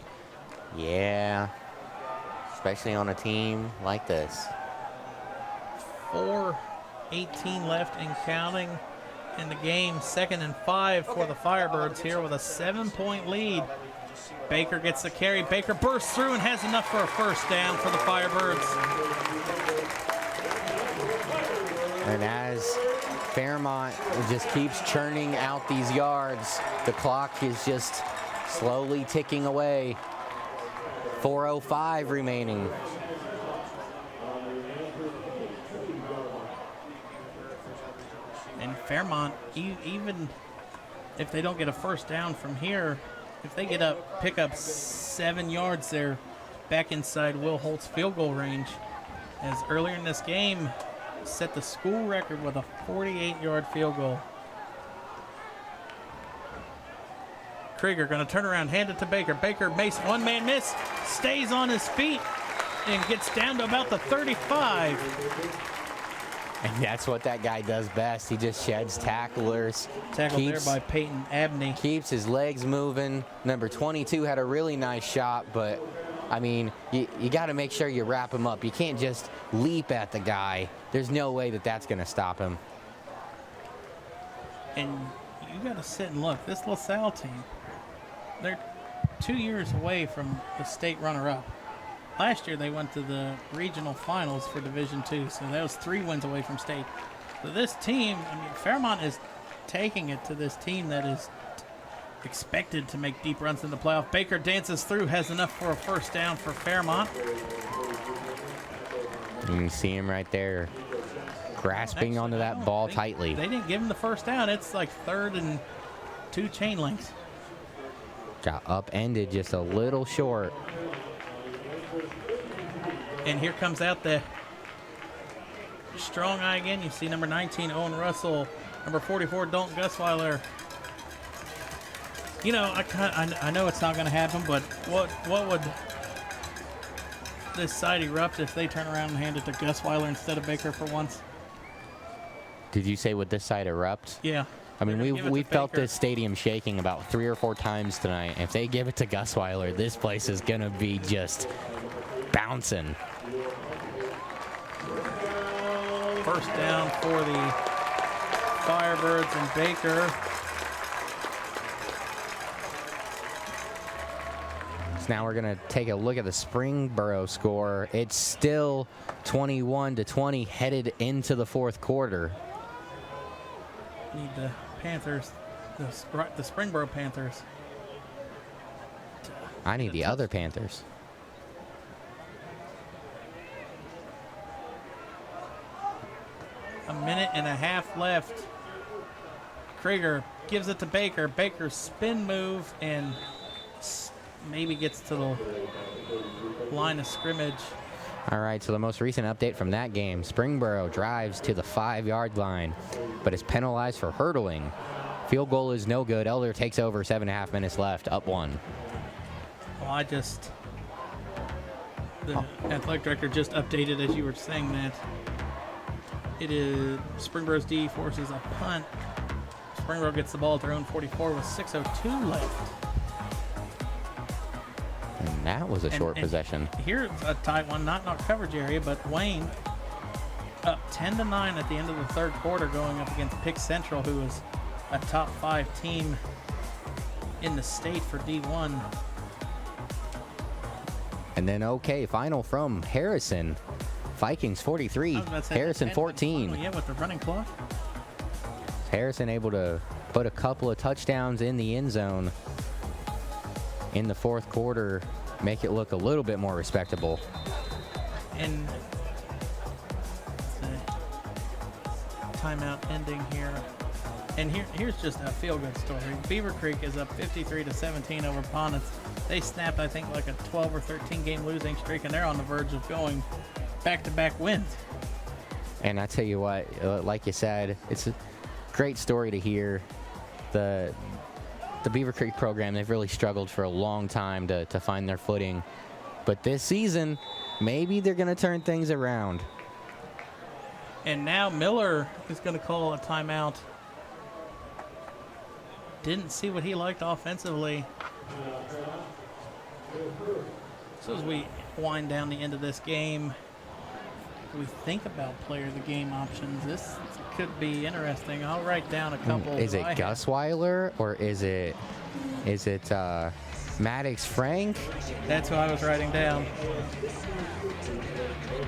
Yeah, especially on a team like this. 4:18 left and counting in the game. 2nd and 5 for the Firebirds here with a 7-point lead. Baker gets the carry. Baker bursts through and has enough for a first down for the Firebirds. And as Fairmont just keeps churning out these yards, the clock is just slowly ticking away. 4:05 remaining. And Fairmont, even if they don't get a first down from here, if they pick up 7 yards, they're back inside Will Holt's field goal range. As earlier in this game, set the school record with a 48-yard field goal. Krieger going to turn around, hand it to Baker. Baker makes one-man miss, stays on his feet, and gets down to about the 35. And that's what that guy does best. He just sheds tacklers. Tackled there by Peyton Abney. Keeps his legs moving. Number 22 had a really nice shot, but, I mean, you got to make sure you wrap him up. You can't just leap at the guy. There's no way that that's going to stop him. And you got to sit and look. This LaSalle team, they're 2 years away from the state runner-up. Last year, they went to the regional finals for Division II, so that was 3 wins away from state. So this team, I mean, Fairmont is taking it to this team that is expected to make deep runs in the playoff. Baker dances through, has enough for a first down for Fairmont. You can see him right there, grasping onto that ball tightly. They didn't give him the first down. It's like 3rd and 2 chain links. Got upended just a little short. And here comes out the strong eye again. You see number 19, Owen Russell. Number 44, Dalton Gusweiler. You know, I know it's not going to happen, but what would this side erupt if they turn around and hand it to Gusweiler instead of Baker for once? Did you say would this side erupt? Yeah. I mean, They're gonna give it we to felt Baker. this stadium shaking about 3 or 4 times tonight. If they give it to Gusweiler, this place is going to be just bouncing. First down for the Firebirds and Baker. So now we're going to take a look at the Springboro score. It's still 21-20 headed into the fourth quarter. Need the Panthers, the Springboro Panthers. I need the other Panthers. A minute and a half left. Krieger gives it to Baker. Baker's spin move and maybe gets to the line of scrimmage. All right, so the most recent update from that game, Springboro drives to the 5-yard line, but is penalized for hurdling. Field goal is no good. Elder takes over, 7.5 minutes left, up 1. Well, the athletic director just updated as you were saying that. It is Springboro's D forces a punt. Springboro gets the ball at their own 44 with 6:02 left. And that was a short possession. Here's a tight one, not in our coverage area, but Wayne up 10-9 at the end of the third quarter, going up against Pick Central, who is a top 5 team in the state for D1. And then, okay, final from Harrison. Vikings 43, I was about to say, Harrison the 14. final, yeah, with the running clock. Harrison able to put a couple of touchdowns in the end zone in the fourth quarter, make it look a little bit more respectable. And timeout ending here. And here's just a feel-good story. Beaver Creek is up 53-17 over Ponitz. They snapped, I think, like a 12 or 13 game losing streak, and they're on the verge of going back-to-back wins. And I tell you what, like you said, it's a great story to hear. The Beaver Creek program, they've really struggled for a long time to find their footing. But this season, maybe they're going to turn things around. And now Miller is going to call a timeout. Didn't see what he liked offensively. So as we wind down the end of this game, we think about player of the game options. This could be interesting. I'll write down a couple. Is it Gusweiler or is it Maddox Frank? That's what I was writing down.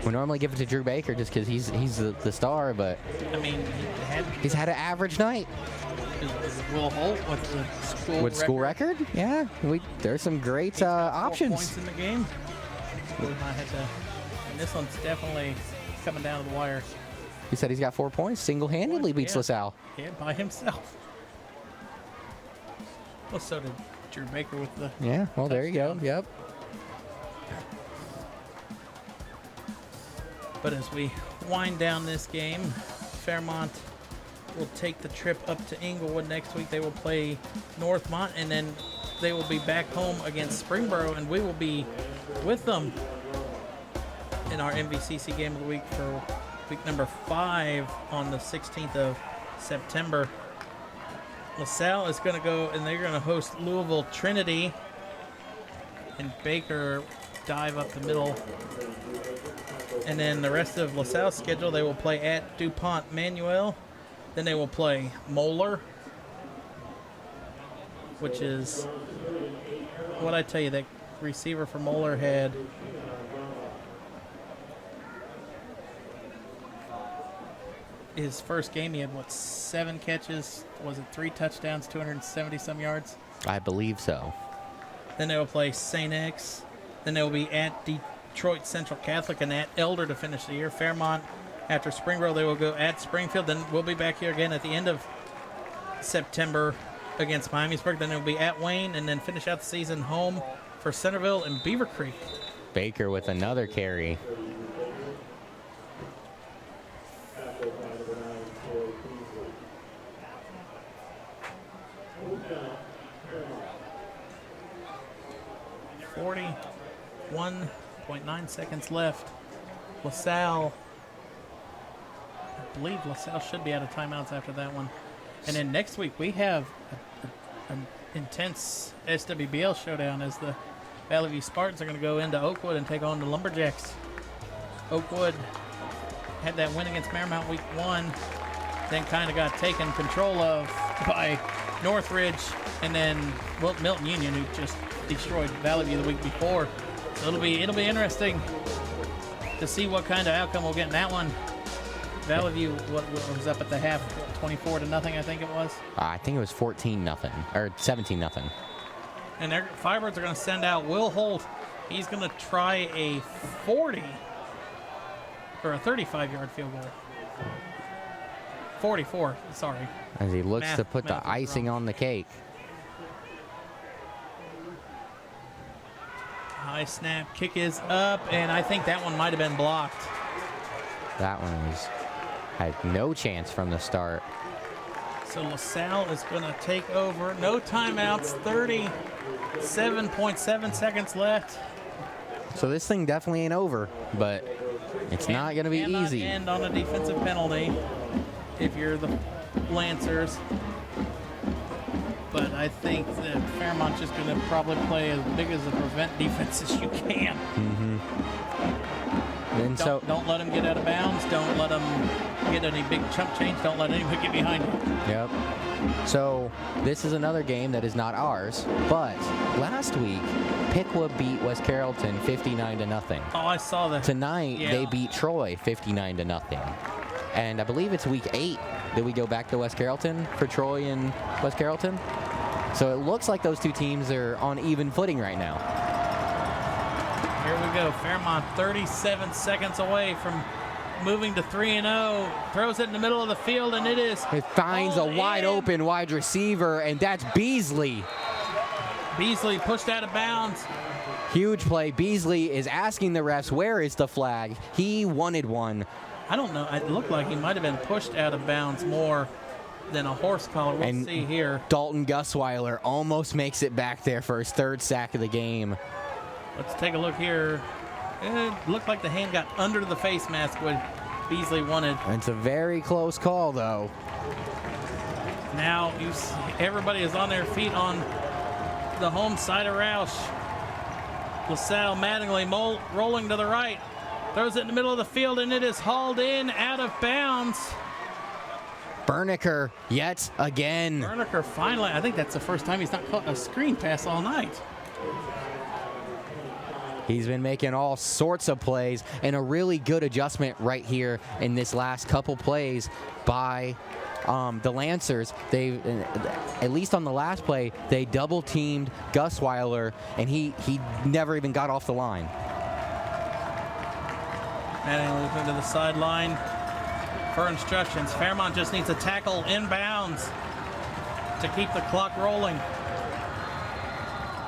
We normally give it to Drew Baker just because he's the star, but I mean, he's had an average night. is Will Holt with the School record? Yeah, there's some great 4 options. points in the game. We might have to, and this one's definitely coming down to the wire. He said he's got 4 points. Single-handedly beats Yeah. LaSalle. Yeah, by himself. Well, so did Drew Baker with the. Yeah, well, there you go. Yep. But as we wind down this game, Fairmont will take the trip up to Inglewood next week. They will play Northmont, and then they will be back home against Springboro, and we will be with them in our MVCC game of the week for week number 5 on the 16th of September. LaSalle is going to go, and they're going to host Louisville Trinity, and Baker dive up the middle. And then the rest of LaSalle's schedule, they will play at DuPont Manuel. Then they will play Moeller, which is what I tell you, that receiver for Moeller had his first game. He had 7 catches? Was it 3 touchdowns, 270 some yards? I believe so. Then they will play St. X. Then they will be at Detroit Central Catholic and at Elder to finish the year. Fairmont, after Springboro, they will go at Springfield. Then we'll be back here again at the end of September against Miamisburg. Then it'll be at Wayne, and then finish out the season home for Centerville and Beaver Creek. Baker with another carry. .9 seconds left. LaSalle, I believe LaSalle should be out of timeouts after that one. And then next week we have an intense SWBL showdown as the Valley View Spartans are going to go into Oakwood and take on the Lumberjacks. Oakwood had that win against Fairmont week 1, then kind of got taken control of by Northridge, and then Milton Union, who just destroyed Valley View the week before. So it'll be interesting to see what kind of outcome we'll get in that one. Valley View, what was up at the half? 24-0, I think it was. I think it was 14-0 or 17-0. And their Firebirds are going to send out Will Holt. He's going to try a 40 or a 35-yard field goal. 44, sorry. As he looks to put the icing on the cake. High snap, kick is up, and I think that one might have been blocked. That one had no chance from the start. So LaSalle is going to take over. No timeouts, 37.7 seconds left. So this thing definitely ain't over, but it's not going to be easy. End on a defensive penalty if you're the Lancers. But I think that Fairmont's just going to probably play as big as a prevent defense as you can. And don't let them get out of bounds. Don't let them get any big chump change. Don't let anybody get behind you. Yep. So this is another game that is not ours, but last week Piqua beat West Carrollton 59-0. Oh, I saw that. Tonight they beat Troy 59-0. And I believe it's week 8 that we go back to West Carrollton for Troy and West Carrollton. So it looks like those two teams are on even footing right now. Here we go. Fairmont 37 seconds away from moving to 3-0. Throws it in the middle of the field, and it finds a wide open wide receiver, and that's Beasley. Beasley pushed out of bounds. Huge play. Beasley is asking the refs, where is the flag? He wanted one. I don't know. It looked like he might have been pushed out of bounds more than a horse collar. We'll see here. Dalton Gusweiler almost makes it back there for his 3rd sack of the game. Let's take a look here. It looked like the hand got under the face mask what Beasley wanted. It's a very close call, though. Now everybody is on their feet on the home side of Roush. LaSalle Mattingly rolling to the right. Throws it in the middle of the field, and it is hauled in out of bounds. Berniker yet again. Berniker finally, I think that's the first time he's not caught a screen pass all night. He's been making all sorts of plays, and a really good adjustment right here in this last couple plays by the Lancers. They, at least on the last play, they double teamed Gusweiler, and he never even got off the line. Mattingly moving to the sideline for instructions. Fairmont just needs a tackle inbounds to keep the clock rolling.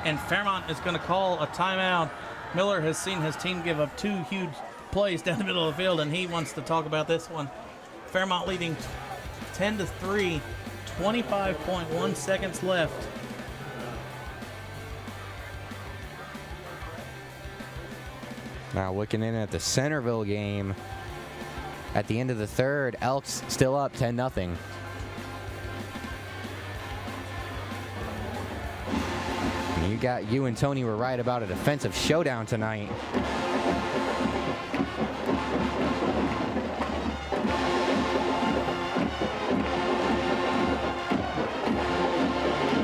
And Fairmont is going to call a timeout. Miller has seen his team give up 2 huge plays down the middle of the field, and he wants to talk about this one. Fairmont leading 10-3, 25.1 seconds left. Now looking in at the Centerville game, at the end of the 3rd, Elks still up 10-0. You and Tony were right about a defensive showdown tonight.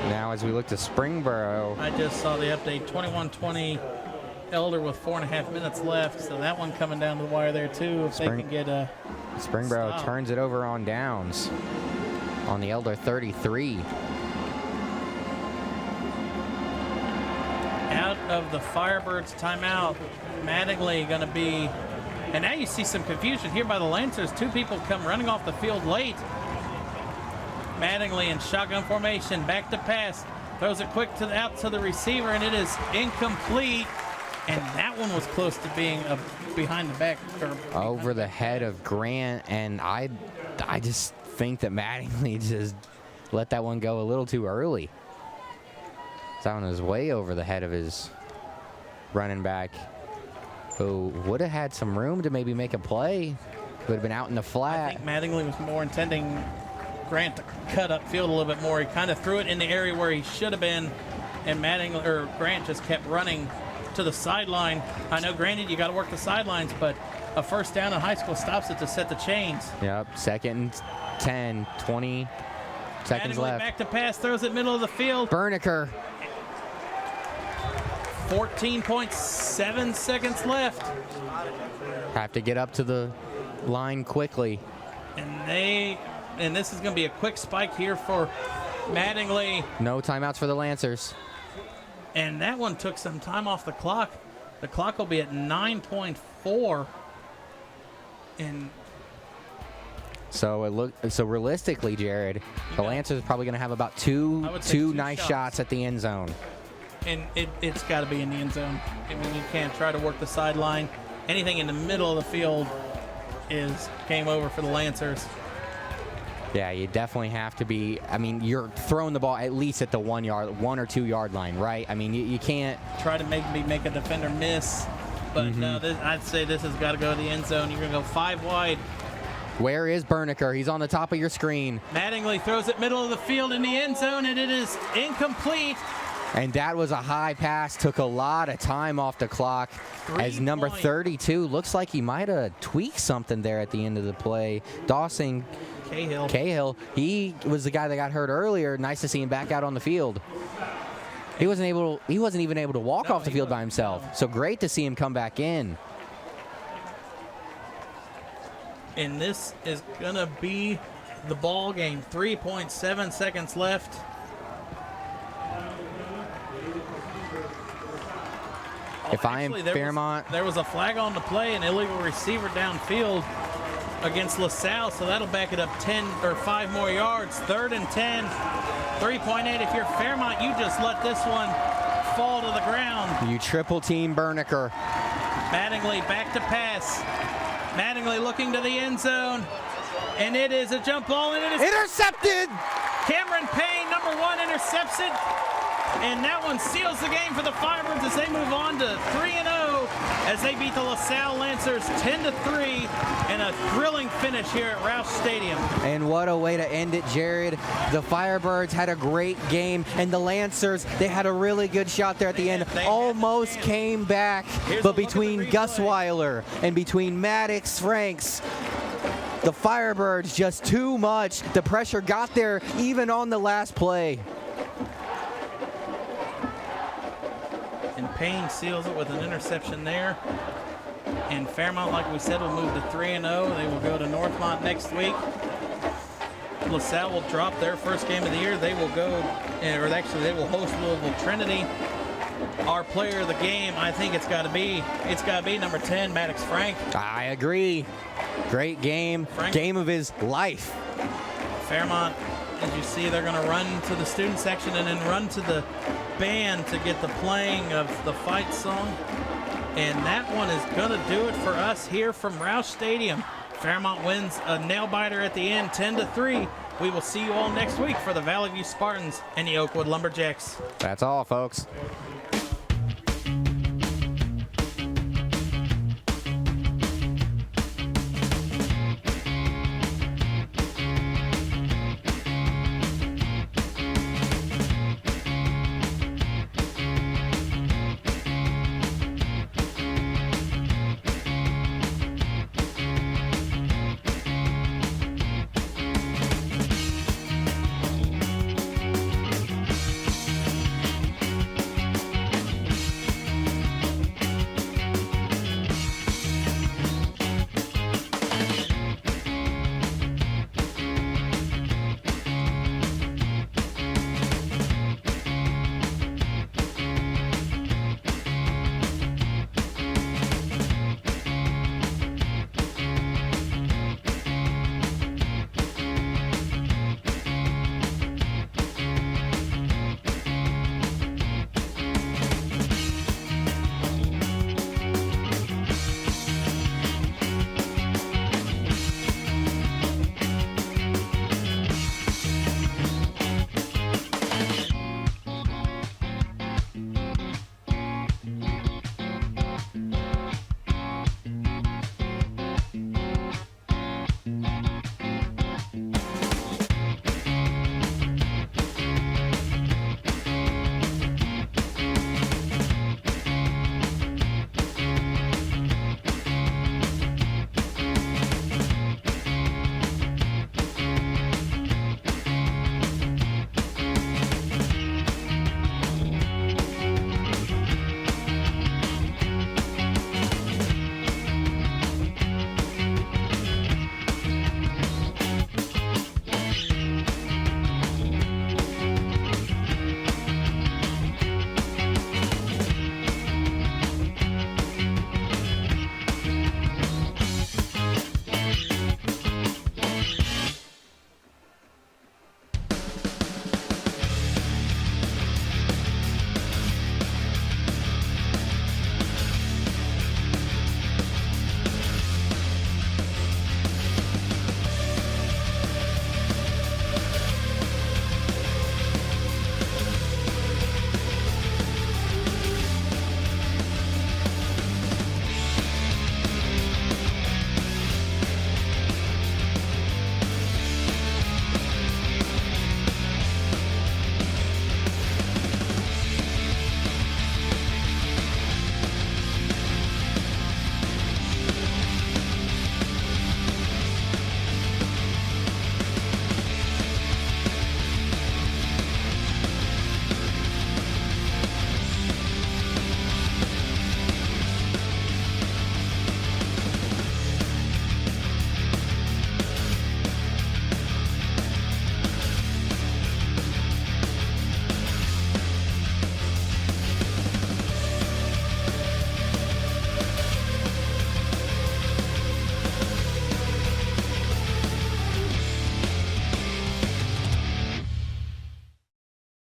Now as we look to Springboro. I just saw the update, 21-20 Elder with 4.5 minutes left, so that one coming down the wire there too. If they can get a Springboro stop. Turns it over on downs on the Elder 33. Out of the Firebirds timeout, Mattingly going to be, and now you see some confusion here by the Lancers. 2 people come running off the field late. Mattingly in shotgun formation, back to pass, throws it quick out to the receiver, and it is incomplete. And that one was close to being behind the back. Over the head of Grant, and I just think that Mattingly just let that one go a little too early. That one was way over the head of his running back, who would have had some room to maybe make a play. Would have been out in the flat. I think Mattingly was more intending Grant to cut upfield a little bit more. He kind of threw it in the area where he should have been, and Grant just kept running to the sideline. I know, granted, you got to work the sidelines, but a first down in high school stops it to set the chains. Yep, 2nd and 10, 20 seconds Mattingly left. back to pass, throws it middle of the field. Berniker. 14.7 seconds left. Have to get up to the line quickly. And this is going to be a quick spike here for Mattingly. No timeouts for the Lancers. And that one took some time off the clock. The clock will be at 9.4. And so realistically, Jared, the Lancers are probably going to have about two nice shots at the end zone. And it's got to be in the end zone. I mean, you can't try to work the sideline. Anything in the middle of the field is game over for the Lancers. Yeah, you definitely have to be. I mean, you're throwing the ball at least at the 1 or 2 yard line, right? I mean, you can't try to make a defender miss. But no, I'd say this has got to go to the end zone. You're going to go 5 wide. Where is Berniker? He's on the top of your screen. Mattingly throws it middle of the field in the end zone, and it is incomplete. And that was a high pass. Took a lot of time off the clock. As number 32 looks like he might have tweaked something there at the end of the play. Dawson Cahill. He was the guy that got hurt earlier. Nice to see him back out on the field. He wasn't even able to walk off the field by himself. So great to see him come back in. And this is going to be the ball game. 3.7 seconds left. If I am Fairmont. There was a flag on the play, an illegal receiver downfield against LaSalle, so that'll back it up 5 more yards. 3rd and 10, 3.8. If you're Fairmont, you just let this one fall to the ground. You triple team Berniker. Mattingly back to pass. Mattingly looking to the end zone, and it is a jump ball, and it is intercepted. Cameron Payne, number 1, intercepts it. And that one seals the game for the Firebirds as they move on to 3-0 as they beat the LaSalle Lancers 10-3 in a thrilling finish here at Roush Stadium. And what a way to end it, Jared. The Firebirds had a great game, and the Lancers, they had a really good shot there at the end. Almost came back, but between Gus Weiler and between Maddox Franks, the Firebirds just too much. The pressure got there even on the last play. And Payne seals it with an interception there. And Fairmont, like we said, will move to 3-0. They will go to Northmont next week. LaSalle will drop their first game of the year. They will they will host Louisville Trinity. Our player of the game, I think it's got to be number 10, Maddox Frank. I agree. Great game. Game of his life. Fairmont, as you see, they're going to run to the student section and then run to the band to get the playing of the fight song. And that one is going to do it for us here from Roush Stadium. Fairmont wins a nail-biter at the end, 10-3. We will see you all next week for the Valley View Spartans and the Oakwood Lumberjacks. That's all, folks.